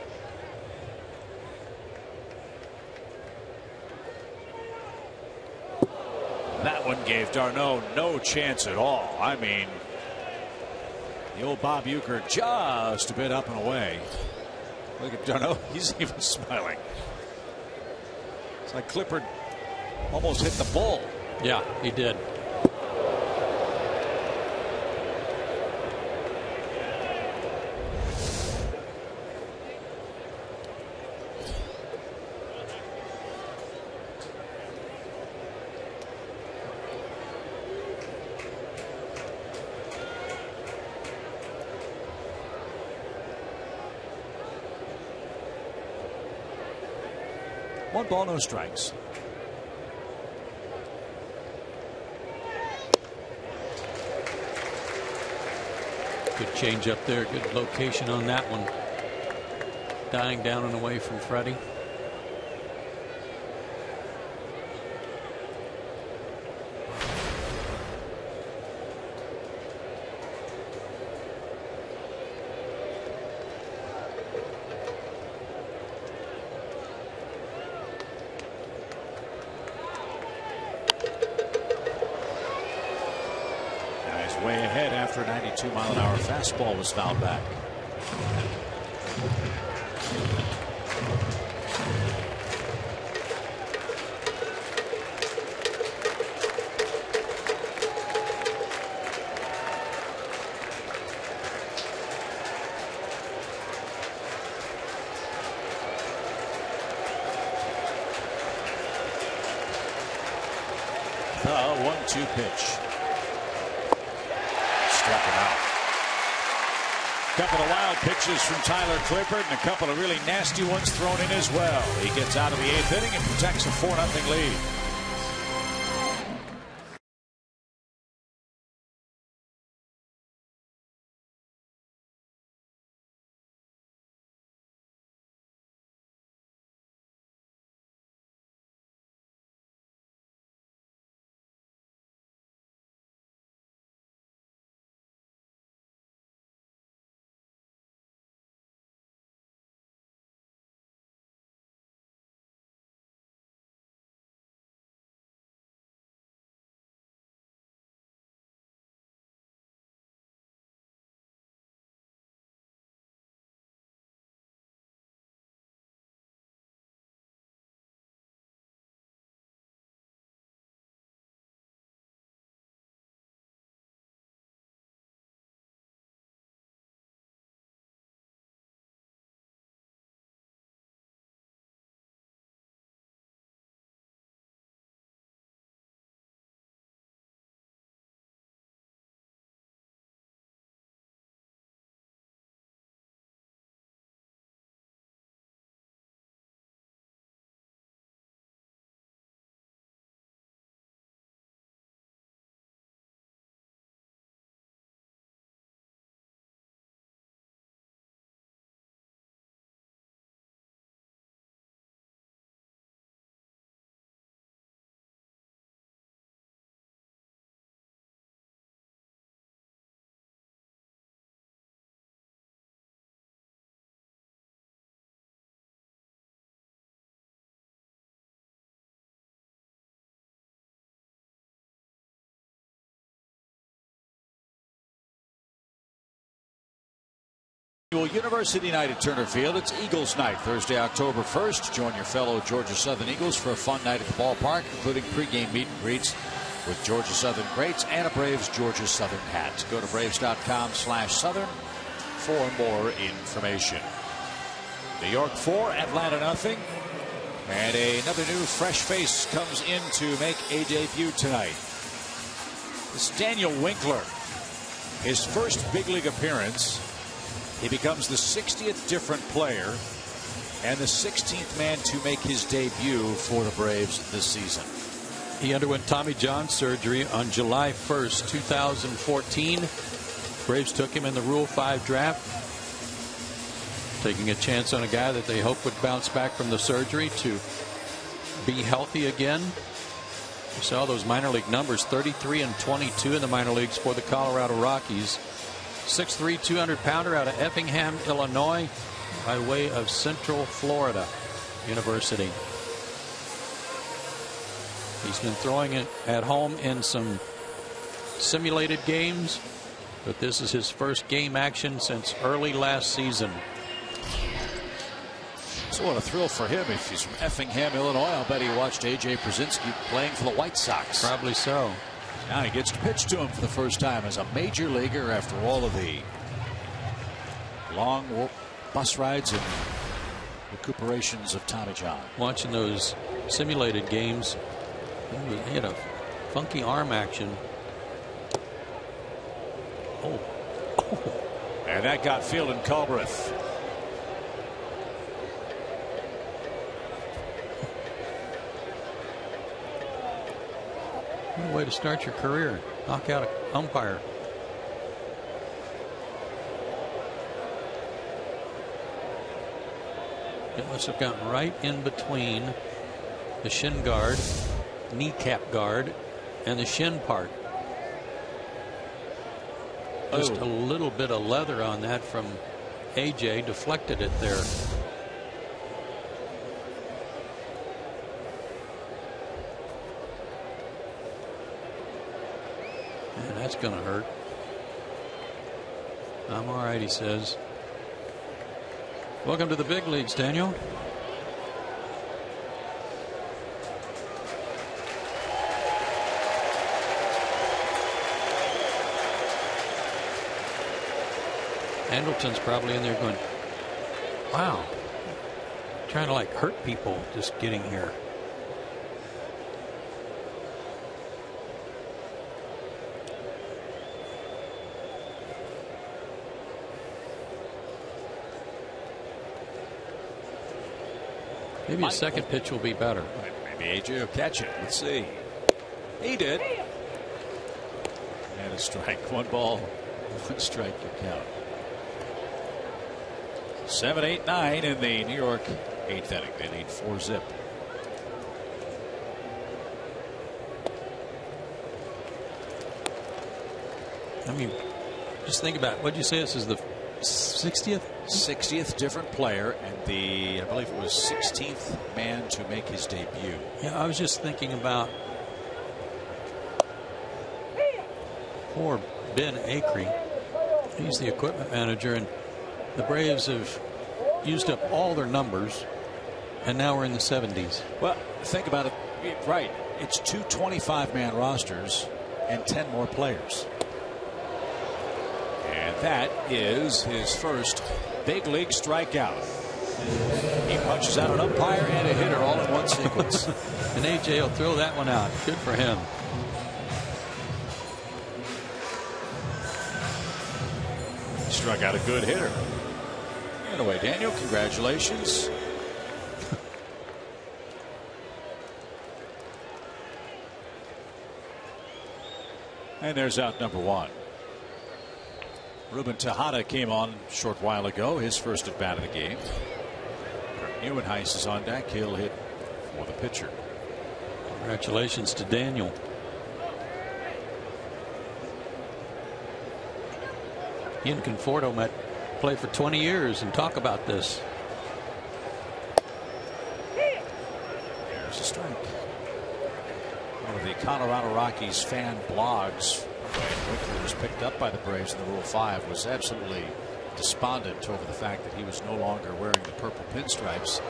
That one gave d'Arnaud no chance at all. I mean, the old Bob Uecker just a bit up and away. Look at d'Arnaud. He's even smiling. It's like Clippard almost hit the bull. Yeah, he did. One ball, no strikes. Good change up there. Good location on that one. Dying down and away from Freddie. Way ahead after a 92-mile-an-hour fastball was fouled back. The 1-2 pitch. Struck him out. Couple of wild pitches from Tyler Clippard and a couple of really nasty ones thrown in as well. He gets out of the 8th inning and protects a 4-0 lead. University night at Turner Field. It's Eagles night, Thursday, October 1st. Join your fellow Georgia Southern Eagles for a fun night at the ballpark, including pregame meet and greets with Georgia Southern greats and a Braves Georgia Southern hat. Go to Braves.com/Southern for more information. New York 4, Atlanta nothing. And another new fresh face comes in to make a debut tonight. It's Daniel Winkler. His first big league appearance. He becomes the 60th different player and the 16th man to make his debut for the Braves this season. He underwent Tommy John surgery on July 1st, 2014. Braves took him in the Rule 5 draft, taking a chance on a guy that they hoped would bounce back from the surgery to be healthy again. You saw those minor league numbers, 33 and 22 in the minor leagues for the Colorado Rockies. 6'3", 200-pounder out of Effingham, Illinois, by way of Central Florida University. He's been throwing it at home in some simulated games, but this is his first game action since early last season. So what a thrill for him. If he's from Effingham, Illinois, I'll bet he watched A.J. Brzezinski playing for the White Sox. Probably so. Now he gets to pitch to him for the first time as a major leaguer after all of the long bus rides and recuperations of Tommy John. Watching those simulated games, he had a funky arm action. Oh. And that got fielded Culbreth. What a way to start your career. Knock out an umpire. It must have gotten right in between the shin guard, kneecap guard, and the shin part. Just a little bit of leather on that from A.J. deflected it there. Man, that's going to hurt. I'm all right, he says. Welcome to the big leagues, Daniel. Andrelton's probably in there going, wow, trying to like hurt people just getting here. Maybe a second pitch will be better. Maybe AJ will catch it. Let's see. He did. And a strike. 1 ball, 1 strike to count. 7-8-9 in the New York 8th inning. They lead 4-zip. I mean, just think about it. What'd you say? This is the 60th? 60th different player, and the, I believe it was 16th man to make his debut. Yeah, I was just thinking about poor Ben Acree. He's the equipment manager, and the Braves have used up all their numbers, and now we're in the 70s. Well, think about it. Right. It's 2 25-man rosters and 10 more players. And that is his first big league strikeout. He punches out an umpire and a hitter all in one sequence. And AJ will throw that one out. Good for him. Struck out a good hitter. Anyway, Daniel, congratulations. And there's out number 1. Ruben Tejada came on a short while ago, his first at bat of the game. Neuenhuis is on deck. He'll hit for the pitcher. Congratulations to Daniel. He and Conforto might play for 20 years and talk about this. There's a strike. One of the Colorado Rockies fan blogs, when Winkler was picked up by the Braves in the Rule 5, was absolutely despondent over the fact that he was no longer wearing the purple pinstripes.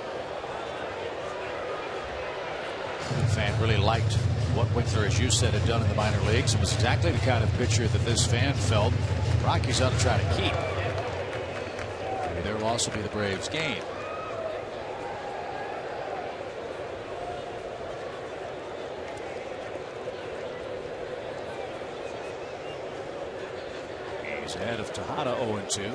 The fan really liked what Winkler, as you said, had done in the minor leagues. It was exactly the kind of pitcher that this fan felt Rockies ought to try to keep. Maybe their loss will be the Braves' gain. He's ahead of Tejada 0-2.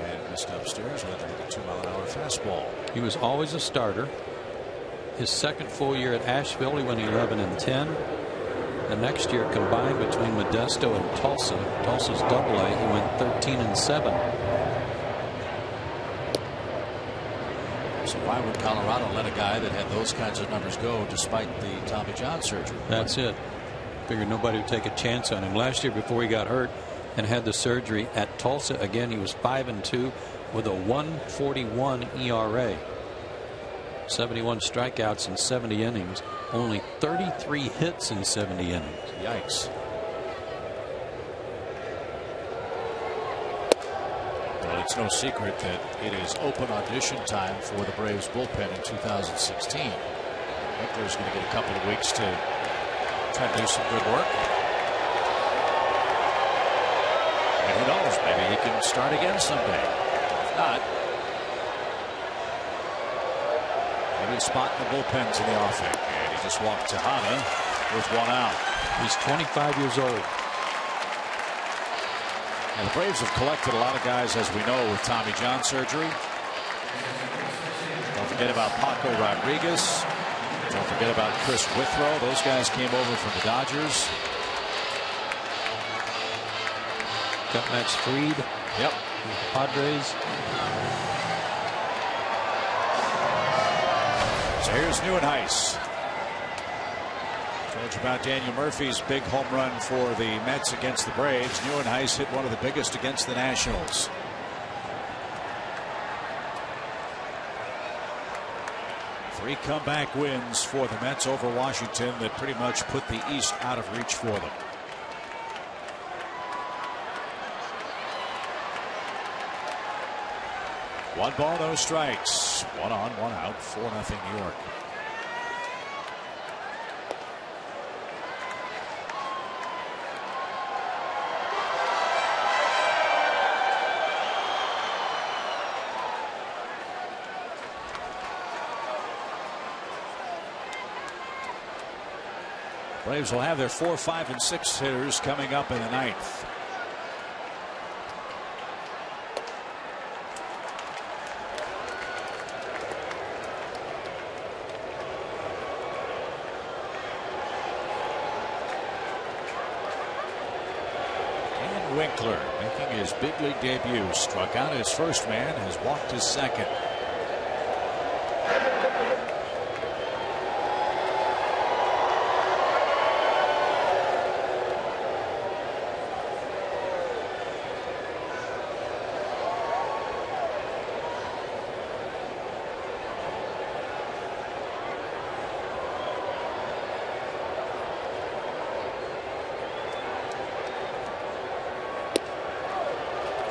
And missed upstairs with a 2-mile-an-hour fastball. He was always a starter. His second full year at Asheville, he went 11-10. The next year, combined between Modesto and Tulsa, Tulsa's Double-A, he went 13-7. So why would Colorado let a guy that had those kinds of numbers go despite the Tommy John surgery? That's it. Figured nobody would take a chance on him. Last year, before he got hurt and had the surgery at Tulsa, again, he was 5-2 with a 1.41 ERA. 71 strikeouts in 70 innings, only 33 hits in 70 innings. Yikes. Well, it's no secret that it is open audition time for the Braves bullpen in 2016. Winkler's going to get a couple of weeks to try to do some good work. And who knows, maybe he can start again someday. If not, maybe a spot in the bullpens in the offing. And he just walked Tejada with one out. He's 25 years old. And the Braves have collected a lot of guys, as we know, with Tommy John surgery. Don't forget about Paco Rodriguez. Don't forget about Chris Withrow. Those guys came over from the Dodgers. Got Max Fried. Yep. Padres. So here's Neuenhuis. Told you about Daniel Murphy's big home run for the Mets against the Braves. Neuenhuis hit one of the biggest against the Nationals. Three comeback wins for the Mets over Washington that pretty much put the East out of reach for them. One ball, no strikes. One on, one out. 4-0 New York. Braves will have their 4, 5, and 6 hitters coming up in the ninth. And Winkler making his big league debut. Struck out his first man, has walked his second.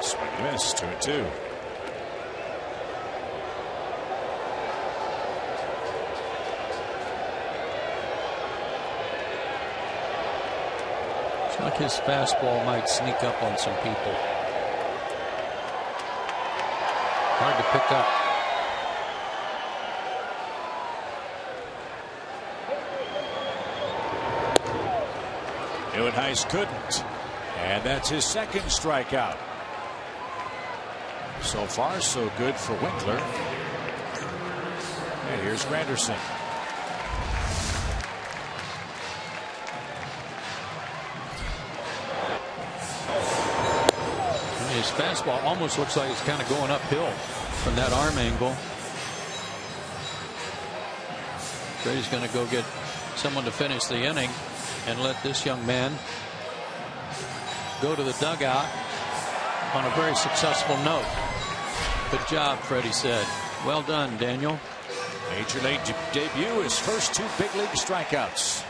Swing and miss, 2-2. It's like his fastball might sneak up on some people. Hard to pick up. Neuenhuis couldn't. And that's his second strikeout. So far, so good for Winkler. And here's Granderson. His fastball almost looks like it's kind of going uphill from that arm angle. Brady's going to go get someone to finish the inning and let this young man go to the dugout on a very successful note. Good job, Freddie said. Well done, Daniel. Major league debut, his first 2 big league strikeouts.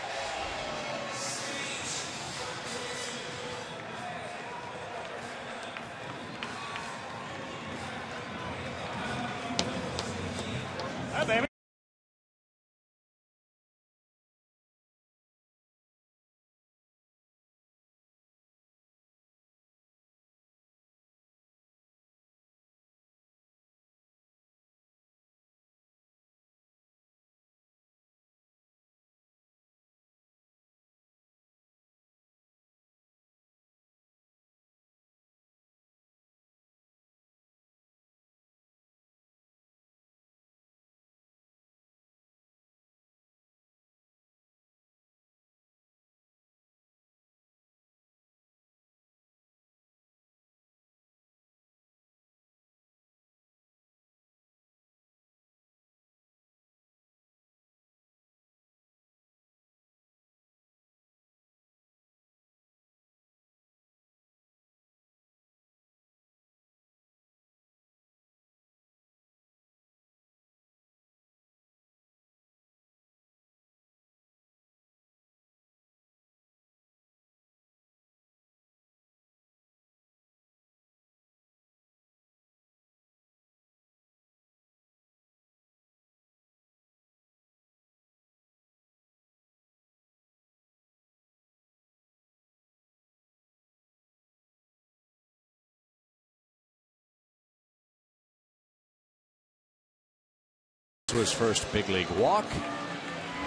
to his first big league walk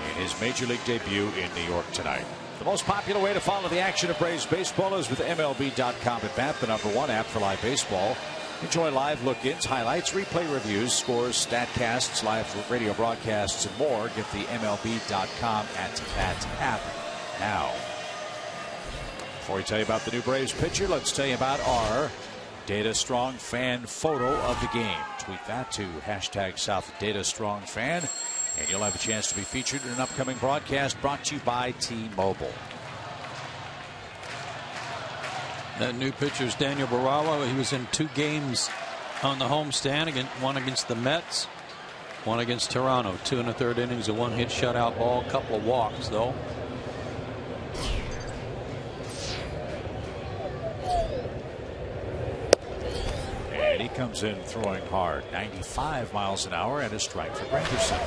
in his major league debut in New York tonight. The most popular way to follow the action of Braves baseball is with MLB.com at bat, the #1 app for live baseball. Enjoy live look-ins, highlights, replay reviews, scores, statcasts, live radio broadcasts, and more. Get the MLB.com at bat app now. Before we tell you about the new Braves pitcher, let's tell you about our Data Strong fan photo of the game. Tweet that to #SouthDataStrongFan, and you'll have a chance to be featured in an upcoming broadcast brought to you by T-Mobile. That new pitcher's Daniel Barawa. He was in 2 games on the homestand, one against the Mets, one against Toronto. 2 1/3 innings, a 1-hit shutout ball, a couple of walks though. And he comes in throwing hard, 95 miles an hour, and a strike for Granderson.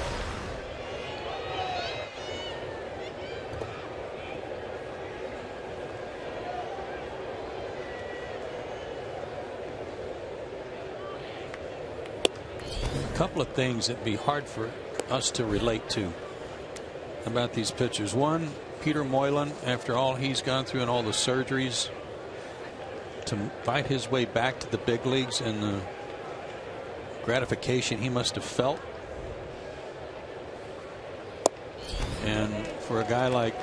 A couple of things that'd be hard for us to relate to about these pitchers. One, Peter Moylan, after all he's gone through and all the surgeries, to fight his way back to the big leagues and the gratification he must have felt. And for a guy like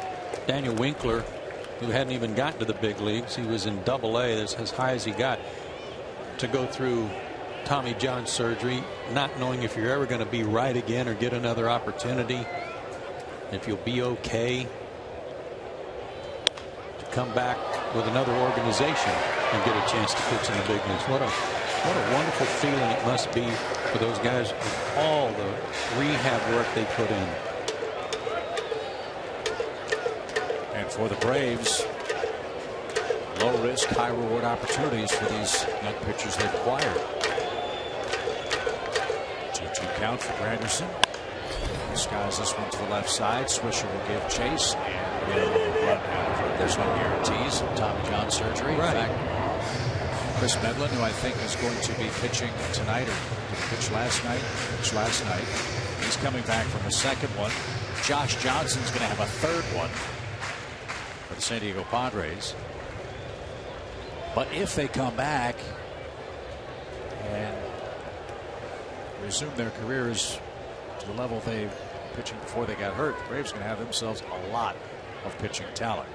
Daniel Winkler, who hadn't even gotten to the big leagues, he was in Double-A, that's as high as he got, to go through Tommy John surgery, not knowing if you're ever going to be right again or get another opportunity, if you'll be okay, to come back with another organization and get a chance to pitch in the big leagues. What a wonderful feeling it must be for those guys with all the rehab work they put in. And for the Braves, low risk, high reward opportunities for these young pitchers they've acquired. 2-2 count for Granderson. Skies this one to the left side. Swisher will give chase and will run out. There's no guarantees of Tommy John surgery. Right. In fact, Chris Medlin, who I think is going to be pitching tonight, or pitched last night. He's coming back from a second one. Josh Johnson's going to have a third one for the San Diego Padres. But if they come back and resume their careers to the level they pitching before they got hurt, the Braves are going to have themselves a lot of pitching talent.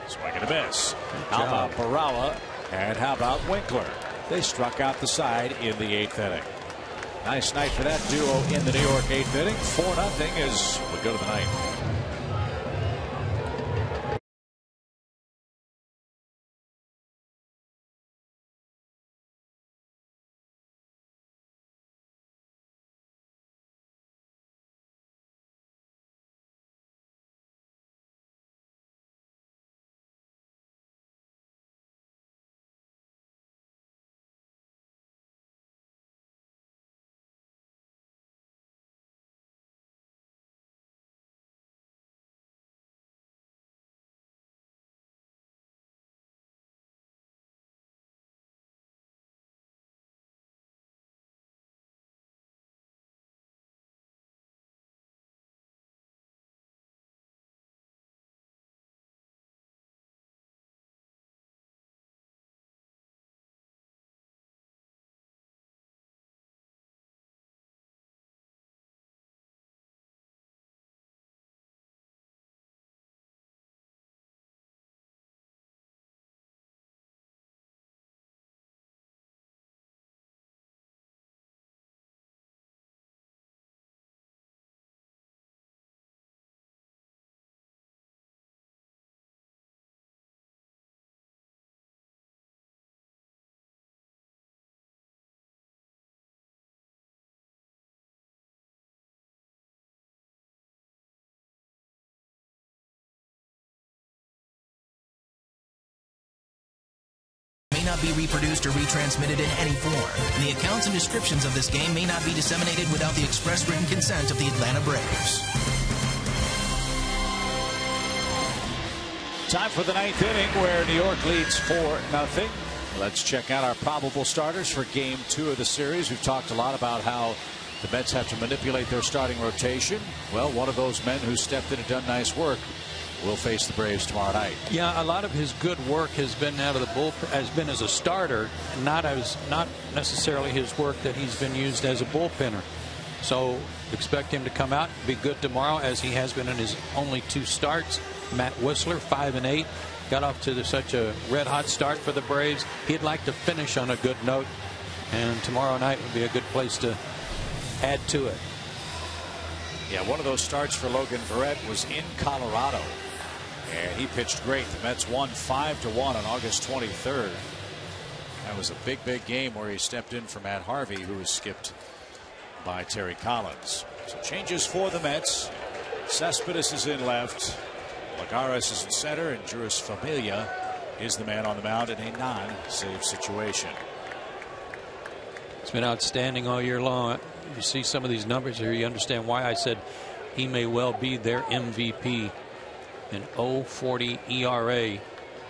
Swing and a miss. How about Barawa and how about Winkler? They struck out the side in the 8th inning. Nice night for that duo in the New York 8th inning. 4-0 as we go to the 9th. May not be reproduced or retransmitted in any form. The accounts and descriptions of this game may not be disseminated without the express written consent of the Atlanta Braves. Time for the 9th inning where New York leads 4-0. Let's check out our probable starters for Game 2 of the series. We've talked a lot about how The Mets have to manipulate their starting rotation. Well, one of those men who stepped in and done nice work will face the Braves tomorrow night. Yeah, a lot of his good work has been out of the bullpen, has been as a starter, not necessarily his work that he's been used as a bullpenner. So expect him to come out and be good tomorrow, as he has been in his only 2 starts. Matt Whistler, 5-8, got off to such a red-hot start for the Braves. He'd like to finish on a good note, and tomorrow night would be a good place to add to it. Yeah, one of those starts for Logan Verrett was in Colorado, and he pitched great. The Mets won 5-1 on August 23rd. That was a big game where he stepped in for Matt Harvey, who was skipped by Terry Collins. So changes for the Mets. Cespedes is in left, Lagares is in center, and Juris Familia is the man on the mound in a non-save situation. It's been outstanding all year long. You see some of these numbers here, you understand why I said he may well be their MVP. An 0.40 ERA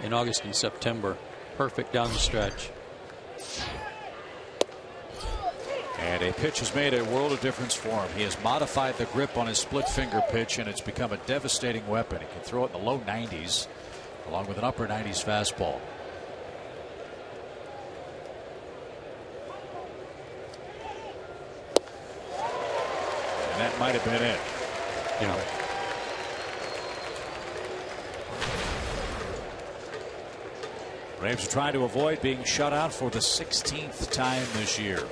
in August and September. Perfect down the stretch. And a pitch has made a world of difference for him. He has modified the grip on his split finger pitch, and it's become a devastating weapon. He can throw it in the low 90s along with an upper 90s fastball. And that might have been it. Yeah. Braves are trying to avoid being shut out for the 16th time this year.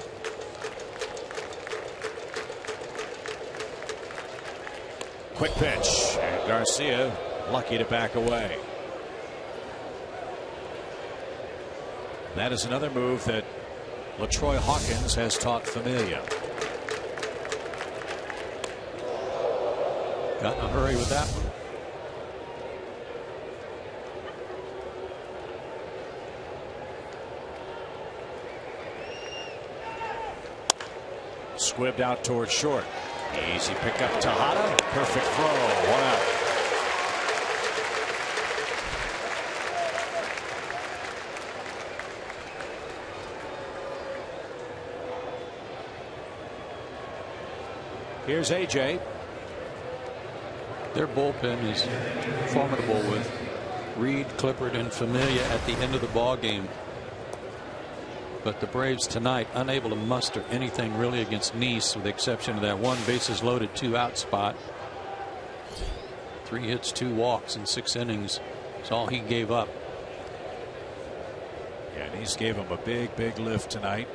Quick pitch, and Garcia lucky to back away. That is another move that LaTroy Hawkins has taught Familia. Got in a hurry with that one. Squibbed out towards short. Easy pickup. Tejada. Perfect throw. 1 out. Here's AJ. Their bullpen is formidable with Reed, Clippard, and Familia at the end of the ball game. But the Braves tonight unable to muster anything really against Nice, with the exception of that 1 bases loaded 2 out spot. 3 hits, 2 walks in 6 innings. That's all he gave up. Yeah, Nice gave him a big lift tonight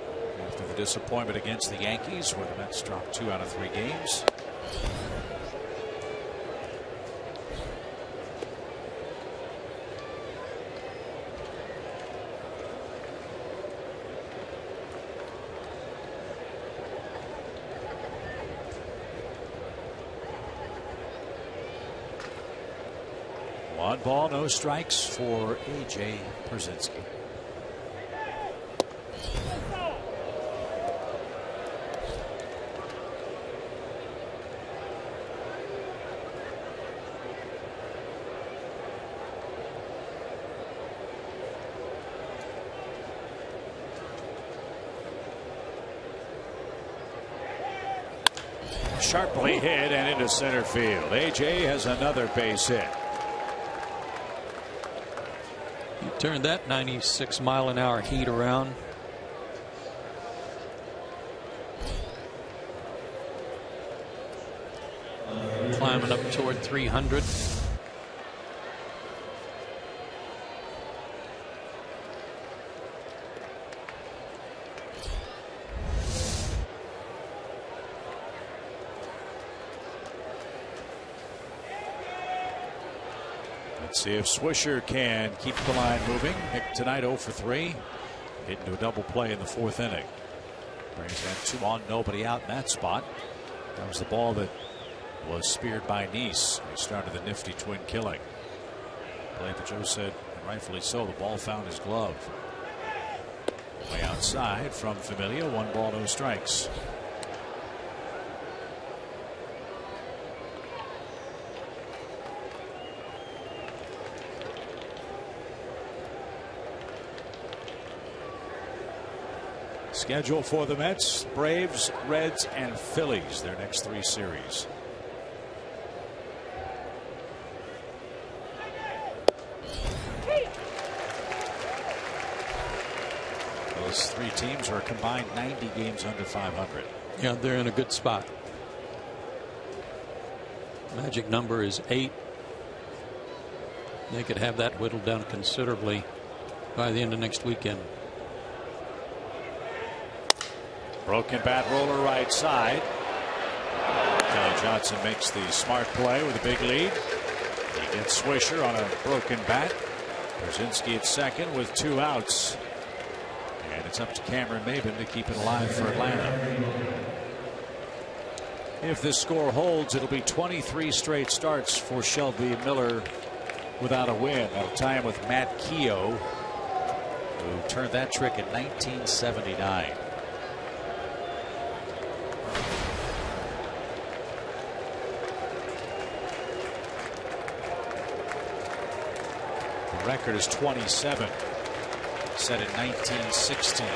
after the disappointment against the Yankees, where the Mets dropped 2 out of 3 games. One ball, no strikes for A.J. Pierzynski. Sharply hit and into center field. A.J. has another base hit. Turned that 96-mile-an-hour heat around. Climbing up toward 300. See if Swisher can keep the line moving. Nick tonight 0 for 3. Hit into a double play in the 4th inning. Braves had 2 on, nobody out in that spot. That was the ball that was speared by Nice. He started the nifty twin killing. Play that Joe said, and rightfully so, the ball found his glove. Way outside from Familia. 1 ball, no strikes. Schedule for the Mets: Braves, Reds, and Phillies, their next 3 series. Those 3 teams are a combined 90 games under 500. Yeah, they're in a good spot. Magic number is 8. They could have that whittled down considerably by the end of next weekend. Broken bat roller right side. Kelly Johnson makes the smart play with a big lead. He gets Swisher on a broken bat. Brzezinski at second with 2 outs. And it's up to Cameron Maybin to keep it alive for Atlanta. If this score holds, it'll be 23 straight starts for Shelby Miller without a win. That'll tie him with Matt Keogh, who turned that trick in 1979. The record is 27, set in 1916.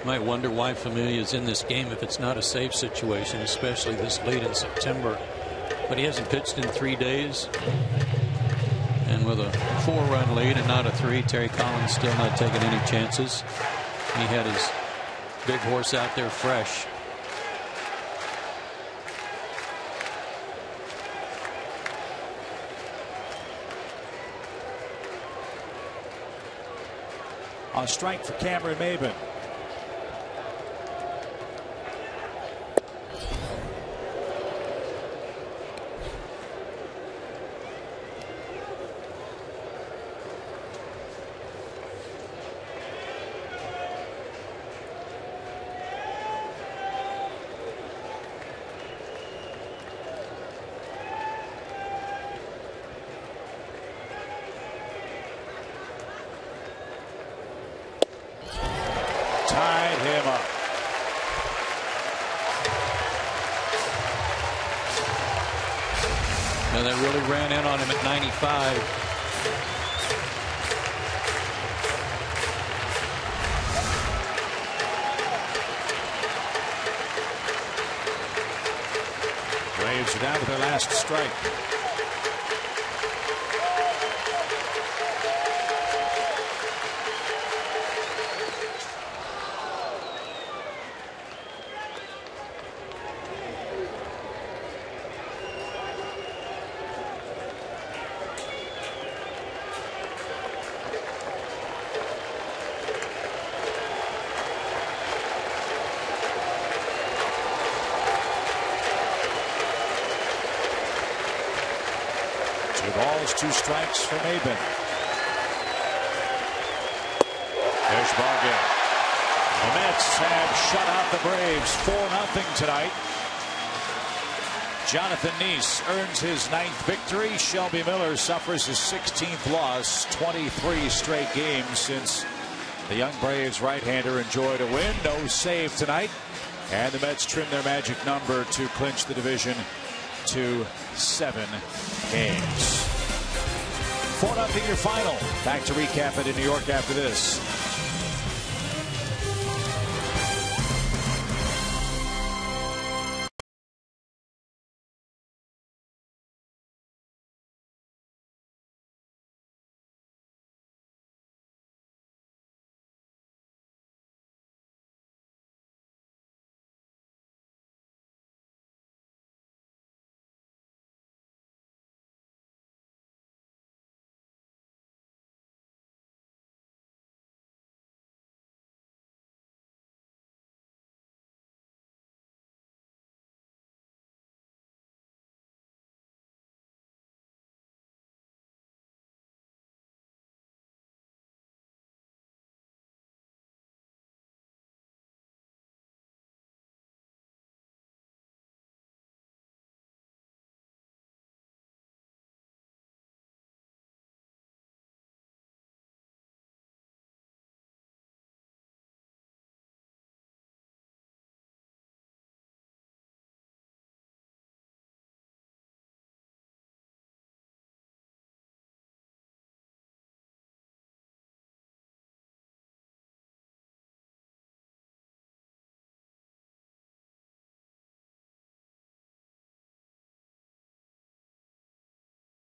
Might wonder why Familia's in this game if it's not a safe situation, especially this late in September. But he hasn't pitched in 3 days. And with a 4-run lead and not a 3, Terry Collins still not taking any chances. He had his big horse out there fresh. On strike for Cameron Maybin. Tied him up. Now they really ran in on him at 95. Braves are down to their last strike. Balls, 2 strikes for Maybin. There's ball game. The Mets have shut out the Braves 4-0 tonight. Jonathan Neese earns his 9th victory. Shelby Miller suffers his 16th loss. 23 straight games since the young Braves right-hander enjoyed a win. No save tonight. And the Mets trim their magic number to clinch the division to 7 games. 4-0 your final. Back to recap it in New York after this.